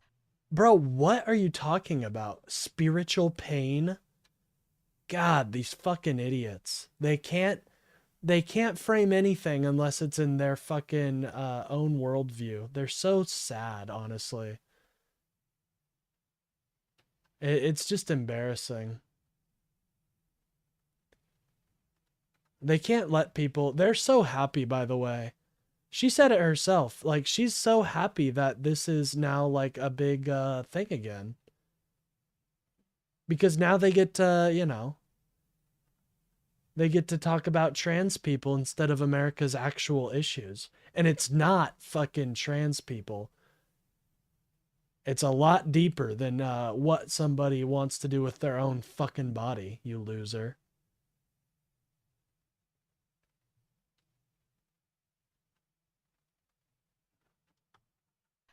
Bro, what are you talking about? Spiritual pain? God, these fucking idiots. They can't frame anything unless it's in their fucking own worldview. They're so sad, honestly. It's just embarrassing. They can't let people... They're so happy, by the way. She said it herself. Like, she's so happy that this is now, like, a big thing again. Because now they get to, you know... They get to talk about trans people instead of America's actual issues. And it's not fucking trans people. It's a lot deeper than what somebody wants to do with their own fucking body, you loser.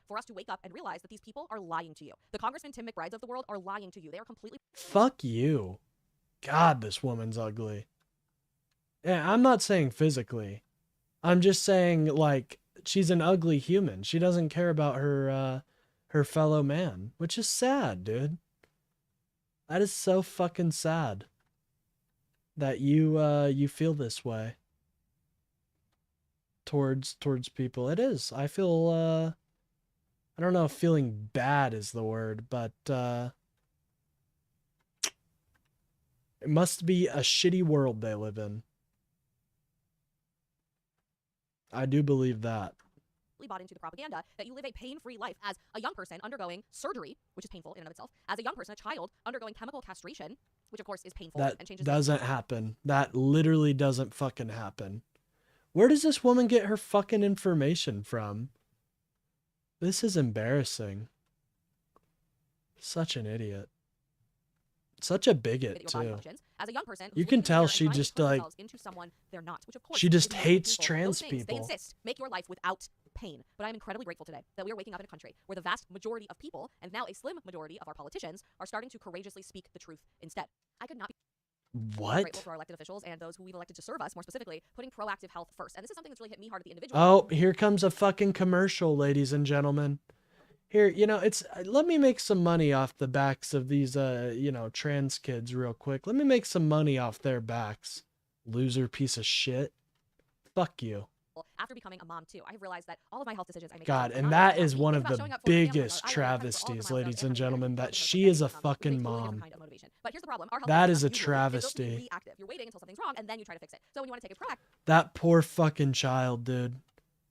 For us to wake up and realize that these people are lying to you. The Congressman Tim McBrides of the world are lying to you. They are completely... Fuck you. God, this woman's ugly. Yeah, I'm not saying physically. I'm just saying, like, she's an ugly human. She doesn't care about her fellow man, which is sad, dude. That is so fucking sad that you feel this way towards people. It is. I feel I don't know if feeling bad is the word, but it must be a shitty world they live in. I do believe that. Bought into the propaganda that you live a pain-free life as a young person undergoing surgery, which is painful in and of itself, as a young person, a child undergoing chemical castration, which of course is painful That and changes... doesn't happen. That literally doesn't fucking happen. Where does this woman get her fucking information from? This is embarrassing. Such an idiot. Such a bigot, too. As a young person, you can tell she just, like, into someone they're not, which of course she just hates trans Those people. They insist make your life without pain. But I'm incredibly grateful today that we are waking up in a country where the vast majority of people, and now a slim majority of our politicians, are starting to courageously speak the truth instead. I could not be grateful for our elected officials and those who we've elected to serve us, more specifically, putting proactive health first. And this is something that's really hit me hard at the individual. Oh, here comes a fucking commercial, ladies and gentlemen. Here, you know, let me make some money off the backs of these, you know, trans kids real quick. Let me make some money off their backs. Loser piece of shit. Fuck you. After becoming a mom, too, I have realized that all of my health decisions I make... God, and that is one of the biggest travesties, ladies and gentlemen, that she is a fucking mom. But here's the problem. That is a travesty. You're waiting until something's wrong, and then you try to fix it. So when you want to take a proactive... That poor fucking child, dude.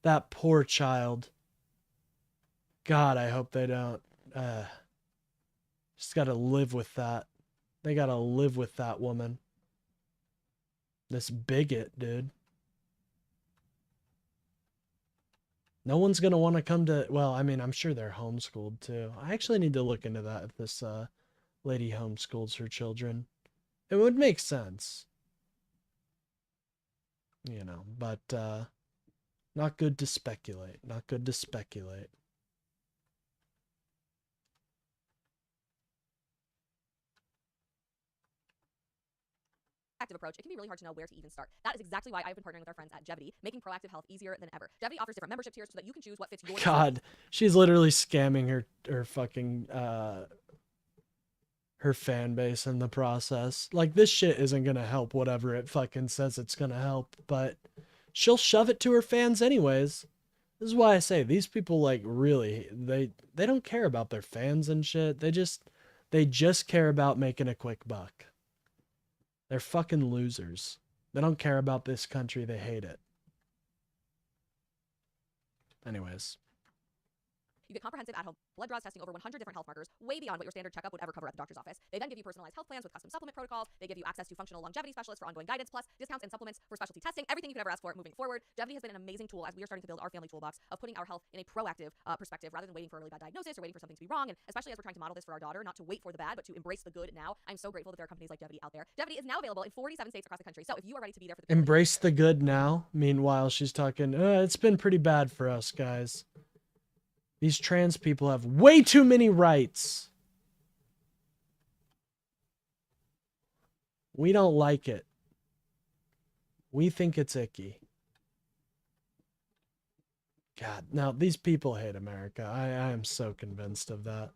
That poor child. God, I hope they don't. Just gotta live with that. They gotta live with that woman. This bigot, dude. No one's gonna want to come to... Well, I mean, I'm sure they're homeschooled, too. I actually need to look into that if this lady homeschools her children. It would make sense. You know, but not good to speculate. Not good to speculate. Approach, it can be really hard to know where to even start. That is exactly why I've been partnering with our friends at Jevity, making proactive health easier than ever. Jevity offers different membership tiers so that you can choose what fits your... God, she's literally scamming her fucking her fan base in the process. Like, this shit isn't gonna help whatever it fucking says it's gonna help, but she'll shove it to her fans anyways. This is why I say these people, like, really, they don't care about their fans and shit. They just care about making a quick buck. They're fucking losers. They don't care about this country. They hate it. Anyways. You get comprehensive at-home blood draws testing over 100 different health markers, way beyond what your standard checkup would ever cover at the doctor's office. They then give you personalized health plans with custom supplement protocols. They give you access to functional longevity specialists for ongoing guidance, plus discounts and supplements for specialty testing, everything you could ever ask for moving forward. Devity has been an amazing tool as we are starting to build our family toolbox of putting our health in a proactive perspective rather than waiting for a really bad diagnosis or waiting for something to be wrong. And especially as we're trying to model this for our daughter, not to wait for the bad, but to embrace the good now. I'm so grateful that there are companies like Devity out there. Devity is now available in 47 states across the country. So if you are ready to be there for the Embrace the good now. Meanwhile, she's talking, it's been pretty bad for us, guys. These trans people have way too many rights. We don't like it. We think it's icky. God, now these people hate America. I am so convinced of that.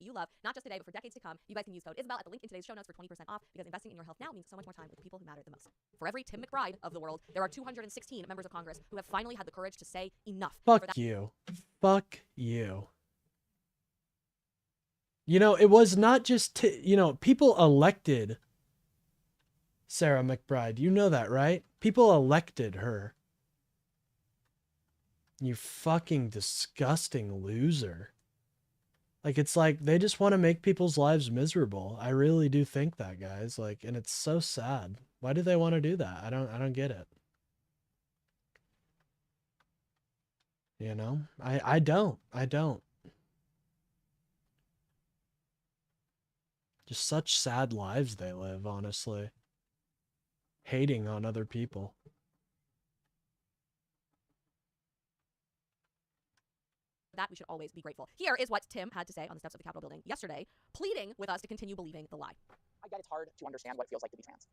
You love, not just today, but for decades to come. You guys can use code Isabel at the link in today's show notes for 20% off, because investing in your health now means so much more time with the people who matter the most. For every Tim McBride of the world, there are 216 members of Congress who have finally had the courage to say enough. Fuck you. Fuck you. You know, it was not just, people elected Sarah McBride. You know that, right? People elected her. You fucking disgusting loser. Like, it's like they just want to make people's lives miserable. I really do think that, guys. Like, and it's so sad. Why do they want to do that? I don't get it. You know? I don't. Just such sad lives they live, honestly. Hating on other people. That we should always be grateful. Here is what Tim had to say on the steps of the Capitol building yesterday, pleading with us to continue believing the lie. I get it's hard to understand what it feels like to be trans.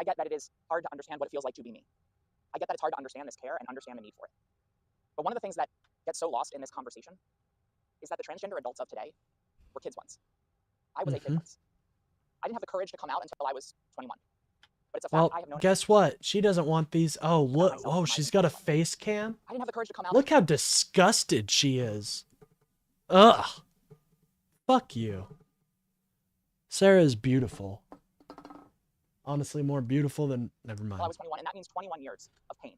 I get that it is hard to understand what it feels like to be me. I get that it's hard to understand this care and understand the need for it. But one of the things that gets so lost in this conversation is that the transgender adults of today were kids once. I was a kid once. I didn't have the courage to come out until I was 21. But it's a fact I have known. Guess what? She doesn't want these. Oh, look. Oh, she's got a face cam. I didn't have the courage to come out. Look how disgusted she is. Ugh. Fuck you. Sarah is beautiful. Honestly, more beautiful than... Never mind. Well, I was 21, and that means 21 years of pain.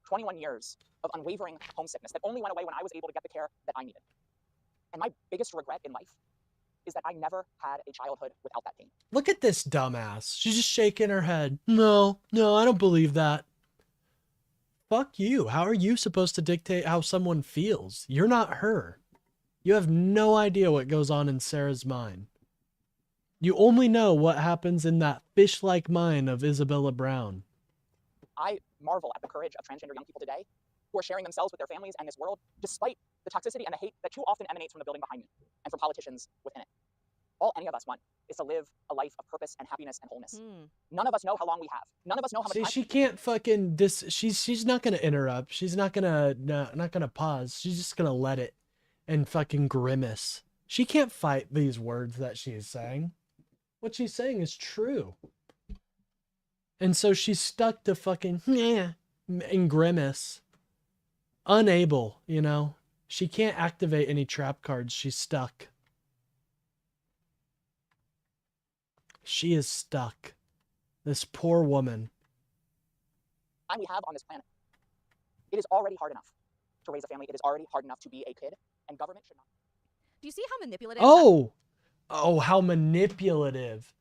21 years of unwavering homesickness that only went away when I was able to get the care that I needed. And my biggest regret in life is that I never had a childhood without that pain. Look at this dumbass. She's just shaking her head. No, I don't believe that. Fuck you. How are you supposed to dictate how someone feels? You're not her. You have no idea what goes on in Sarah's mind. You only know what happens in that fish-like mind of Isabella Brown. I marvel at the courage of transgender young people today who are sharing themselves with their families and this world, despite the toxicity and the hate that too often emanates from the building behind me and from politicians within it. All any of us want is to live a life of purpose and happiness and wholeness. None of us know how long we have. None of us know how much time. She can't fucking she's not gonna interrupt. She's not gonna pause. She's just gonna let it and fucking grimace. She can't fight these words that she is saying. What she's saying is true. And so she's stuck to fucking and grimace. Unable, you know. She can't activate any trap cards. She's stuck. She is stuck. This poor woman. Time we have on this planet. It is already hard enough to raise a family. It is already hard enough to be a kid, and government should not. Do you see how manipulative? Oh, how manipulative.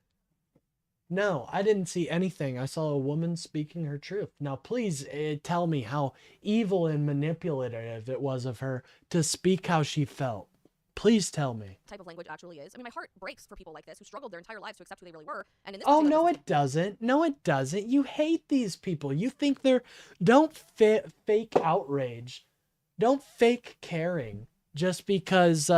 No, I didn't see anything. I saw a woman speaking her truth. Now, please tell me how evil and manipulative it was of her to speak how she felt. Please tell me. Type of language actually is. I mean, my heart breaks for people like this who struggled their entire lives to accept who they really were. And in this no, it doesn't. No, it doesn't. You hate these people. You think they're... Don't fake outrage. Don't fake caring just because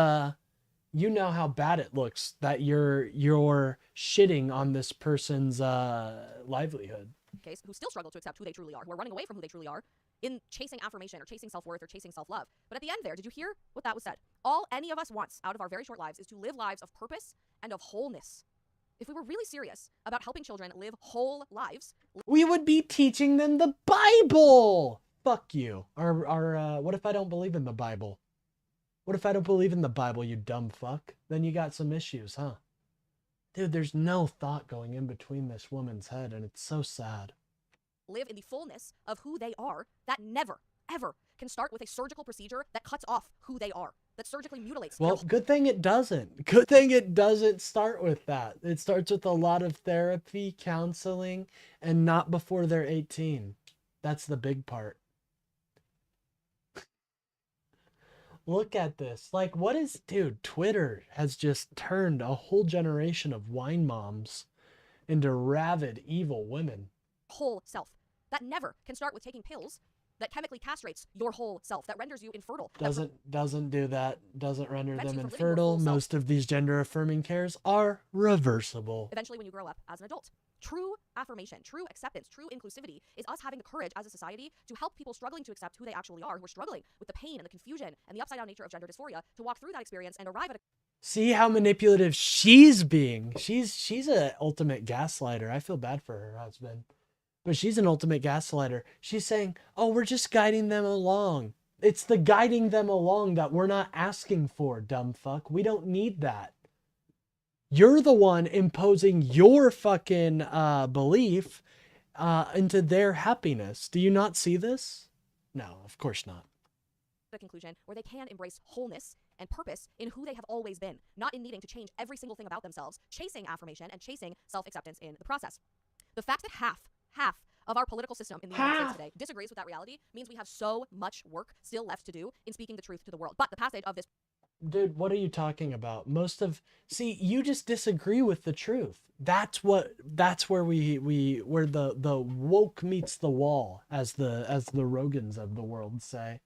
you know how bad it looks that you're shitting on this person's livelihood. Case who still struggle to accept who they truly are, who are running away from who they truly are in chasing affirmation or chasing self-worth or chasing self-love. But at the end there, did you hear what that was said? All any of us wants out of our very short lives is to live lives of purpose and of wholeness. If we were really serious about helping children live whole lives, we would be teaching them the Bible. Fuck you. Or what if I don't believe in the Bible? What if I don't believe in the Bible, you dumb fuck? Then you got some issues, huh? Dude, there's no thought going in between this woman's head, and it's so sad. live in the fullness of who they are, that never, ever can start with a surgical procedure that cuts off who they are, that surgically mutilates. Well, good thing it doesn't. Good thing it doesn't start with that. It starts with a lot of therapy, counseling, and not before they're 18. That's the big part. Look at this. Like, what is, dude, Twitter has just turned a whole generation of wine moms into rabid, evil women. Whole self. That never can start with taking pills that chemically castrates your whole self, that renders you infertile. Doesn't do that. Doesn't render Prevents them you from living your infertile. full self. Most of these gender affirming cares are reversible. Eventually when you grow up as an adult. True affirmation, true acceptance, true inclusivity is us having the courage as a society to help people struggling to accept who they actually are, who are struggling with the pain and the confusion and the upside down nature of gender dysphoria, to walk through that experience and arrive at a See how manipulative she's being. She's a ultimate gaslighter. I feel bad for her husband. But she's an ultimate gaslighter. She's saying, oh, we're just guiding them along. It's the guiding them along that we're not asking for, dumb fuck. We don't need that. You're the one imposing your fucking belief into their happiness. Do you not see this? No, of course not. conclusion where they can embrace wholeness and purpose in who they have always been, not in needing to change every single thing about themselves, chasing affirmation and chasing self-acceptance in the process. The fact that half of our political system in the United States today disagrees with that reality means we have so much work still left to do in speaking the truth to the world. But the passage of this... Dude, what are you talking about? See, you just disagree with the truth. That's where where the woke meets the wall, as the Rogans of the world say.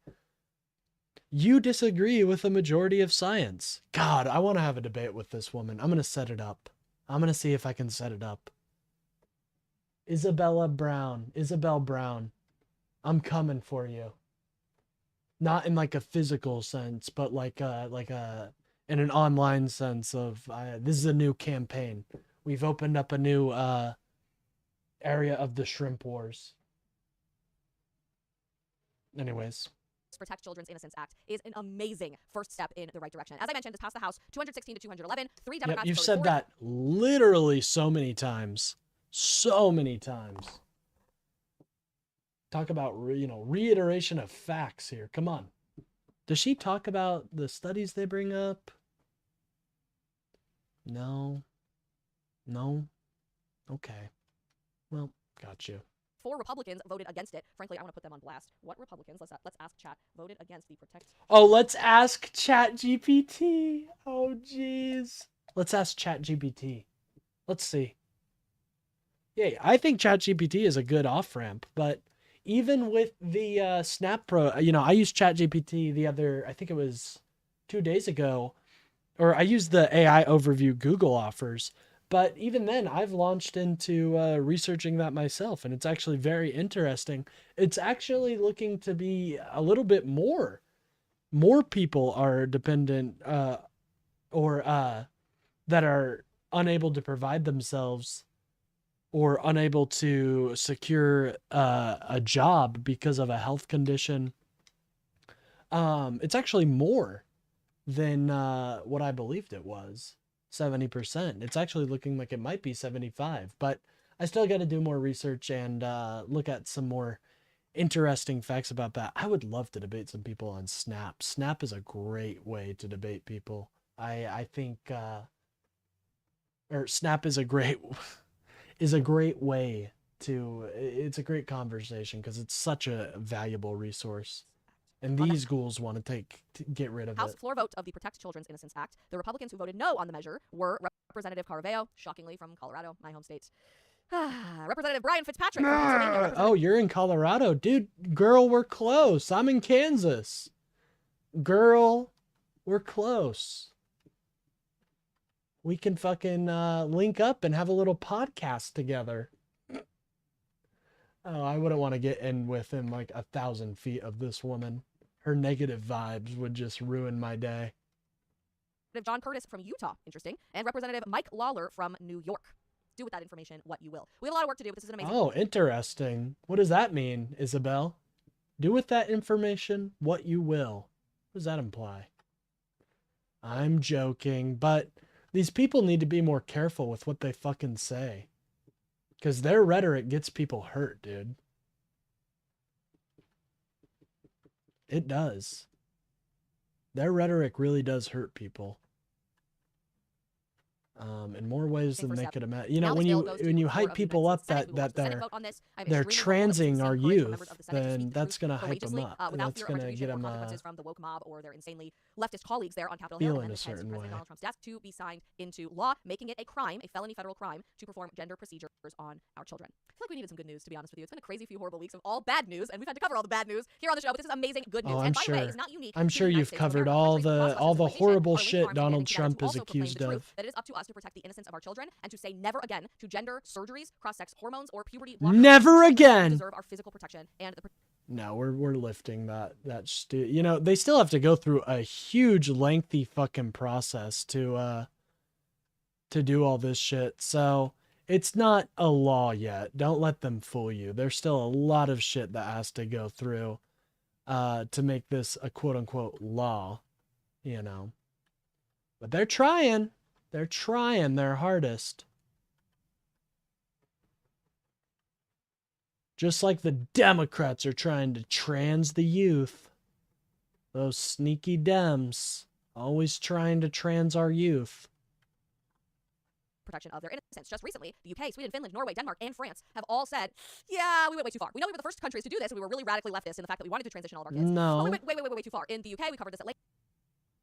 You disagree with the majority of science. God, I want to have a debate with this woman. I'm going to set it up. I'm going to see if I can set it up. Isabel Brown, I'm coming for you. Not in like a physical sense, but in an online sense of this is a new campaign. We've opened up a new area of the shrimp wars. Anyways. Protect Children's Innocence Act is an amazing first step in the right direction. As I mentioned, this passed the House 216 to 211. 3 Democrats. Yep, you've said that literally so many times. So many times. Talk about, reiteration of facts here. Come on. Does she talk about the studies they bring up? No. No? Okay. Well, got you. 4 Republicans voted against it. Frankly, I want to put them on blast. What Republicans, let's ask chat, voted against the Protect... Oh, let's ask ChatGPT. Oh, jeez. Let's ask ChatGPT. Let's see. Yeah, I think ChatGPT is a good off-ramp, but even with the Snap Pro, I used ChatGPT I think it was 2 days ago, or I used the AI overview Google offers, but even then I've launched into researching that myself, and it's actually very interesting. It's actually looking to be a little bit more people are dependent or that are unable to provide themselves or unable to secure a job because of a health condition. It's actually more than what I believed it was, 70%. It's actually looking like it might be 75, but I still got to do more research and look at some more interesting facts about that. I would love to debate some people on Snap. Snap is a great way to debate people. I think, or Snap is a great... is a great way to, it's a great conversation because it's such a valuable resource. And these ghouls want to get rid of House it. floor vote of the Protect Children's Innocence Act. The Republicans who voted no on the measure were Representative Caraveo, shockingly from Colorado, my home state. Representative Brian Fitzpatrick from Pennsylvania. Oh, you're in Colorado. Dude, girl, we're close. I'm in Kansas. Girl, we're close. We can fucking link up and have a little podcast together. Oh, I wouldn't want to get in within like 1,000 feet of this woman. Her negative vibes would just ruin my day. John Curtis from Utah, interesting, and Representative Mike Lawler from New York. Do with that information what you will. We have a lot of work to do, but this is an amazing... Oh, interesting. What does that mean, Isabel? Do with that information what you will. What does that imply? I'm joking, but... these people need to be more careful with what they fucking say. Because their rhetoric gets people hurt, dude. It does. Their rhetoric really does hurt people. In more ways than they could imagine. You know, when you hype people up that they're transing our youth, then that's gonna hype them up. That's gonna get them from the woke mob or their insanely leftist colleagues there on Capitol feel Hill, in and a hence certain President way. Donald Trump's death to be signed into law, making it a crime, a felony federal crime, to perform gender procedures on our children. I feel like we needed some good news, to be honest with you. It's been a crazy few horrible weeks of all bad news, and we've had to cover all the bad news here on the show. But this is amazing good news. Oh, I'm and by sure. the way, it's not unique. I'm to sure the United you've States of covered America. all the horrible Arlene shit Farms Donald banding together Trump to is also proclaim accused the truth of. that it is up to us to protect the innocence of our children and to say never again to gender surgeries, cross-sex hormones, or puberty blockers. Never again. Deserve our physical protection and the No, we're lifting that you know, they still have to go through a huge lengthy fucking process to do all this shit. So it's not a law yet. Don't let them fool you. There's still a lot of shit that has to go through to make this a quote unquote law, you know. But they're trying. They're trying their hardest. Just like the Democrats are trying to trans the youth. Those sneaky Dems. Always trying to trans our youth. protection of their innocence. Just recently, the UK, Sweden, Finland, Norway, Denmark, and France have all said, yeah, we went way too far. We know we were the first countries to do this, and we were really radically leftist in the fact that we wanted to transition all of our kids. No. But we went way too far. In the UK, we covered this at length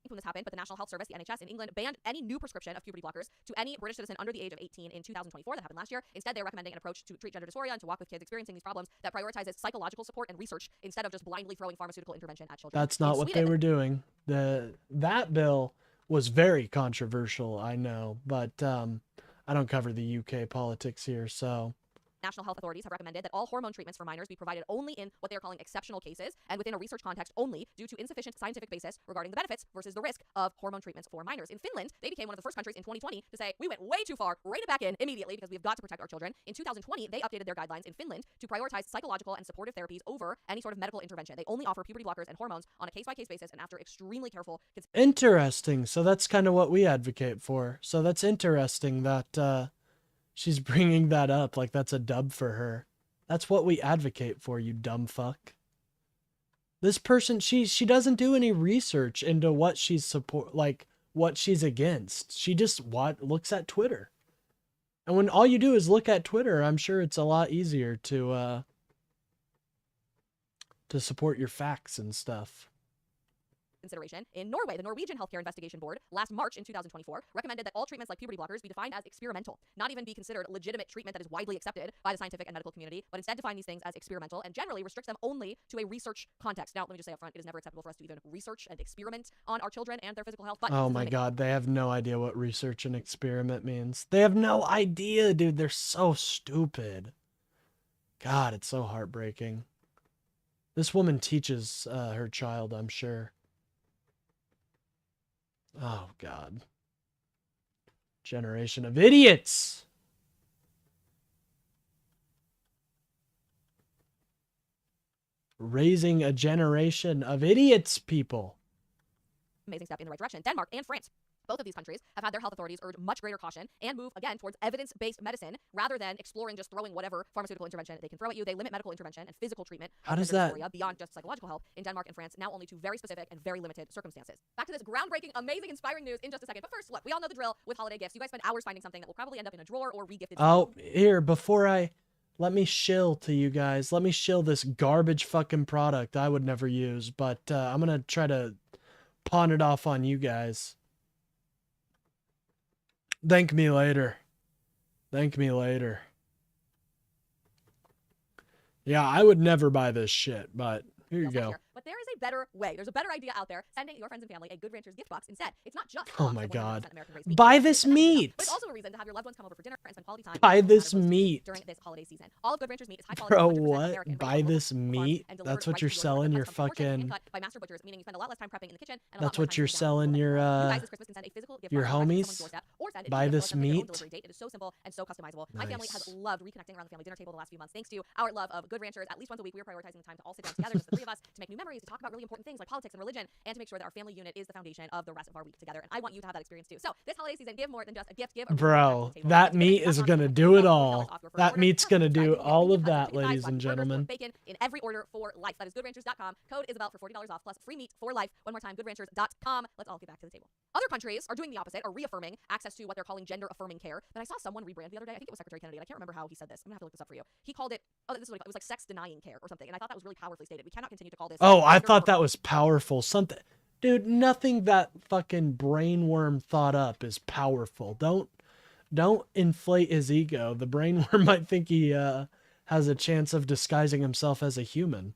when this happened, but the National Health Service, the NHS in England, banned any new prescription of puberty blockers to any British citizen under the age of 18 in 2024. That happened last year. Instead, they're recommending an approach to treat gender dysphoria and to walk with kids experiencing these problems that prioritizes psychological support and research instead of just blindly throwing pharmaceutical intervention at children. That's not In what Sweden, they were doing. That bill was very controversial, I know, but I don't cover the UK politics here, so. National health authorities have recommended that all hormone treatments for minors be provided only in what they are calling exceptional cases and within a research context only due to insufficient scientific basis regarding the benefits versus the risk of hormone treatments for minors. In Finland, they became one of the first countries in 2020 to say, we went way too far, rein it back in immediately because we've got to protect our children. In 2020, they updated their guidelines in Finland to prioritize psychological and supportive therapies over any sort of medical intervention. They only offer puberty blockers and hormones on a case-by-case basis and after extremely careful Interesting. So that's kind of what we advocate for. So that's interesting that she's bringing that up like that's a dub for her. That's what we advocate for, you dumb fuck. This person, she doesn't do any research into what she's what she's against. She just looks at Twitter. And when all you do is look at Twitter, I'm sure it's a lot easier to support your facts and stuff. Consideration. In Norway, the Norwegian Healthcare Investigation Board, last March in 2024, recommended that all treatments like puberty blockers be defined as experimental, not even be considered legitimate treatment that is widely accepted by the scientific and medical community, but instead define these things as experimental and generally restricts them only to a research context. Now, let me just say up front, it is never acceptable for us to even research and experiment on our children and their physical health. But oh my God, they have no idea what research and experiment means. They have no idea, dude. They're so stupid. God, it's so heartbreaking. This woman teaches her child, I'm sure. Oh, God. Generation of idiots. Raising a generation of idiots, people. Amazing step in the right direction. Denmark and France. Both of these countries have had their health authorities urge much greater caution and move, again, towards evidence-based medicine rather than exploring just throwing whatever pharmaceutical intervention they can throw at you. They limit medical intervention and physical treatment How does that beyond just psychological help in Denmark and France, now only to very specific and very limited circumstances. Back to this groundbreaking, amazing, inspiring news in just a second. But first, look, we all know the drill with holiday gifts. You guys spend hours finding something that will probably end up in a drawer or re-gifted. Oh, here, let me shill to you guys. Let me shill this garbage fucking product I would never use, but I'm going to try to pawn it off on you guys. Thank me later. Thank me later. Yeah, I would never buy this shit, but here you go. But there is a better way. There's a better idea out there. Sending your friends and family a Good Ranchers gift box instead. It's not just oh my God. Buy this meat. But it's also a reason to have your loved ones come over for dinner and spend quality time. Buy this meat. During this holiday season. All of Good Ranchers meat is high quality. Bro, what? Buy this meat? That's what you're selling your fucking... By master butchers, meaning you spend a lot less time prepping in the kitchen and that's what you're selling your homies? send buy data this to them with their own meat. delivery date. It is so simple and so customizable. My family has Nice. loved reconnecting around the family dinner table the last few months thanks to our love of Good Ranchers. At least once a week, we are prioritizing the time to all sit down together, just the three of us, to make new memories, to talk about really important things like politics and religion, and to make sure that our family unit is the foundation of the rest of our week together. And I want you to have that experience too. So this holiday season, give more than just a gift. Give a Bro, that meat is gonna do it all. That meat's gonna do all of that, ladies and gentlemen. Bacon in every order for life. That is goodranchers.com. Code Isabel for $40 off plus free meat for life. One more time, goodranchers.com. Let's all get back to the table. Other countries are doing the opposite, are reaffirming access to what they're calling gender-affirming care. But I saw someone rebrand the other day. I think it was Secretary Kennedy, and I can't remember how he said this. I'm gonna have to look this up for you. He called it, this is what it was, like sex-denying care or something. And I thought that was really powerfully stated. We cannot continue to call this. Oh, I thought that was powerful. Something, dude. Nothing that fucking brainworm thought up is powerful. Don't inflate his ego. The brainworm might think he has a chance of disguising himself as a human.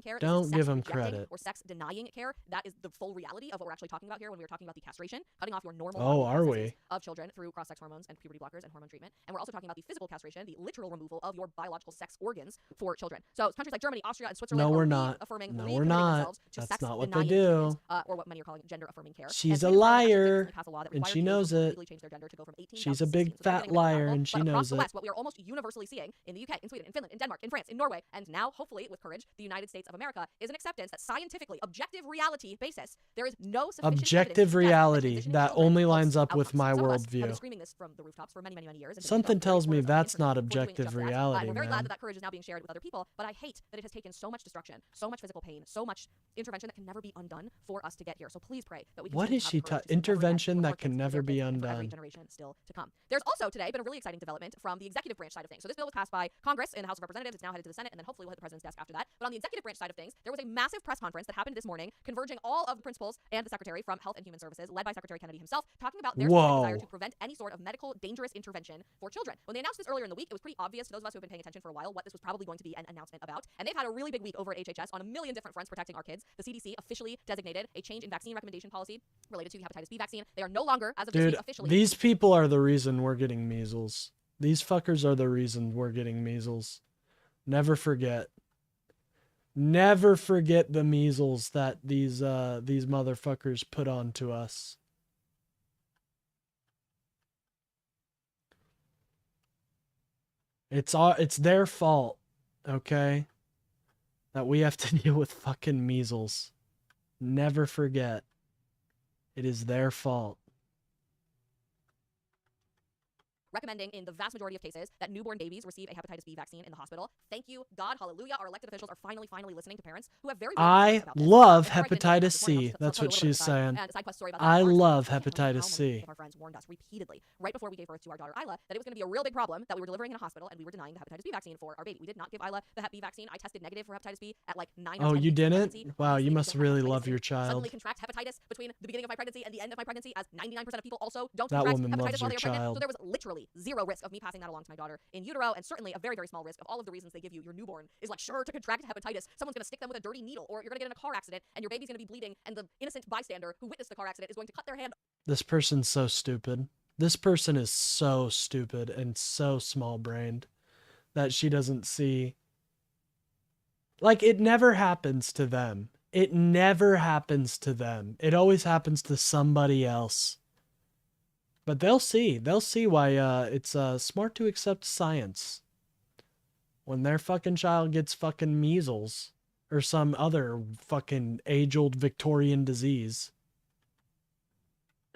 Care. Don't give him rejecting credit. Or sex denying care. That is the full reality of what we're actually talking about here when we were talking about the castration, cutting off your normal are we? of children through cross-sex hormones and puberty blockers and hormone treatment. And we're also talking about the physical castration, the literal removal of your biological sex organs for children. So countries like Germany, Austria, and Switzerland No, we're are not. affirming, No, we're not. to That's sex not what they denying do. treatment, or what many are calling gender-affirming care. She's and a Sweden actually liar, recently passed a law that and required she teenagers knows to it. legally change their gender to go from 18 She's down a to big 16. So they're fat getting rid of that liar, rule. and she But across knows the it. West, what we are almost universally seeing in the UK, in Sweden, in Finland, in Denmark, in France, in Norway, and now hopefully with courage, the United States of America, is an acceptance that scientifically, objective reality basis, there is no sufficient Objective evidence to suggest reality transitioning that children only helps lines up with outcomes. my Some of us have been worldview. screaming this from the rooftops for many, many, many years. and Something very tells me supporters of that's not internet for doing objective just that. reality, We're very glad man. that that courage is now being shared with other people, but I hate that it has taken so much destruction, so much physical pain, so much intervention that can never be undone for us to get here. So please pray that we What continue is to have she the courage to ta- see every life intervention for that our can kids, for never their be kids, and for every undone? generation still to come. There's also today been a really exciting development from the executive branch side of things. So this bill was passed by Congress in the House of Representatives. It's now headed to the Senate, and then hopefully we'll hit the president's desk after that. But on the executive branch side of things, there was a massive press conference that happened this morning, converging all of the principals and the secretary from Health and Human Services, led by Secretary Kennedy himself, talking about their specific desire to prevent any sort of medical dangerous intervention for children. When they announced this earlier in the week, it was pretty obvious to those of us who have been paying attention for a while what this was probably going to be an announcement about. And they've had a really big week over at HHS on a million different fronts protecting our kids. The CDC officially designated a change in vaccine recommendation policy related to the hepatitis B vaccine. They are no longer, as of this Dude, week, officially. these people are the reason we're getting measles. These fuckers are the reason we're getting measles. Never forget. Never forget the measles that these motherfuckers put on to us. It's their fault, okay? That we have to deal with fucking measles. Never forget. It is their fault. Recommending in the vast majority of cases that newborn babies receive a hepatitis B vaccine in the hospital. Thank you, God, hallelujah. Our elected officials are finally listening to parents who have very real I concerns about this. love Before I get into that, hepatitis this morning, C. I'll That's tell you what a little bit she's of a side- saying. and a side quest story about that. I Our love scientists, I can't tell you hepatitis how many C. of our friends warned us repeatedly right before we gave birth to our daughter Isla that it was going to be a real big problem that we were delivering in a hospital and we were denying the hepatitis B vaccine for our baby. We did not give Isla the hep B vaccine. I tested negative for hepatitis B at like 9 or 10 Oh, you weeks of didn't? pregnancy. Wow, you Obviously, must we don't have really that love legacy. your child. Suddenly contract hepatitis between the beginning of my pregnancy and the end of my pregnancy, as 99% of people also don't That contract woman hepatitis loves while her they are pregnant. child. So there was literally zero risk of me passing that along to my daughter in utero, and certainly a very, very small risk of all of the reasons they give you. Your newborn is like sure to contract hepatitis. Someone's going to stick them with a dirty needle, or you're going to get in a car accident and your baby's going to be bleeding, and the innocent bystander who witnessed the car accident is going to cut their hand. This person's so stupid. This person is so stupid and so small-brained that she doesn't see. Like, it never happens to them. It never happens to them. It always happens to somebody else. But they'll see. They'll see why it's smart to accept science. When their fucking child gets fucking measles or some other fucking age-old Victorian disease.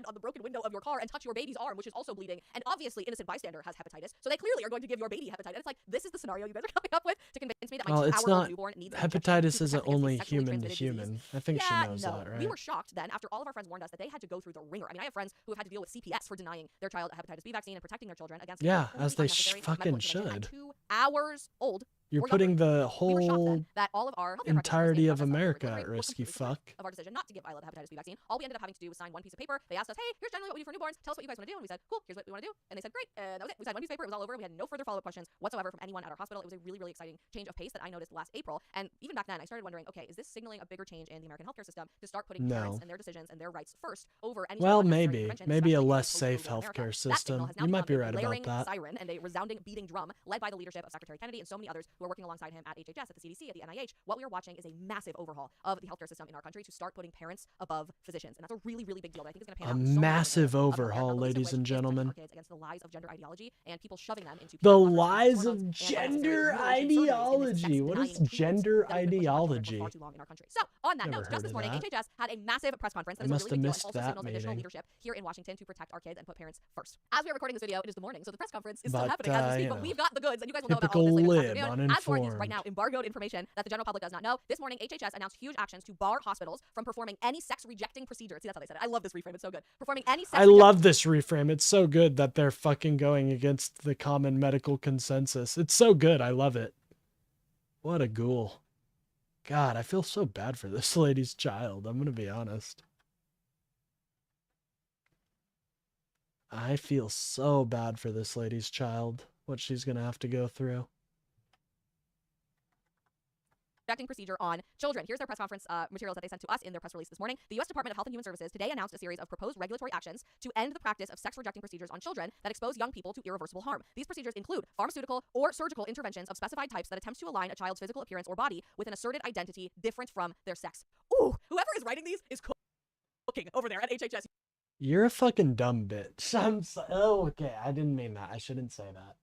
On the broken window of your car and touch your baby's arm, which is also bleeding, and obviously innocent bystander has hepatitis, so they clearly are going to give your baby hepatitis. It's like, this is the scenario you guys are coming up with to convince me that my Well, it's 2-hour-old not. newborn needs an injection to Hepatitis protect isn't against a only sexually human to transmitted disease. human. I think she knows that, right? We were shocked then after all of our friends warned us that they had to go through the ringer. I mean, I have friends who have had to deal with CPS for denying their child a hepatitis B vaccine and protecting their children against Yeah, completely as they unnecessary fucking medical intervention should. at 2 hours old. You're or putting younger. the We were shocked whole then that all of our healthcare entirety practitioners of in the process America delivery at were risk, you completely fuck. of our decision not to give Isla the hepatitis B vaccine. All we ended up having to do was sign one piece of paper. They asked us, hey, here's generally what we do for newborns. Tell us what you guys want to do. And we said, cool, here's what we want to do. And they said, great. And that was it. We signed one piece of paper. It was all over. We had no further follow-up questions whatsoever from anyone at our hospital. It was a really, really exciting change of pace that I noticed last April. And even back then, I started wondering, okay, is this signaling a bigger change in the American healthcare system to start putting parents No. and their decisions and their rights first over any Well, sort of unnecessary maybe. intervention, Maybe a especially in less post-COVID safe America? healthcare That signal system. has now You might be become a right about blaring that. siren and a resounding beating drum led by the leadership of Secretary Kennedy and so many others who who are working alongside him at HHS, at the CDC, at the NIH, what we are watching is a massive overhaul of the healthcare system in our country to start putting parents above physicians. And that's a really, really big deal that I think is going to pan out in so many massive different ways, overhaul, not the least of ladies which and is protecting gentlemen. our kids against the lies of gender ideology and people shoving them into The PhD conferences, lies hormones, of and unnecessary gender mutilation surgeries in this ideology. What is sex-denying treatment gender that has been pushed on children for ideology? far too long in our country. So, on that Never note, just heard this of morning, that. HHS had a massive press conference that I is a must really big have deal and missed also that signals additional meeting. leadership here in Washington to protect our kids and put parents first. As we are recording this video, it is the morning, so the press conference is still But, happening as we speak, you but know, we've got the goods, and you guys will know about all of typical this later this lib, afternoon. As for these right now uninformed. embargoed information that the general public does not know, this morning HHS announced huge actions to bar hospitals from performing any sex-rejecting procedure. See, that's how they said it. I love this reframe. It's so good. Performing any I love this reframe. It's so good that they're fucking going against the common medical consensus. It's so good. I love it. What a ghoul. God, I feel so bad for this lady's child. I'm going to be honest. I feel so bad for this lady's child, what she's going to have to go through. Rejecting procedure on children. Here's their press conference materials that they sent to us in their press release this morning. The U.S. Department of Health and Human Services today announced a series of proposed regulatory actions to end the practice of sex-rejecting procedures on children that expose young people to irreversible harm. These procedures include pharmaceutical or surgical interventions of specified types that attempt to align a child's physical appearance or body with an asserted identity different from their sex. Ooh, whoever is writing these is cooking over there at HHS. You're a fucking dumb bitch. Oh, okay. I didn't mean that. I shouldn't say that.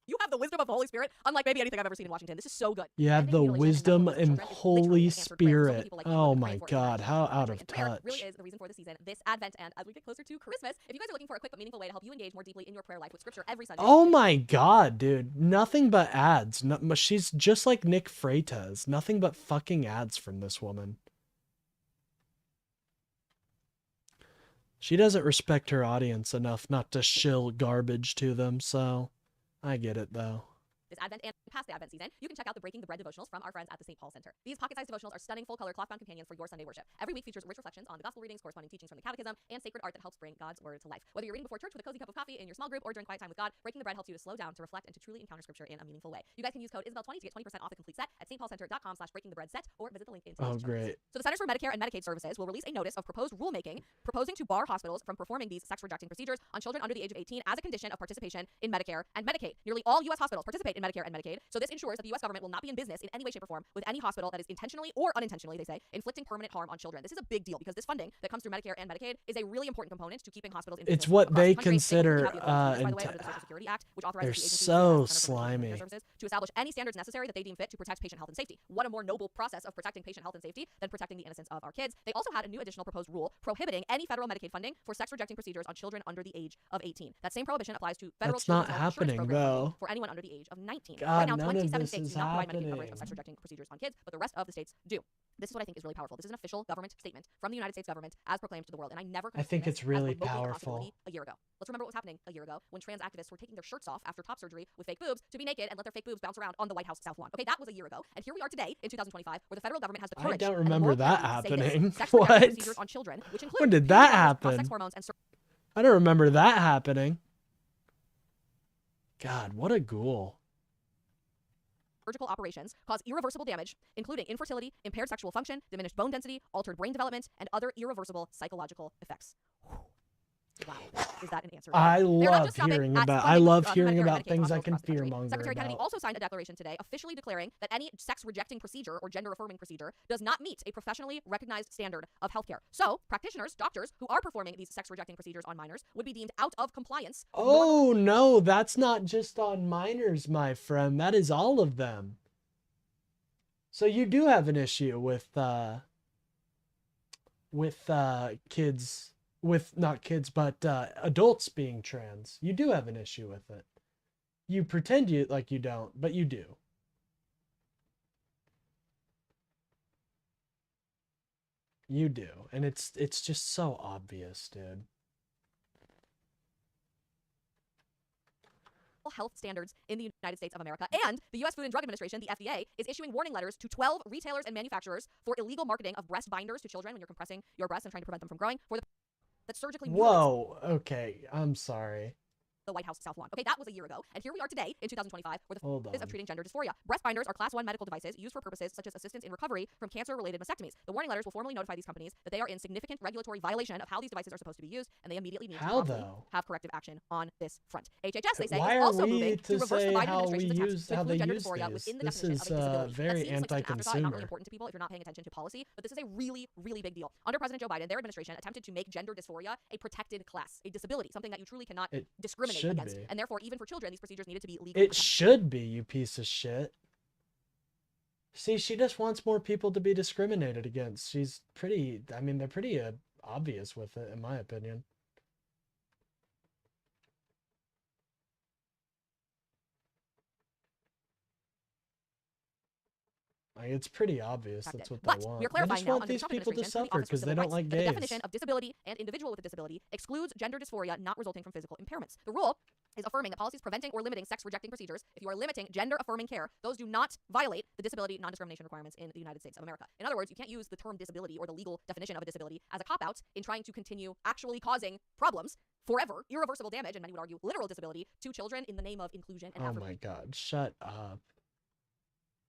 You have the wisdom of the Holy Spirit, unlike maybe anything I've ever seen in Washington. This is so good. You have the wisdom and Holy Spirit. Oh my God, how out of touch. Really is the reason for the season, this Advent, and as we get closer to Christmas, if you guys are looking for a quick but meaningful way to help you engage more deeply in your prayer life with Scripture every Sunday. Oh my God, dude. Nothing but ads. No, she's just like Nick Freitas. Nothing but fucking ads from this woman. She doesn't respect her audience enough not to shill garbage to them, so I get it though. This Advent and past the Advent season, you can check out the Breaking the Bread devotionals from our friends at the St. Paul Center. These pocket-sized devotionals are stunning, full-color, cloth-bound companions for your Sunday worship. Every week features rich reflections on the gospel readings, corresponding teachings from the catechism, and sacred art that helps bring God's word to life. Whether you're reading before church with a cozy cup of coffee in your small group or during quiet time with God, Breaking the Bread helps you to slow down, to reflect, and to truly encounter Scripture in a meaningful way. You guys can use code Isabel20 to get 20% off the complete set at stpaulcenter.com/breakingthebreadset or visit the link in today's show notes. Great. So the Centers for Medicare and Medicaid Services will release a notice of proposed rulemaking proposing to bar hospitals from performing these sex-rejecting procedures on children under the age of 18 as a condition of participation in Medicare and Medicaid. Nearly all U.S. hospitals participate in Medicare and Medicaid, so this ensures that the U.S. government will not be in business in any way, shape, or form with any hospital that is intentionally or unintentionally, they say, inflicting permanent harm on children. This is a big deal because this funding that comes through Medicare and Medicaid is a really important component to keeping hospitals in business. It's what across they the country. consider, They by the way, under the Social Security Act, which authorizes they're the agency so to slimy. to establish any standards necessary that they deem fit to protect patient health and safety. What a more noble process of protecting patient health and safety than protecting the innocence of our kids. They also had a new additional proposed rule prohibiting any federal Medicaid funding for sex-rejecting procedures on children under the age of 18. That same prohibition applies to federal That's not children's health insurance happening, program funding though. for anyone under the age of 19. God, right now, none of 27 this states is do not provide Medicaid coverage happening. of sex-rejecting procedures on kids, but the rest of the states do. This is what I think is really powerful. This is an official government statement from the United States government as proclaimed to the world, and I never could I have think seen it's this really as remotely a powerful. possibility a year ago. Let's remember what was happening a year ago when trans activists were taking their shirts off after top surgery with fake boobs to be naked and let their fake boobs bounce around on the White House South Lawn. Okay, that was a year ago, and here we are today in 2025, where the federal government has the courage. I don't and the remember moral that courage to say this. happening. Sex-rejecting What? procedures on children, which include When did that penises, happen? cross-sex hormones, and I don't remember that happening. God, what a ghoul. surgical operations cause irreversible damage, including infertility, impaired sexual function, diminished bone density, altered brain development, and other irreversible psychological effects. Wow, is that an answer? I They're not love just stopping hearing at about. funding, I love Medicare hearing and about Medicaid things I hospitals can across the country. fearmonger Secretary Kennedy about. also signed a declaration today officially declaring that any sex-rejecting procedure or gender-affirming procedure does not meet a professionally recognized standard of healthcare. So, practitioners, doctors who are performing these sex-rejecting procedures on minors would be deemed out of compliance. Oh no, that's not just on minors, my friend. That is all of them. So you do have an issue with kids, with not kids, but adults being trans. You do have an issue with it. You pretend you like you don't, but you do. You do, and it's just so obvious, dude. Health standards in the United States of America, and the U.S. Food and Drug Administration, the FDA, is issuing warning letters to 12 retailers and manufacturers for illegal marketing of breast binders to children when you're compressing your breasts and trying to prevent them from growing. For the that surgically Whoa. Okay, I'm sorry. the White House South Lawn. Okay, that was a year ago. And here we are today in 2025 where the Hold focus on. of treating gender dysphoria. Breast binders are class 1 medical devices used for purposes such as assistance in recovery from cancer-related mastectomies. The warning letters will formally notify these companies that they are in significant regulatory violation of how these devices are supposed to be used, and they immediately need to How, promptly though? have corrective action on this front. HHS, they say, Why is are also we moving to to reverse the say Biden how we administration's attempt use to how include they gender use dysphoria this? within the This definition is of a disability. very That seems like such an afterthought and not really anti-consumer. important to people if you're not paying attention to policy, but this is a really, really big deal. Under President Joe Biden, their administration attempted to make gender dysphoria a protected class, a disability, something that you truly cannot It discriminate should against. be. And therefore, even for children, these procedures needed to be legally It protected. should be, you piece of shit. See, she just wants more people to be discriminated against. She's pretty, I mean, they're pretty obvious with it, in my opinion. Like, it's pretty obvious that's what But they want. we're They clarifying just now want under the these Trump people to administration through the suffer Office for because they Civil don't Rights like that gays. the definition of disability and individual with a disability excludes gender dysphoria not resulting from physical impairments. The rule is affirming that policies preventing or limiting sex-rejecting procedures, if you are limiting gender-affirming care, those do not violate the disability non-discrimination requirements in the United States of America. In other words, you can't use the term disability or the legal definition of a disability as a cop-out in trying to continue actually causing problems forever, irreversible damage, and many would argue literal disability to children in the name of inclusion and Oh affirmation. my god, shut up.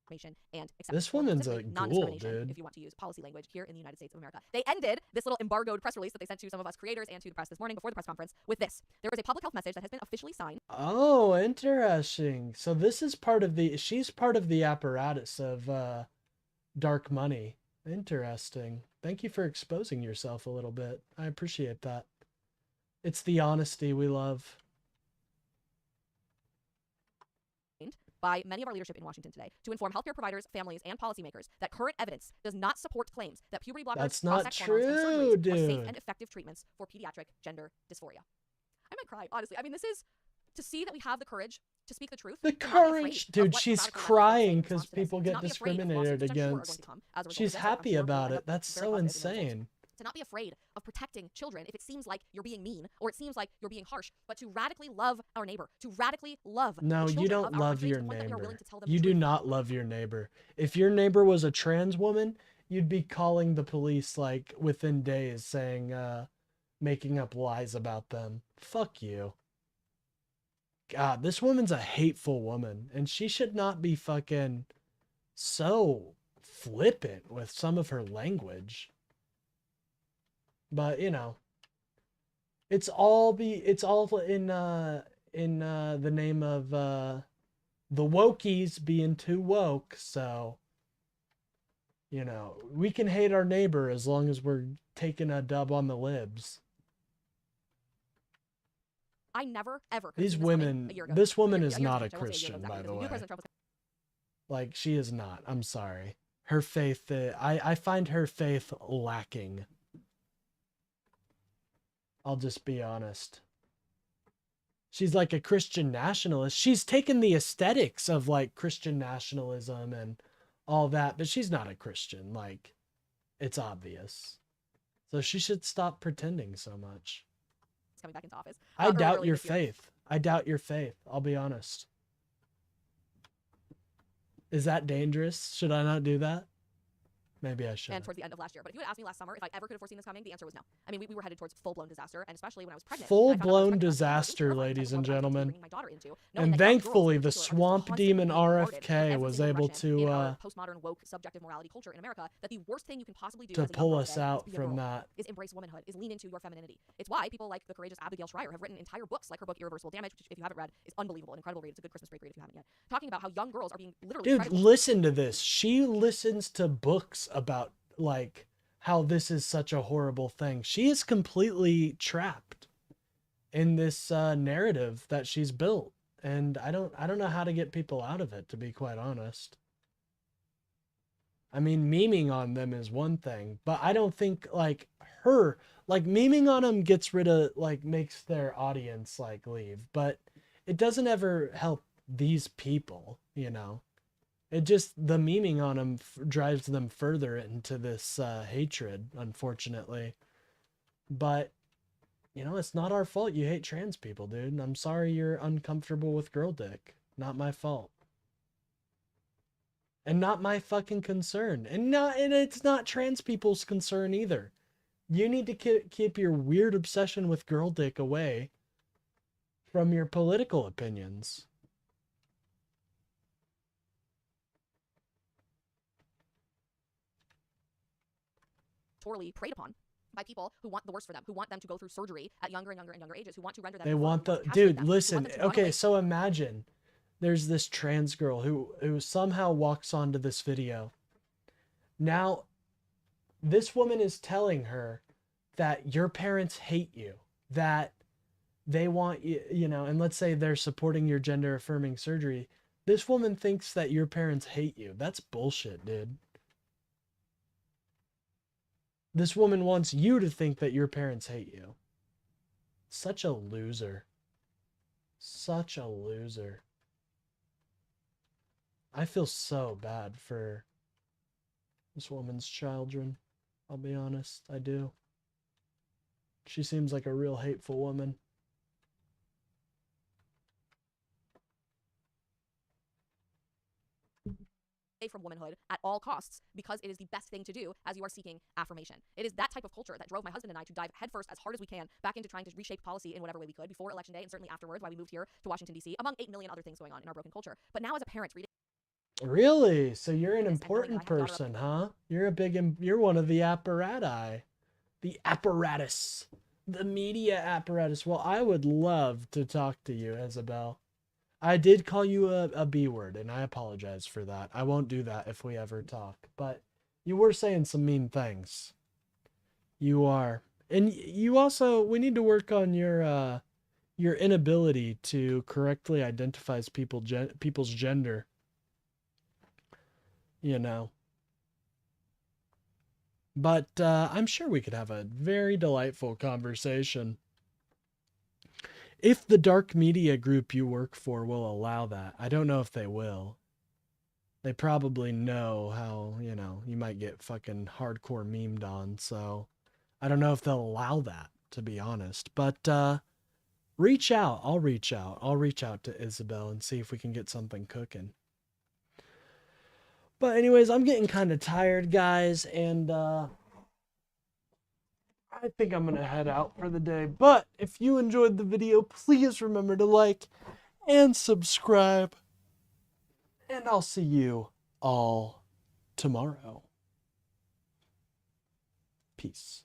And This acceptance, or woman's specifically a ghoul, non-discrimination, dude. if you want to use policy language here in the United States of America. They ended this little embargoed press release that they sent to some of us creators and to the press this morning before the press conference with this. There is a public health message that has been officially signed. Oh, interesting. So this is part of the, she's part of the apparatus of dark money. Interesting. Thank you for exposing yourself a little bit. I appreciate that. It's the honesty we love. By many of our leadership in Washington today to inform healthcare providers, families, and policymakers that current evidence does not support claims that puberty blockers, That's not cross-sex hormones, and true, surgeries are safe dude. and effective treatments for pediatric gender dysphoria. I might cry, honestly. I mean, this is to see that we have the courage to speak the truth. The to not be afraid courage, of dude, what she's radical left is going to say crying in because response to this, people to get not be afraid of discriminated lawsuits, which I'm sure are going against. to come as a result of She's this, and I'm happy sure will about end it. up That's very so positive in the results. insane. To not be afraid of protecting children if it seems like you're being mean or it seems like you're being harsh, but to radically love our neighbor, to radically love No, the you children don't of our love country to your the point that we are neighbor. willing to tell them You the do truth. not love your neighbor. If your neighbor was a trans woman, you'd be calling the police like within days saying, making up lies about them. Fuck you. God, this woman's a hateful woman, and she should not be fucking so flippant with some of her language. But, you know, it's all in the name of the wokies being too woke. So, you know, we can hate our neighbor as long as we're taking a dub on the libs. I never, ever could have These seen this coming women, a year ago. this woman A is year not ago, a I won't say year Christian, ago by exactly, the because we knew way. President Trump was Like, she is not. I'm sorry. Her faith, I find her faith lacking. I'll just be honest. She's like a Christian nationalist. She's taken the aesthetics of like Christian nationalism and all that, but she's not a Christian. Like, it's obvious. So she should stop pretending so much. coming back into office. I doubt early your this year. faith. I doubt your faith. I'll be honest. Is that dangerous? Should I not do that? Maybe I should. And towards the end of last year. But if you had asked me last summer if I ever could have foreseen this coming, the answer was no. I mean, we were headed towards full-blown disaster, and especially when I was pregnant. Full-blown disaster, ladies and gentlemen. And thankfully, the swamp demon RFK was able to postmodern woke subjective morality culture in America, that the worst thing you can possibly do to as a young pull girl us today out is be a from girl, that. is embrace womanhood, is lean into your femininity. It's why people like the courageous Abigail Schreier have written entire books, like her book Irreversible Damage, which if you haven't read is unbelievable, an incredible read. It's a good Christmas break read if you haven't yet. Talking about how young girls are being literally Dude, incredibly listen to this. She listens to books about like how this is such a horrible thing. She is completely trapped in this narrative that she's built, and I don't know how to get people out of it, to be quite honest. I mean, memeing on them is one thing, but I don't think like her, like memeing on them gets rid of, like makes their audience like leave, but it doesn't ever help these people, you know. It just, the memeing on them drives them further into this hatred, unfortunately. But, you know, it's not our fault you hate trans people, dude. I'm sorry you're uncomfortable with girl dick. Not my fault. And not my fucking concern. And it's not trans people's concern either. You need to keep your weird obsession with girl dick away from your political opinions. Totally preyed upon by people who want the worst for them, who want them to go through surgery at younger and younger and younger ages, who want to render them They infertile, want who the to castrate dude, them, who want listen. them to run Okay, away. so imagine there's this trans girl who somehow walks onto this video. Now, this woman is telling her that your parents hate you, that they want you, you know, and let's say they're supporting your gender affirming surgery. This woman thinks that your parents hate you. That's bullshit, dude. This woman wants you to think that your parents hate you. Such a loser. Such a loser. I feel so bad for this woman's children. I'll be honest, I do. She seems like a real hateful woman. From womanhood at all costs because it is the best thing to do as you are seeking affirmation. It is that type of culture that drove my husband and I to dive headfirst as hard as we can back into trying to reshape policy in whatever way we could before Election Day and certainly afterwards, why we moved here to Washington, D.C., among 8 million other things going on in our broken culture. But now as a parent reading... Really? So you're an important person, huh? You're one of the apparati. The apparatus. The media apparatus. Well, I would love to talk to you, Isabel. I did call you a B word, and I apologize for that. I won't do that if we ever talk. But you were saying some mean things. You are. And you also, we need to work on your inability to correctly identify people's gender. You know. But I'm sure we could have a very delightful conversation. If the dark media group you work for will allow that. I don't know if they will. They probably know how, you know, you might get fucking hardcore memed on, so I don't know if they'll allow that, to be honest. But reach out. I'll reach out. I'll reach out to Isabel and see if we can get something cooking. But anyways, I'm getting kind of tired, guys, and I think I'm going to head out for the day. But if you enjoyed the video, please remember to like and subscribe. And I'll see you all tomorrow. Peace.